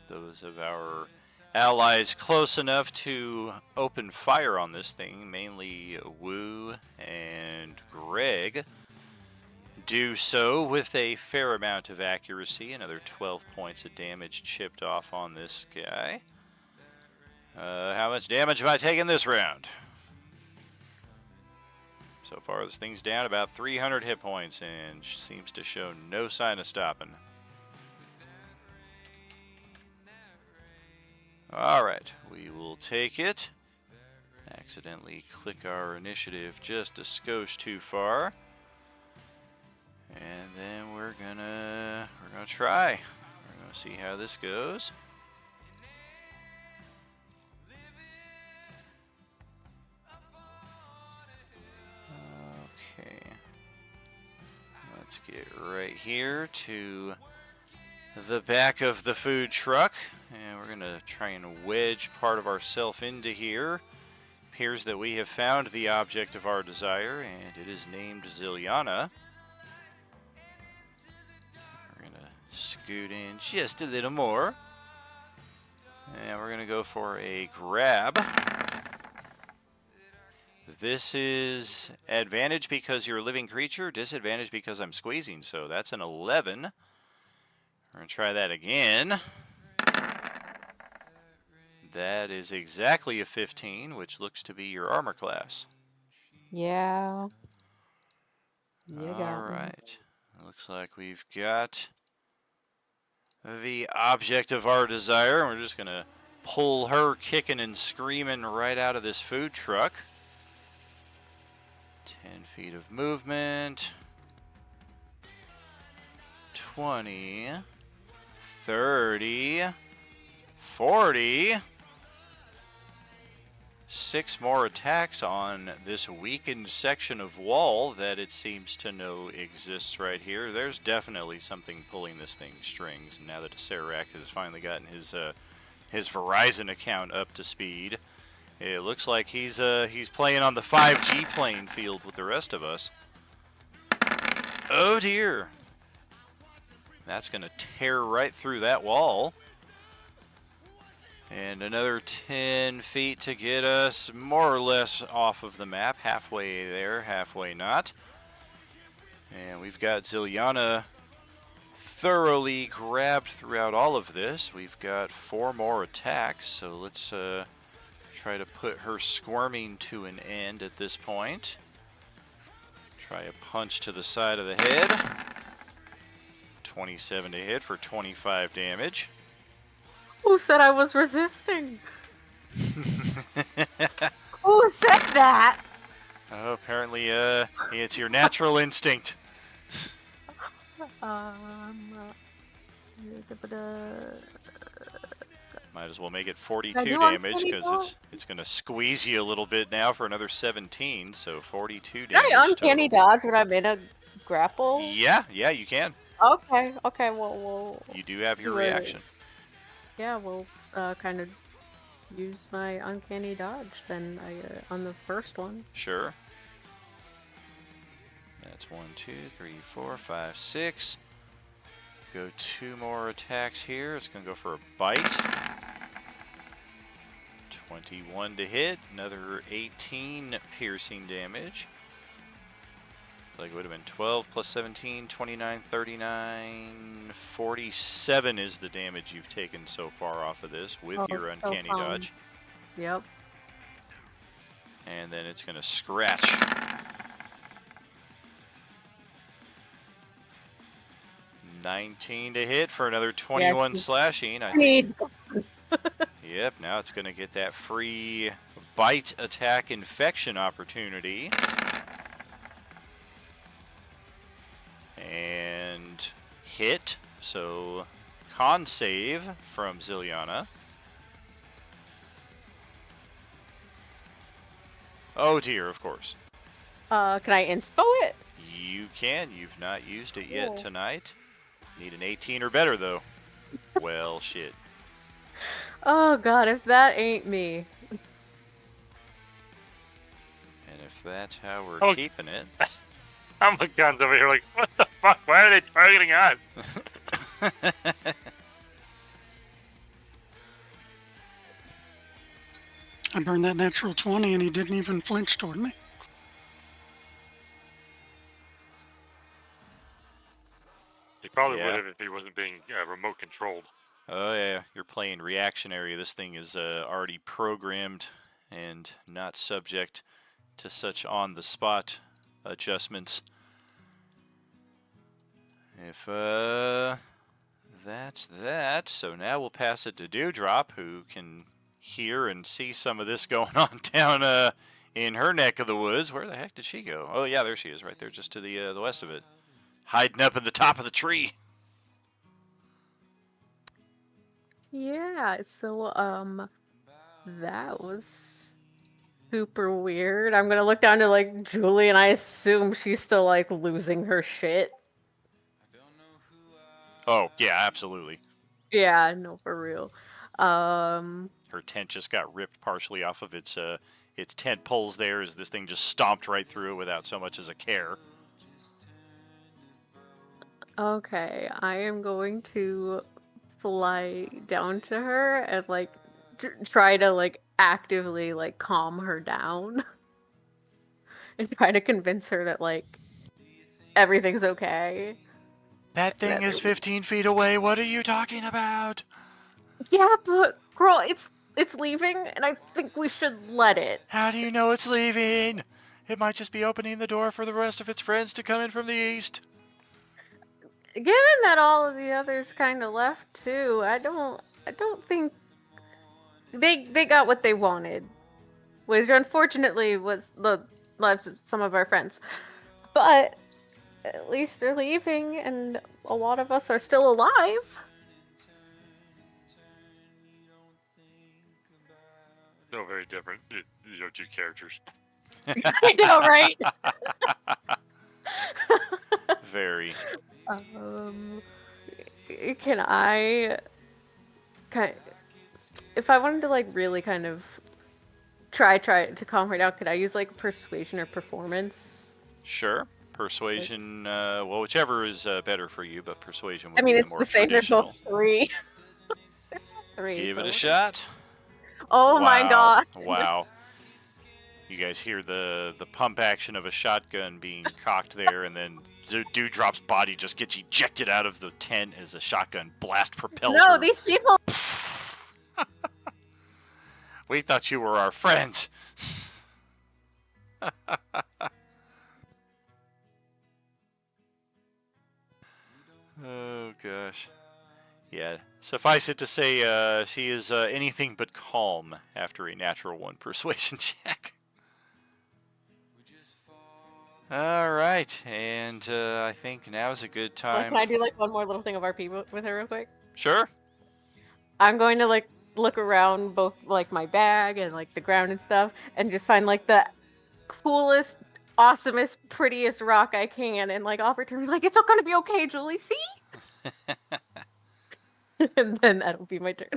Those of our allies close enough to open fire on this thing, mainly Wu and Greg, do so with a fair amount of accuracy. Another 12 points of damage chipped off on this guy. How much damage am I taking this round? So far, this thing's down about 300 hit points and seems to show no sign of stopping. Alright, we will take it. Accidentally click our initiative just a skosh too far. And then we're gonna try. We're gonna see how this goes. Okay. Let's get right here to the back of the food truck. And we're going to try and wedge part of ourself into here. Appears that we have found the object of our desire, and it is named Ziliana. We're going to scoot in just a little more. And we're going to go for a grab. This is advantage because you're a living creature, disadvantage because I'm squeezing, so that's an 11. We're going to try that again. That is exactly a 15, which looks to be your armor class. Yeah. You got All me. right. Looks like we've got the object of our desire. We're just going to pull her kicking and screaming right out of this food truck. 10 feet of movement. 20. 30. 40. 6 more attacks on this weakened section of wall that it seems to know exists right here. There's definitely something pulling this thing's strings. Now that Sarac has finally gotten his Verizon account up to speed, it looks like he's playing on the 5G playing field with the rest of us. Oh dear. That's going to tear right through that wall. And another 10 feet to get us more or less off of the map. Halfway there, halfway not. And we've got Ziliana thoroughly grabbed throughout all of this. We've got 4 more attacks, so let's try to put her squirming to an end at this point. Try a punch to the side of the head. 27 to hit for 25 damage. Who said I was resisting? Who said that? Oh, apparently, it's your natural instinct. Might as well make it 42 damage because it's going to squeeze you a little bit now for another 17. So 42 damage. Can I uncanny total. dodge when I'm in a grapple? Yeah, you can. Okay, well, You do have your do it. reaction. Yeah, we'll kind of use my uncanny dodge then on the first one. Sure. That's 1, 2, 3, 4, 5, 6. Go 2 more attacks here. It's going to go for a bite. 21 to hit. Another 18 piercing damage. Like it would have been 12 plus 17, 29, 39, 47 is the damage you've taken so far off of this with your uncanny dodge. Yep. And then it's going to scratch. $19 to hit for another 21 slashing. I think. Yep, now it's going to get that free bite attack infection opportunity. And hit, so con save from Ziliana. Oh dear, of course. Can I inspo it? You can. You've not used it yet tonight. Need an 18 or better, though. Well, shit. Oh god, if that ain't me. And if that's how we're keeping it... I'm the guns over here like, what the fuck? Why are they targeting us? I burned that natural 20 and he didn't even flinch toward me. He probably would have if he wasn't being remote controlled. Oh yeah, you're playing reactionary. This thing is already programmed and not subject to such on-the-spot adjustments. If that's that, so now we'll pass it to Dewdrop, who can hear and see some of this going on down in her neck of the woods. Where the heck did she go? Oh yeah, there she is, right there, just to the west of it, hiding up in the top of the tree. Yeah, so that was super weird. I'm gonna look down to like Julie, and I assume she's still like losing her shit. Oh yeah, absolutely. Yeah, no, for real. Her tent just got ripped partially off of its tent poles there as this thing just stomped right through it without so much as a care. Okay, I am going to fly down to her and like try to like actively like calm her down and try to convince her that like everything's okay. That thing is 15 feet away. What are you talking about? Yeah, but girl, it's leaving, and I think we should let it. How do you know it's leaving? It might just be opening the door for the rest of its friends to come in from the east. Given that all of the others kind of left too, I don't think they got what they wanted, which unfortunately was the lives of some of our friends. But at least they're leaving, and a lot of us are still alive. No, very different. You're two characters. I know, right? Very. Can I if I wanted to like really kind of try to calm her down, could I use like persuasion or performance? Sure. Persuasion, well, whichever is better for you, but persuasion I would mean, be the it's more the same. They're traditional. both 3. 3. Give it a so- shot. Oh my Wow. god! Wow. You guys hear the pump action of a shotgun being cocked there, and then Dewdrop's body just gets ejected out of the tent as a shotgun blast propels No, her. these people. We thought you were our friends. Oh, gosh. Yeah, suffice it to say, she is anything but calm after a natural 1 persuasion check. All right, and I think now is a good time. Can I do like one more little thing of RP with her real quick? Sure. I'm going to like look around both like my bag and like the ground and stuff, and just find like the coolest, awesomest, prettiest rock I can, and like offer to her like, "It's all gonna be okay, Julie. See?" And then that'll be my turn.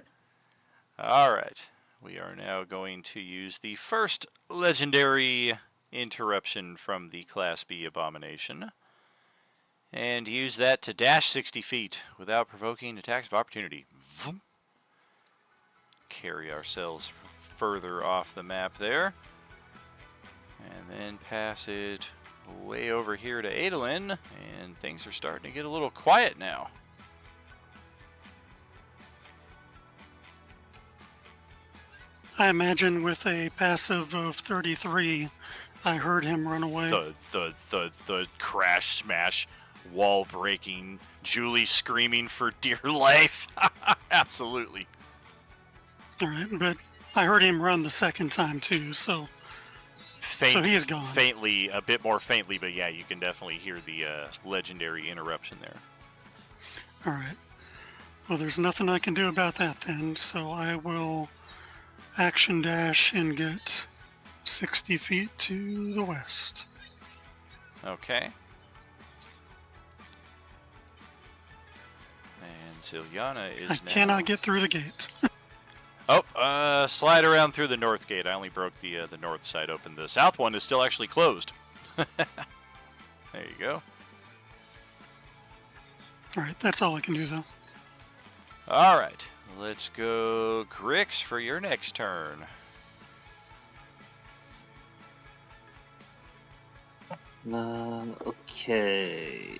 All right, we are now going to use the first legendary interruption from the Class B Abomination, and use that to dash 60 feet without provoking attacks of opportunity. Vroom. Carry ourselves further off the map there, and then pass it way over here to Adolin, and things are starting to get a little quiet now. I imagine with a passive of 33, I heard him run away. The crash, smash, wall breaking, Julie screaming for dear life. Absolutely. All right, but I heard him run the second time too, so he is gone. Faintly, a bit more faintly, but yeah, you can definitely hear the legendary interruption there. All right. Well, there's nothing I can do about that then, so I will action dash and get 60 feet to the west. Okay. And Zilyana is I cannot get through the gate. Oh, slide around through the north gate. I only broke the north side open. The south one is still actually closed. There you go. All right, that's all I can do though. All right, let's go Grix for your next turn. Okay.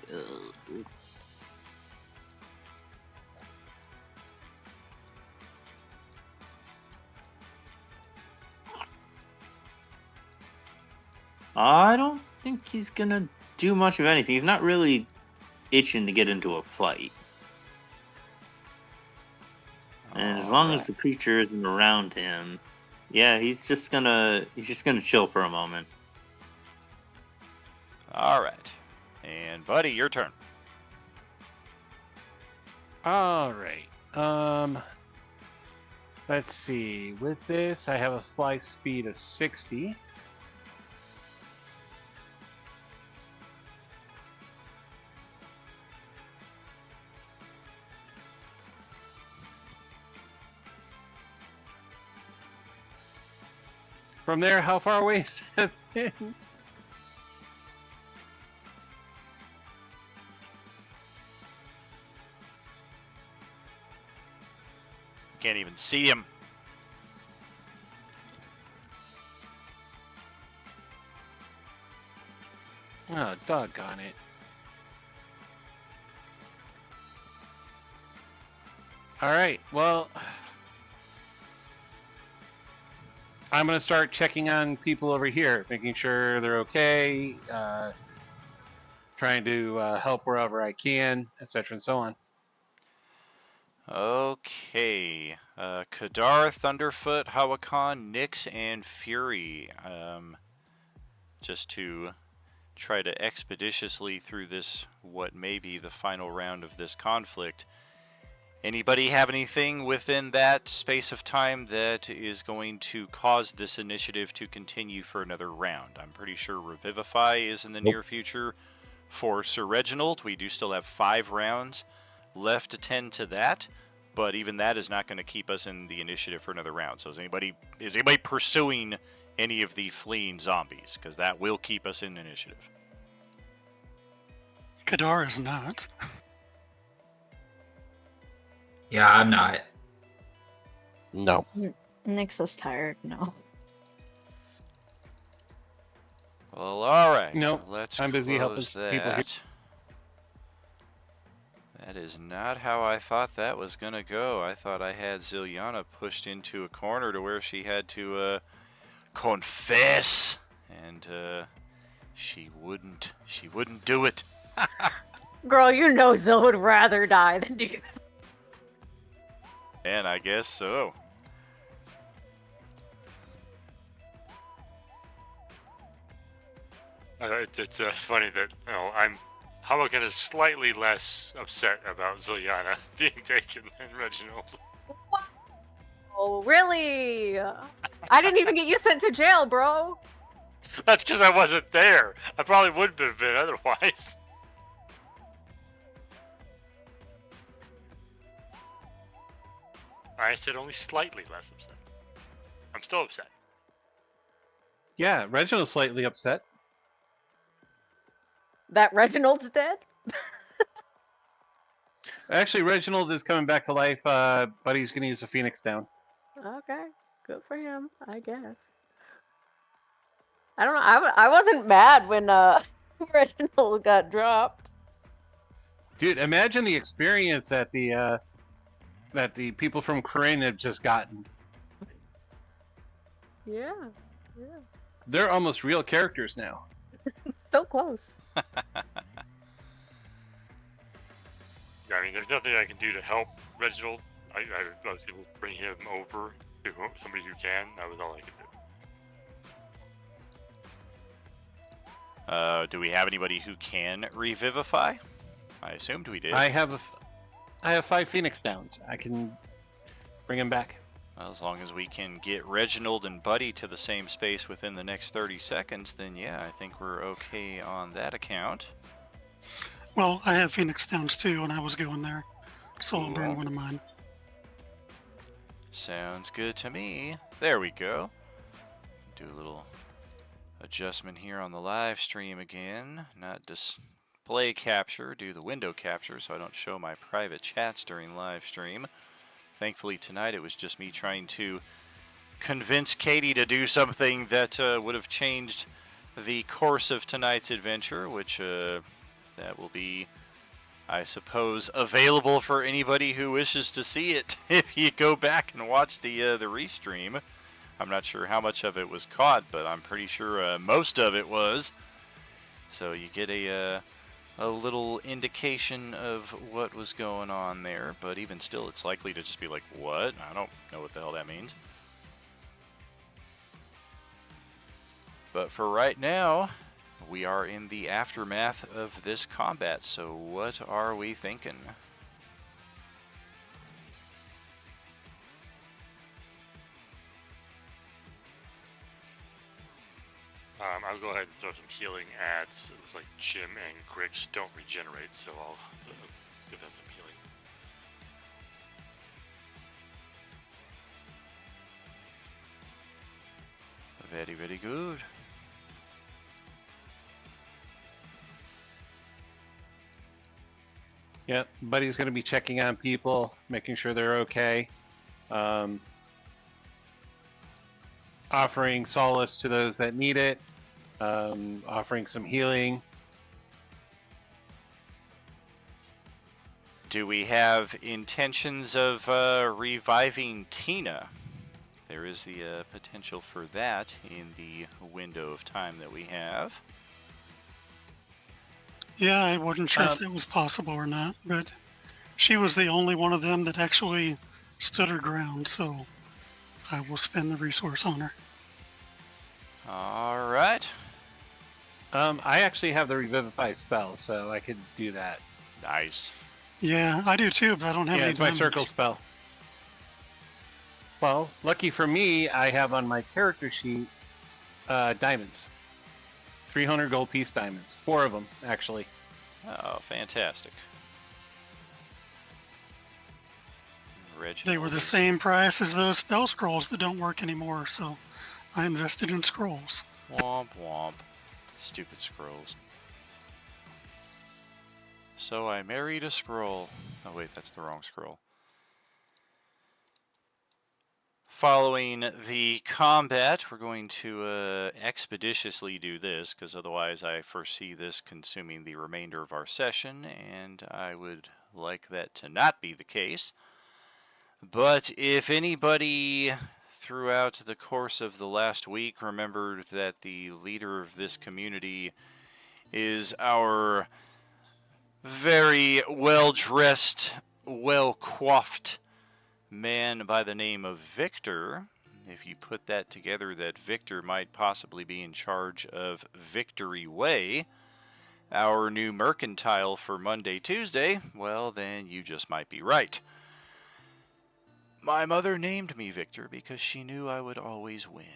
I don't think he's gonna do much of anything. He's not really itching to get into a fight. And as long as the creature isn't around him, yeah, he's just gonna chill for a moment. All right, and buddy, your turn. All right. Let's see. With this, I have a fly speed of 60. From there, how far away is that thing? Can't even see him. Oh, doggone it. Alright, well, I'm going to start checking on people over here, making sure they're okay, trying to help wherever I can, etc. and so on. Okay. Kadar, Thunderfoot, Hawakan, Nyx, and Fury. Just to try to expeditiously through this, what may be the final round of this conflict. Anybody have anything within that space of time that is going to cause this initiative to continue for another round? I'm pretty sure Revivify is in the near future. For Sir Reginald, we do still have 5 rounds left to tend to that, but even that is not going to keep us in the initiative for another round. So is anybody pursuing any of the fleeing zombies? Because that will keep us in initiative. Kadar is not. Yeah, I'm not. No. Nexus tired. No. Well, all right. Nope, Let's I'm busy helping close people here. that. That is not how I thought that was going to go. I thought I had Ziliana pushed into a corner to where she had to confess, and she wouldn't. She wouldn't do it. Girl, you know Zil would rather die than do that. And I guess so. It's funny that I'm how about kind of slightly less upset about Ziliana being taken than Reginald. Oh, really? I didn't even get you sent to jail, bro. That's because I wasn't there. I probably would have been otherwise. I said only slightly less upset. I'm still upset. Yeah, Reginald's slightly upset. That Reginald's dead? Actually, Reginald is coming back to life, but he's going to use the Phoenix down. Okay, good for him, I guess. I don't know. I wasn't mad when Reginald got dropped. Dude, imagine the experience that the people from Corinne have just gotten. Yeah. They're almost real characters now. So close. Yeah, I mean, there's nothing I can do to help Reginald. I was able to bring him over to somebody who can. That was all I could do. Do we have anybody who can revivify? I assumed we did. I have 5 Phoenix downs. I can bring him back. Well, as long as we can get Reginald and Buddy to the same space within the next 30 seconds, then yeah, I think we're okay on that account. Well, I have Phoenix Downs too, and I was going there, so I'll burn Cool. one of mine. Sounds good to me. There we go. Do a little adjustment here on the live stream again. Not display capture, do the window capture so I don't show my private chats during live stream. Thankfully tonight it was just me trying to convince Katie to do something that would have changed the course of tonight's adventure, which that will be, I suppose, available for anybody who wishes to see it if you go back and watch the restream. I'm not sure how much of it was caught, but I'm pretty sure most of it was. So you get a little indication of what was going on there, but even still, it's likely to just be like, what? I don't know what the hell that means. But for right now, we are in the aftermath of this combat, so what are we thinking? I'll go ahead and throw some healing ads. It looks like Jim and Grix don't regenerate, so I'll give them some healing. Very, very good. Yep, Buddy's going to be checking on people, making sure they're okay. Offering solace to those that need it. Offering some healing. Do we have intentions of reviving Tina? There is the potential for that in the window of time that we have. Yeah, I wasn't sure if that was possible or not, but she was the only one of them that actually stood her ground, so I will spend the resource on her. All right. I actually have the Revivify spell, so I could do that. Nice. Yeah, I do too, but I don't have Yeah, any it's my diamonds. circle spell. Well, lucky for me, I have on my character sheet diamonds. 300 gold piece diamonds. 4 of them, actually. Oh, fantastic. They were the same price as those spell scrolls that don't work anymore, so I invested in scrolls. Womp womp. Stupid scrolls. So I married a scroll. Oh wait, that's the wrong scroll. Following the combat, we're going to expeditiously do this, because otherwise I foresee this consuming the remainder of our session, and I would like that to not be the case. But if anybody throughout the course of the last week remembered that the leader of this community is our very well-dressed, well-coiffed man by the name of Victor, if you put that together, that Victor might possibly be in charge of Victory Way, our new mercantile for Monday, Tuesday, well, then you just might be right. My mother named me Victor because she knew I would always win.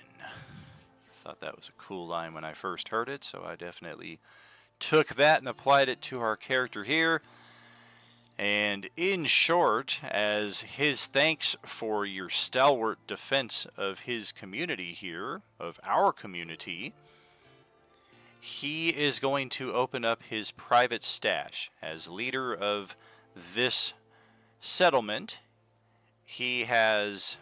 Thought that was a cool line when I first heard it, so I definitely took that and applied it to our character here. And in short, as his thanks for your stalwart defense of his community here, of our community, he is going to open up his private stash. As leader of this settlement, he has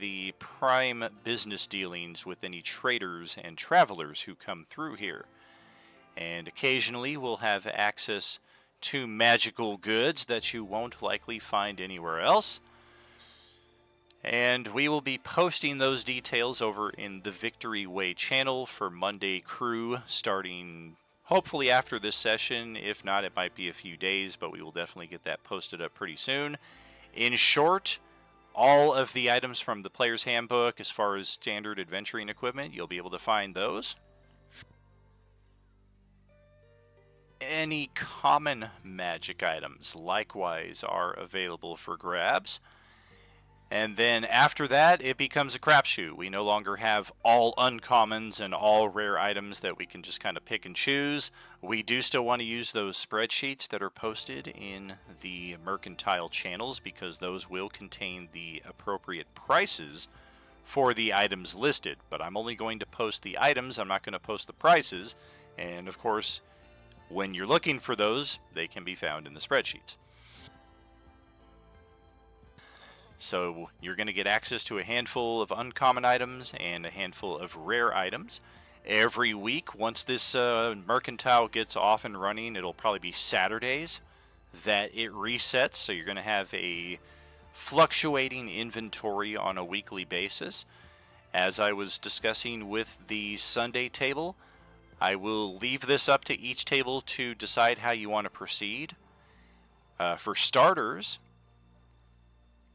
the prime business dealings with any traders and travelers who come through here. And occasionally we'll have access to magical goods that you won't likely find anywhere else. And we will be posting those details over in the Victory Way channel for Monday Crew starting hopefully after this session. If not, it might be a few days, but we will definitely get that posted up pretty soon. In short, all of the items from the player's handbook as far as standard adventuring equipment, you'll be able to find those. Any common magic items likewise are available for grabs. And then after that, it becomes a crapshoot. We no longer have all uncommons and all rare items that we can just kind of pick and choose. We do still want to use those spreadsheets that are posted in the mercantile channels because those will contain the appropriate prices for the items listed. But I'm only going to post the items. I'm not going to post the prices. And of course, when you're looking for those, they can be found in the spreadsheets. So you're going to get access to a handful of uncommon items and a handful of rare items. Every week, once this mercantile gets off and running, it'll probably be Saturdays that it resets. So you're going to have a fluctuating inventory on a weekly basis. As I was discussing with the Sunday table, I will leave this up to each table to decide how you want to proceed. For starters,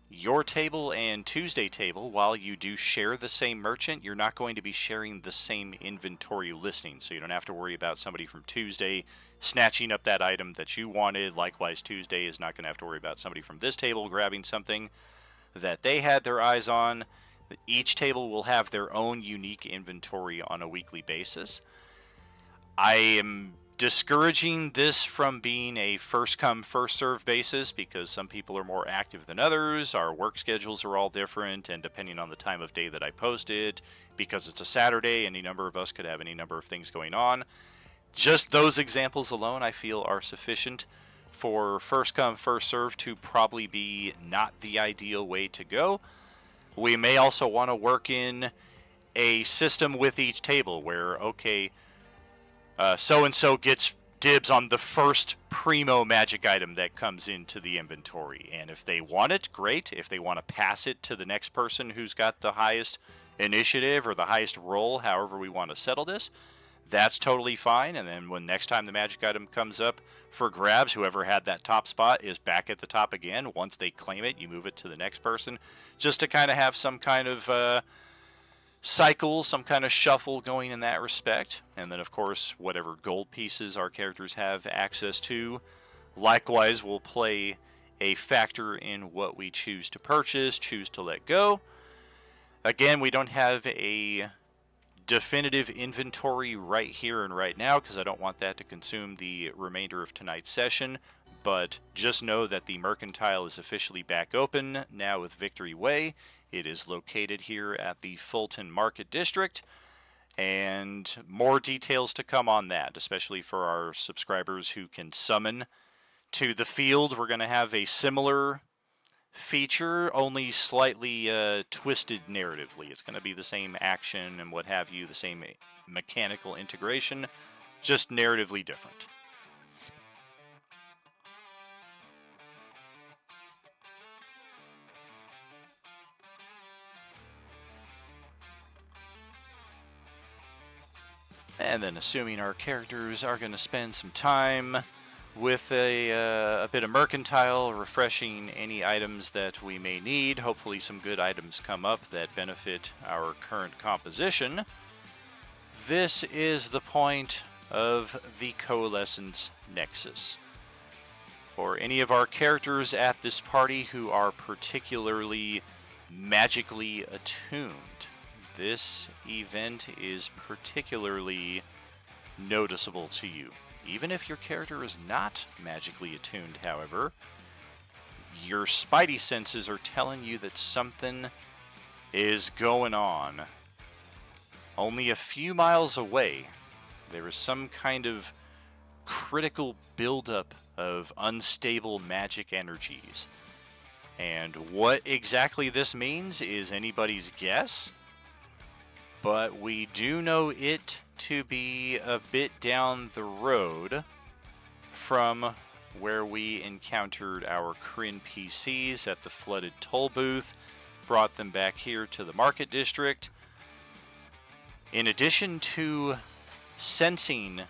your table and Tuesday table, while you do share the same merchant, you're not going to be sharing the same inventory listing. So you don't have to worry about somebody from Tuesday snatching up that item that you wanted. Likewise, Tuesday is not going to have to worry about somebody from this table grabbing something that they had their eyes on. Each table will have their own unique inventory on a weekly basis. I am discouraging this from being a first come first serve basis because some people are more active than others. Our work schedules are all different, and depending on the time of day that I post it, because it's a Saturday, any number of us could have any number of things going on. Just those examples alone I feel are sufficient for first come first serve to probably be not the ideal way to go. We may also want to work in a system with each table where, okay, so-and-so gets dibs on the first primo magic item that comes into the inventory. And if they want it, great. If they want to pass it to the next person who's got the highest initiative or the highest roll, however we want to settle this, that's totally fine. And then when next time the magic item comes up for grabs, whoever had that top spot is back at the top again. Once they claim it, you move it to the next person, just to kind of have some kind of cycle, some kind of shuffle going in that respect. And then of course whatever gold pieces our characters have access to likewise will play a factor in what we choose to purchase, choose to let go. Again, we don't have a definitive inventory right here and right now because I don't want that to consume the remainder of tonight's session, but just know that the Mercantile is officially back open now with Victory Way. It is located here at the Fulton Market District, and more details to come on that, especially for our subscribers who can summon to the field. We're going to have a similar feature, only slightly twisted narratively. It's going to be the same action and what have you, the same mechanical integration, just narratively different. And then assuming our characters are going to spend some time with a bit of Mercantile, refreshing any items that we may need. Hopefully some good items come up that benefit our current composition. This is the point of the Coalescence Nexus. For any of our characters at this party who are particularly magically attuned, this event is particularly noticeable to you. Even if your character is not magically attuned, however, your spidey senses are telling you that something is going on. Only a few miles away, there is some kind of critical buildup of unstable magic energies. And what exactly this means is anybody's guess, but we do know it to be a bit down the road from where we encountered our Kryn PCs at the flooded toll booth, brought them back here to the market district. In addition to sensing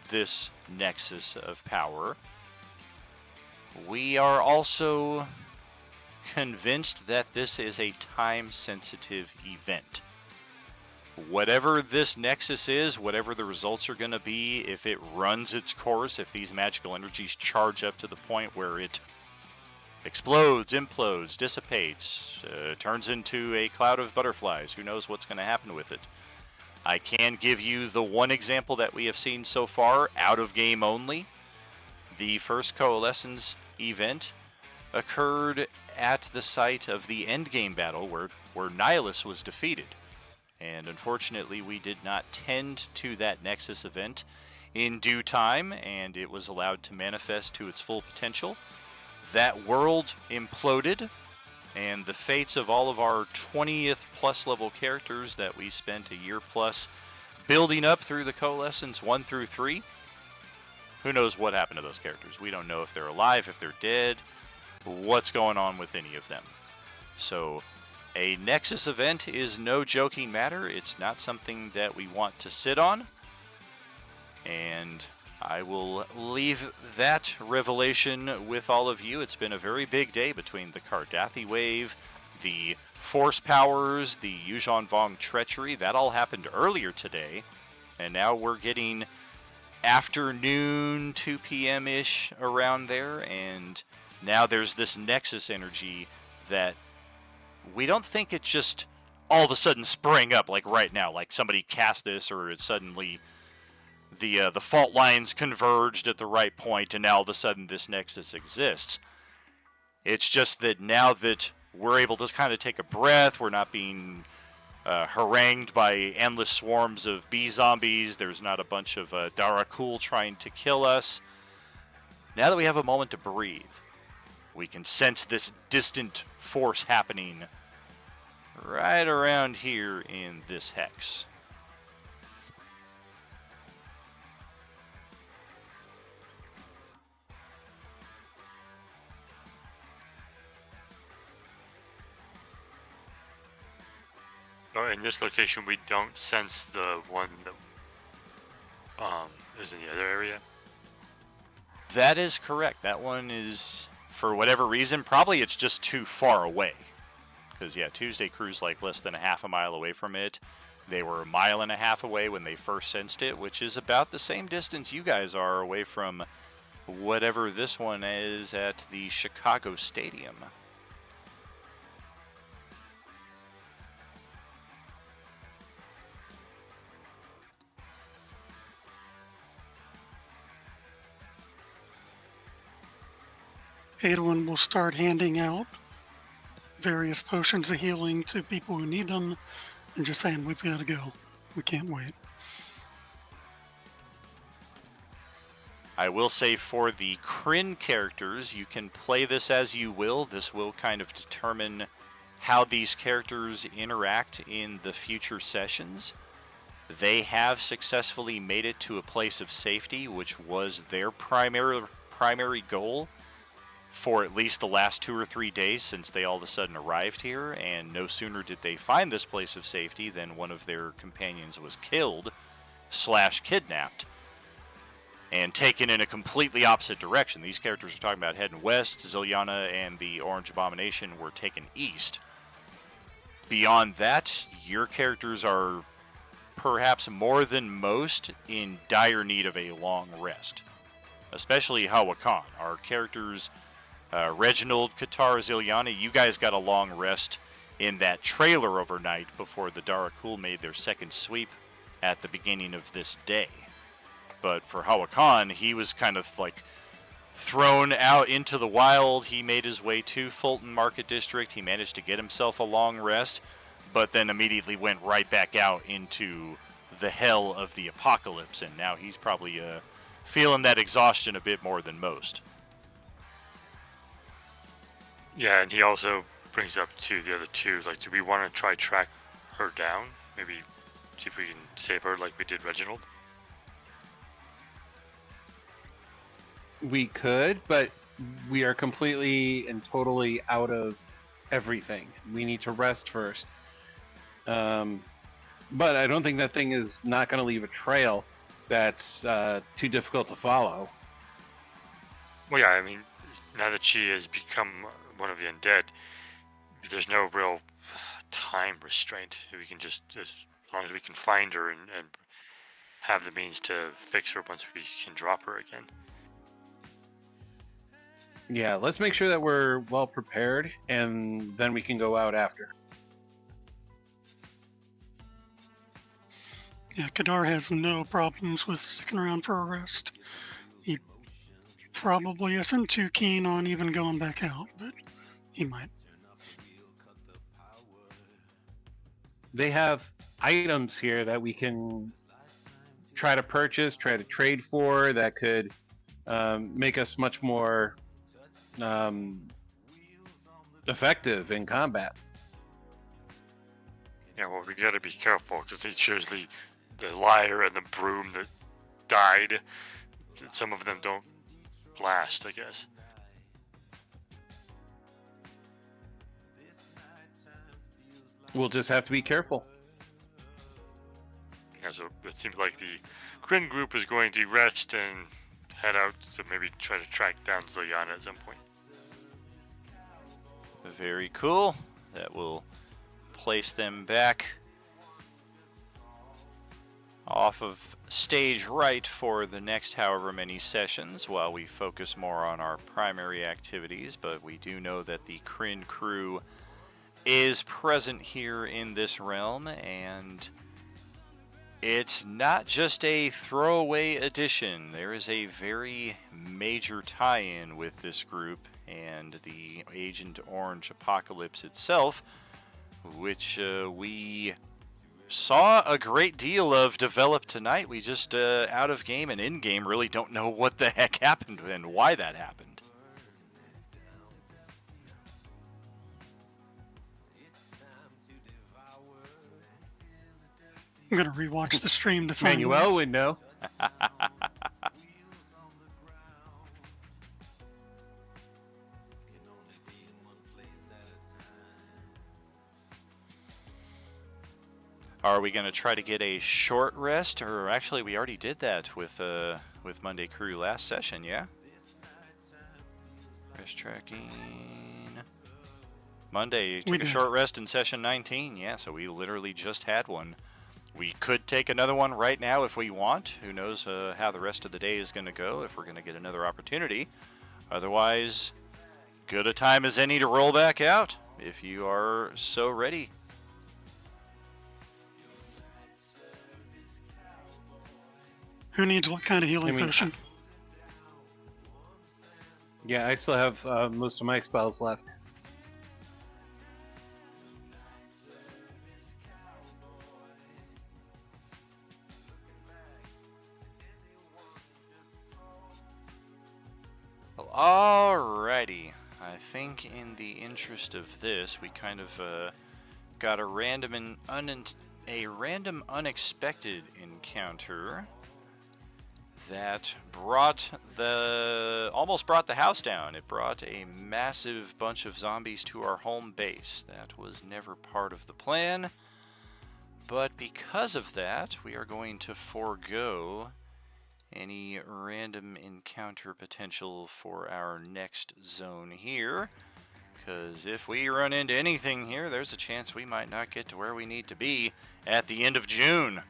this nexus of power, we are also convinced that this is a time-sensitive event. Whatever this nexus is, whatever the results are going to be, if it runs its course, if these magical energies charge up to the point where it explodes, implodes, dissipates, turns into a cloud of butterflies, who knows what's going to happen with it. I can give you the one example that we have seen so far, out of game only. The first Coalescence event occurred at the site of the endgame battle where Nihilus was defeated. And unfortunately, we did not tend to that Nexus event in due time, and it was allowed to manifest to its full potential. That world imploded, and the fates of all of our 20th plus level characters that we spent a year plus building up through the Coalescence 1 through 3, who knows what happened to those characters. We don't know if they're alive, if they're dead, what's going on with any of them. So a Nexus event is no joking matter. It's not something that we want to sit on. And I will leave that revelation with all of you. It's been a very big day between the Cardathi wave, the Force powers, the Yuuzhan Vong treachery. That all happened earlier today. And now we're getting afternoon, 2 p.m.-ish around there. And now there's this Nexus energy that we don't think it just all of a sudden sprang up like right now, like somebody cast this or it suddenly the fault lines converged at the right point and now all of a sudden this Nexus exists. It's just that now that we're able to kind of take a breath, we're not being harangued by endless swarms of bee zombies, there's not a bunch of Darakul trying to kill us. Now that we have a moment to breathe, we can sense this distant force happening right around here in this hex. Oh, in this location, we don't sense the one that is in the other area. That is correct. That one is, for whatever reason, probably it's just too far away. Because, yeah, Tuesday Crew's like less than a half a mile away from it. They were a mile and a half away when they first sensed it, which is about the same distance you guys are away from whatever this one is at the Chicago Stadium. Adwin will start handing out various potions of healing to people who need them and just saying, we've got to go. We can't wait. I will say for the Kryn characters, you can play this as you will. This will kind of determine how these characters interact in the future sessions. They have successfully made it to a place of safety, which was their primary goal for at least the last 2 or 3 days since they all of a sudden arrived here, and no sooner did they find this place of safety than one of their companions was killed / kidnapped and taken in a completely opposite direction. These characters are talking about heading west. Ziliana and the Orange Abomination were taken east. Beyond that, your characters are perhaps more than most in dire need of a long rest. Especially Hawakan. Our characters, Reginald, Qatar, Ziliana, you guys got a long rest in that trailer overnight before the Darakul made their second sweep at the beginning of this day. But for Hawakan, he was kind of like thrown out into the wild. He made his way to Fulton Market District. He managed to get himself a long rest, but then immediately went right back out into the hell of the apocalypse, and now he's probably feeling that exhaustion a bit more than most. Yeah, and he also brings up to the other two, like, do we want to try track her down? Maybe see if we can save her like we did Reginald? We could, but we are completely and totally out of everything. We need to rest first. But I don't think that thing is not going to leave a trail that's too difficult to follow. Well, yeah, I mean, now that she has become one of the undead, there's no real time restraint. We can just, as long as we can find her and have the means to fix her once we can drop her again. Yeah, let's make sure that we're well prepared, and then we can go out after. Yeah, Kadar has no problems with sticking around for a rest. He probably isn't too keen on even going back out, but he might. They have items here that we can try to purchase, try to trade for, that could make us much more effective in combat. Yeah, well, we gotta be careful, because they chose the lyre and the broom that died. Some of them don't last, I guess. We'll just have to be careful. Yeah, so it seems like the Kryn group is going to rest and head out to maybe try to track down Ziliana at some point. Very cool. That will place them back off of stage right for the next however many sessions while we focus more on our primary activities, but we do know that the Kryn crew is present here in this realm, and it's not just a throwaway addition. There is a very major tie-in with this group and the Agent Orange Apocalypse itself, which we saw a great deal of develop tonight. We just, out of game and in game, really don't know what the heck happened and why that happened. I'm going to rewatch the stream to find Manuel would know. Are we going to try to get a short rest, or actually we already did that with Monday Crew last session, yeah? Rest tracking. Monday took a short rest in session 19, yeah, so we literally just had one We could take another one right now if we want. Who knows how the rest of the day is going to go, if we're going to get another opportunity. Otherwise, good a time as any to roll back out if you are so ready. Who needs what kind of healing potion? Yeah, I still have most of my spells left. Well, alrighty. I think in the interest of this, we kind of got a random unexpected encounter that almost brought the house down. It brought a massive bunch of zombies to our home base. That was never part of the plan, but because of that, we are going to forego any random encounter potential for our next zone here, because if we run into anything here, there's a chance we might not get to where we need to be at the end of June.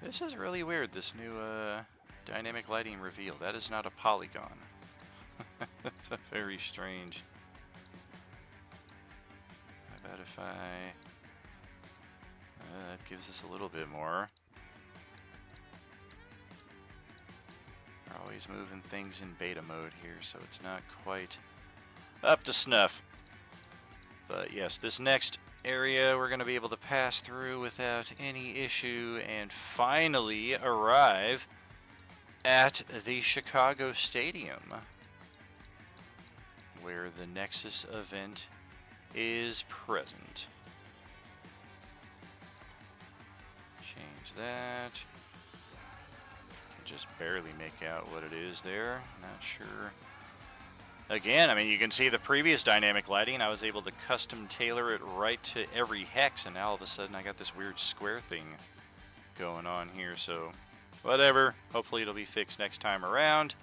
This is really weird, this new dynamic lighting reveal. That is not a polygon. That's a very strange. How about if I... that gives us a little bit more. We're always moving things in beta mode here, so it's not quite up to snuff. But yes, this next area we're going to be able to pass through without any issue and finally arrive at the Chicago Stadium, where the Nexus event is present. Change that. Can just barely make out what it is there. Not sure. Again, I mean, you can see the previous dynamic lighting. I was able to custom tailor it right to every hex, and now all of a sudden I got this weird square thing going on here. So, whatever. Hopefully it'll be fixed next time around.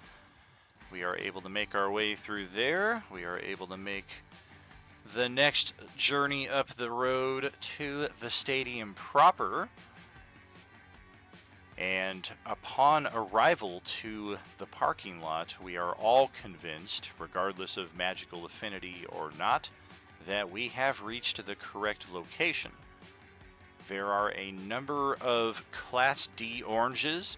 We are able to make our way through there. We are able to make the next journey up the road to the stadium proper. And upon arrival to the parking lot, we are all convinced, regardless of magical affinity or not, that we have reached the correct location. There are a number of Class D oranges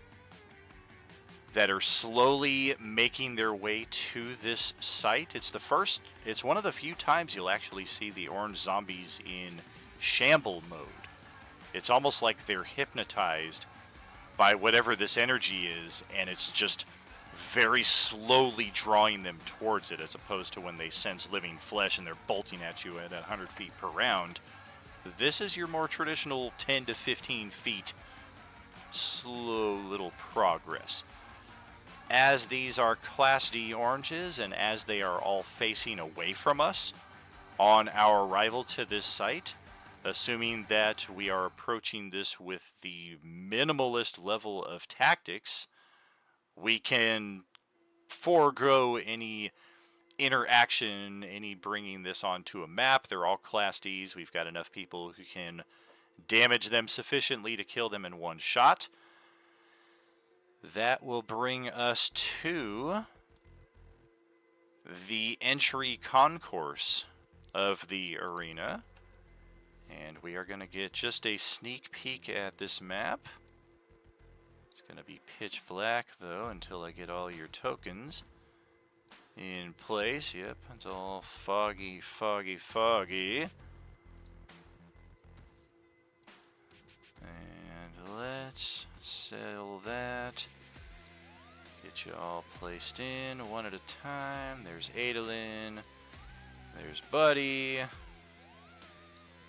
that are slowly making their way to this site. It's one of the few times you'll actually see the orange zombies in shamble mode. It's almost like they're hypnotized by whatever this energy is, and it's just very slowly drawing them towards it, as opposed to when they sense living flesh and they're bolting at you at 100 feet per round. This is your more traditional 10 to 15 feet slow little progress. As these are Class D oranges, and as they are all facing away from us on our arrival to this site, assuming that we are approaching this with the minimalist level of tactics, we can forego any interaction, any bringing this onto a map. They're all Class Ds. We've got enough people who can damage them sufficiently to kill them in one shot. That will bring us to the entry concourse of the arena. And we are going to get just a sneak peek at this map. It's going to be pitch black, though, until I get all your tokens in place. Yep, it's all foggy, foggy, foggy. And let's sell that. Get you all placed in one at a time. There's Adolin. There's Buddy.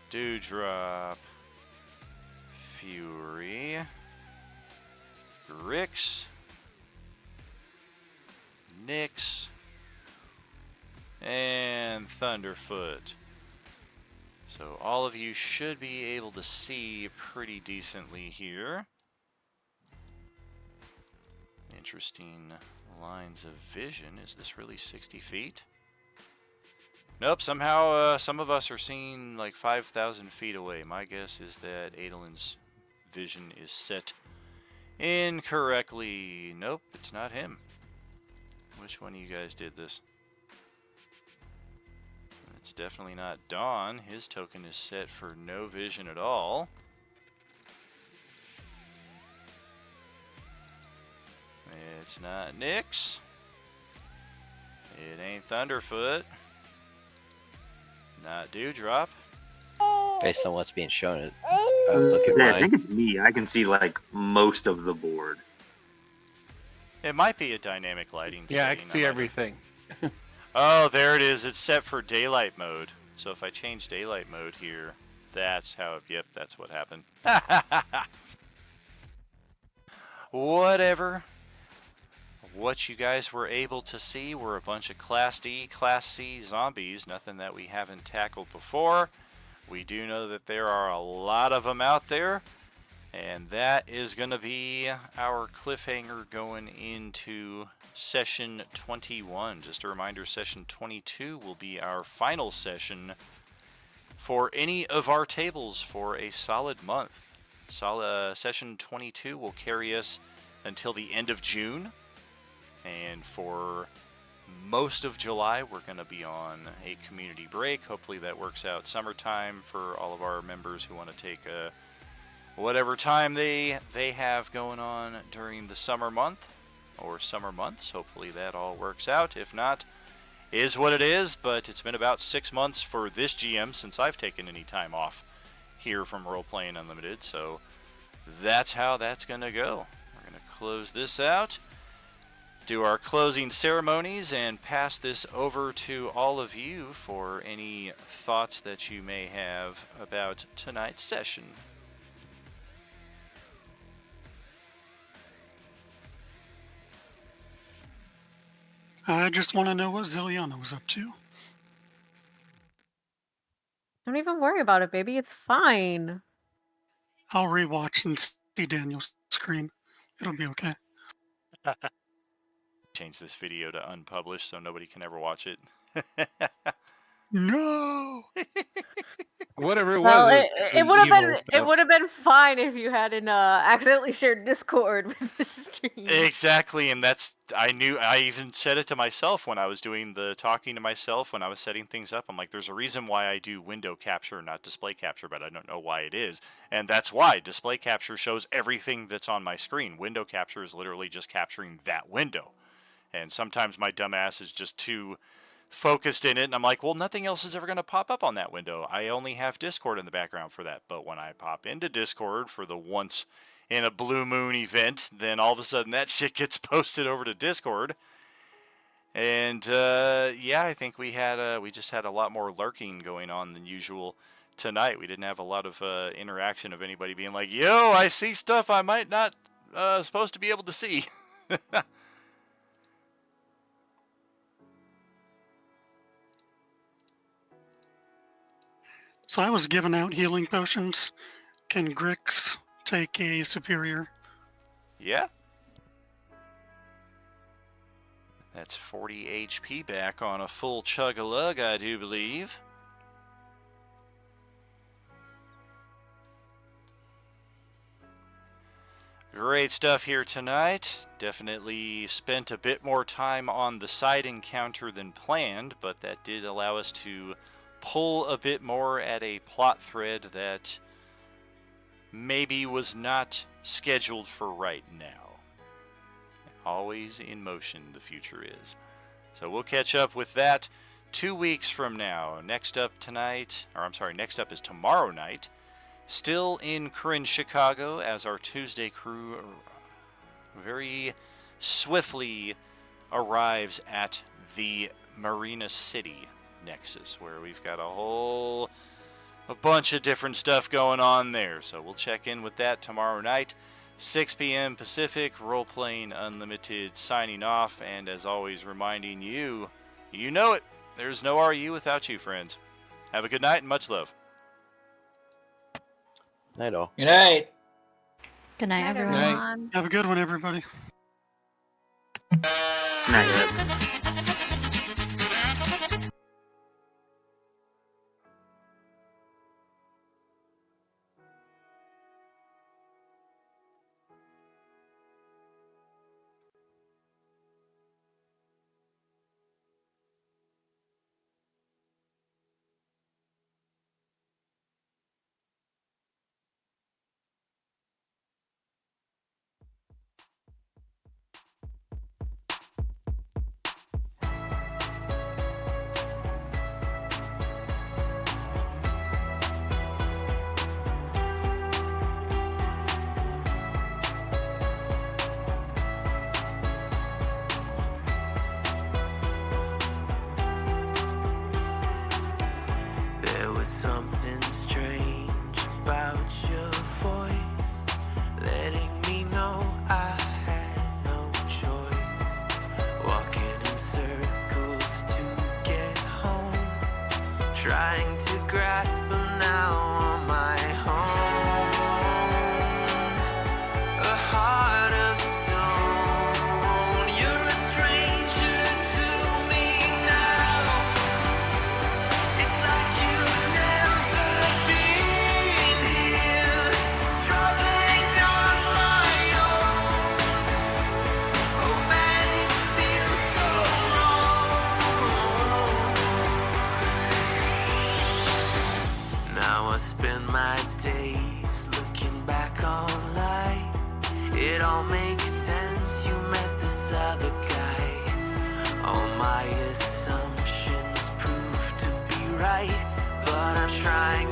Dewdrop, Fury, Grix, Nyx, and Thunderfoot. So all of you should be able to see pretty decently here. Interesting lines of vision. Is this really 60 feet? Nope, somehow some of us are seen like 5,000 feet away. My guess is that Adolin's vision is set incorrectly. Nope, it's not him. Which one of you guys did this? It's definitely not Dawn. His token is set for no vision at all. It's not Nyx. It ain't Thunderfoot. Not Dewdrop. Based on what's being shown, look at Yeah, I mine. think it's me. I can see like most of the board. It might be a dynamic lighting Yeah, I setting. can see everything. Oh, there it is. It's set for daylight mode. So if I change daylight mode here, that's how. Yep, that's what happened. Whatever. What you guys were able to see were a bunch of Class D, Class C zombies. Nothing that we haven't tackled before. We do know that there are a lot of them out there. And that is going to be our cliffhanger going into session 21. Just a reminder, session 22 will be our final session for any of our tables for a solid month. Session 22 will carry us until the end of June. And for most of July, we're going to be on a community break. Hopefully that works out summertime for all of our members who want to take whatever time they have going on during the summer month or summer months. Hopefully that all works out. If not, is what it is. But it's been about 6 months for this GM since I've taken any time off here from Role Playing Unlimited. So that's how that's going to go. We're going to close this out, do our closing ceremonies, and pass this over to all of you for any thoughts that you may have about tonight's session. I just want to know what Ziliana was up to. Don't even worry about it, baby. It's fine. I'll rewatch and see Daniel's screen. It'll be okay. Change this video to unpublished so nobody can ever watch it. No. Whatever it Well, was, it would have been stuff. it would have been fine if you hadn't accidentally shared Discord with the stream. Exactly, and that's I even said it to myself when I was doing the talking to myself when I was setting things up. I'm like, there's a reason why I do window capture, not display capture, but I don't know why it is. And that's why display capture shows everything that's on my screen. Window capture is literally just capturing that window. And sometimes my dumbass is just too focused in it, and I'm like, well, nothing else is ever going to pop up on that window. I only have Discord in the background for that. But when I pop into Discord for the once in a blue moon event, then all of a sudden that shit gets posted over to Discord. And yeah, I think we just had a lot more lurking going on than usual tonight. We didn't have a lot of interaction of anybody being like, yo, I see stuff I might not supposed to be able to see. So I was giving out healing potions. Can Grix take a superior? Yeah. That's 40 HP back on a full chug-a-lug, I do believe. Great stuff here tonight. Definitely spent a bit more time on the side encounter than planned, but that did allow us to pull a bit more at a plot thread that maybe was not scheduled for right now. Always in motion, the future is. So we'll catch up with that 2 weeks from now. Next up is tomorrow night. Still in Corinne, Chicago, as our Tuesday crew very swiftly arrives at the Marina City Nexus, where we've got a bunch of different stuff going on there. So we'll check in with that tomorrow night, 6 p.m. Pacific. Role Playing Unlimited signing off, and as always reminding you, you know it, there's no RU without you, friends. Have a good night and much love. Night all. Good night. Good night, Night, everyone. everyone. Have a good one, everybody. Night. trying to grasp them now on my own. A heart of stone. You're a stranger to me now. It's like you've never been here, struggling on my own. Oh man, it feels so wrong. Now I spend my days looking back on life. It all makes sense, you met this other guy. All my assumptions prove to be right, but I'm trying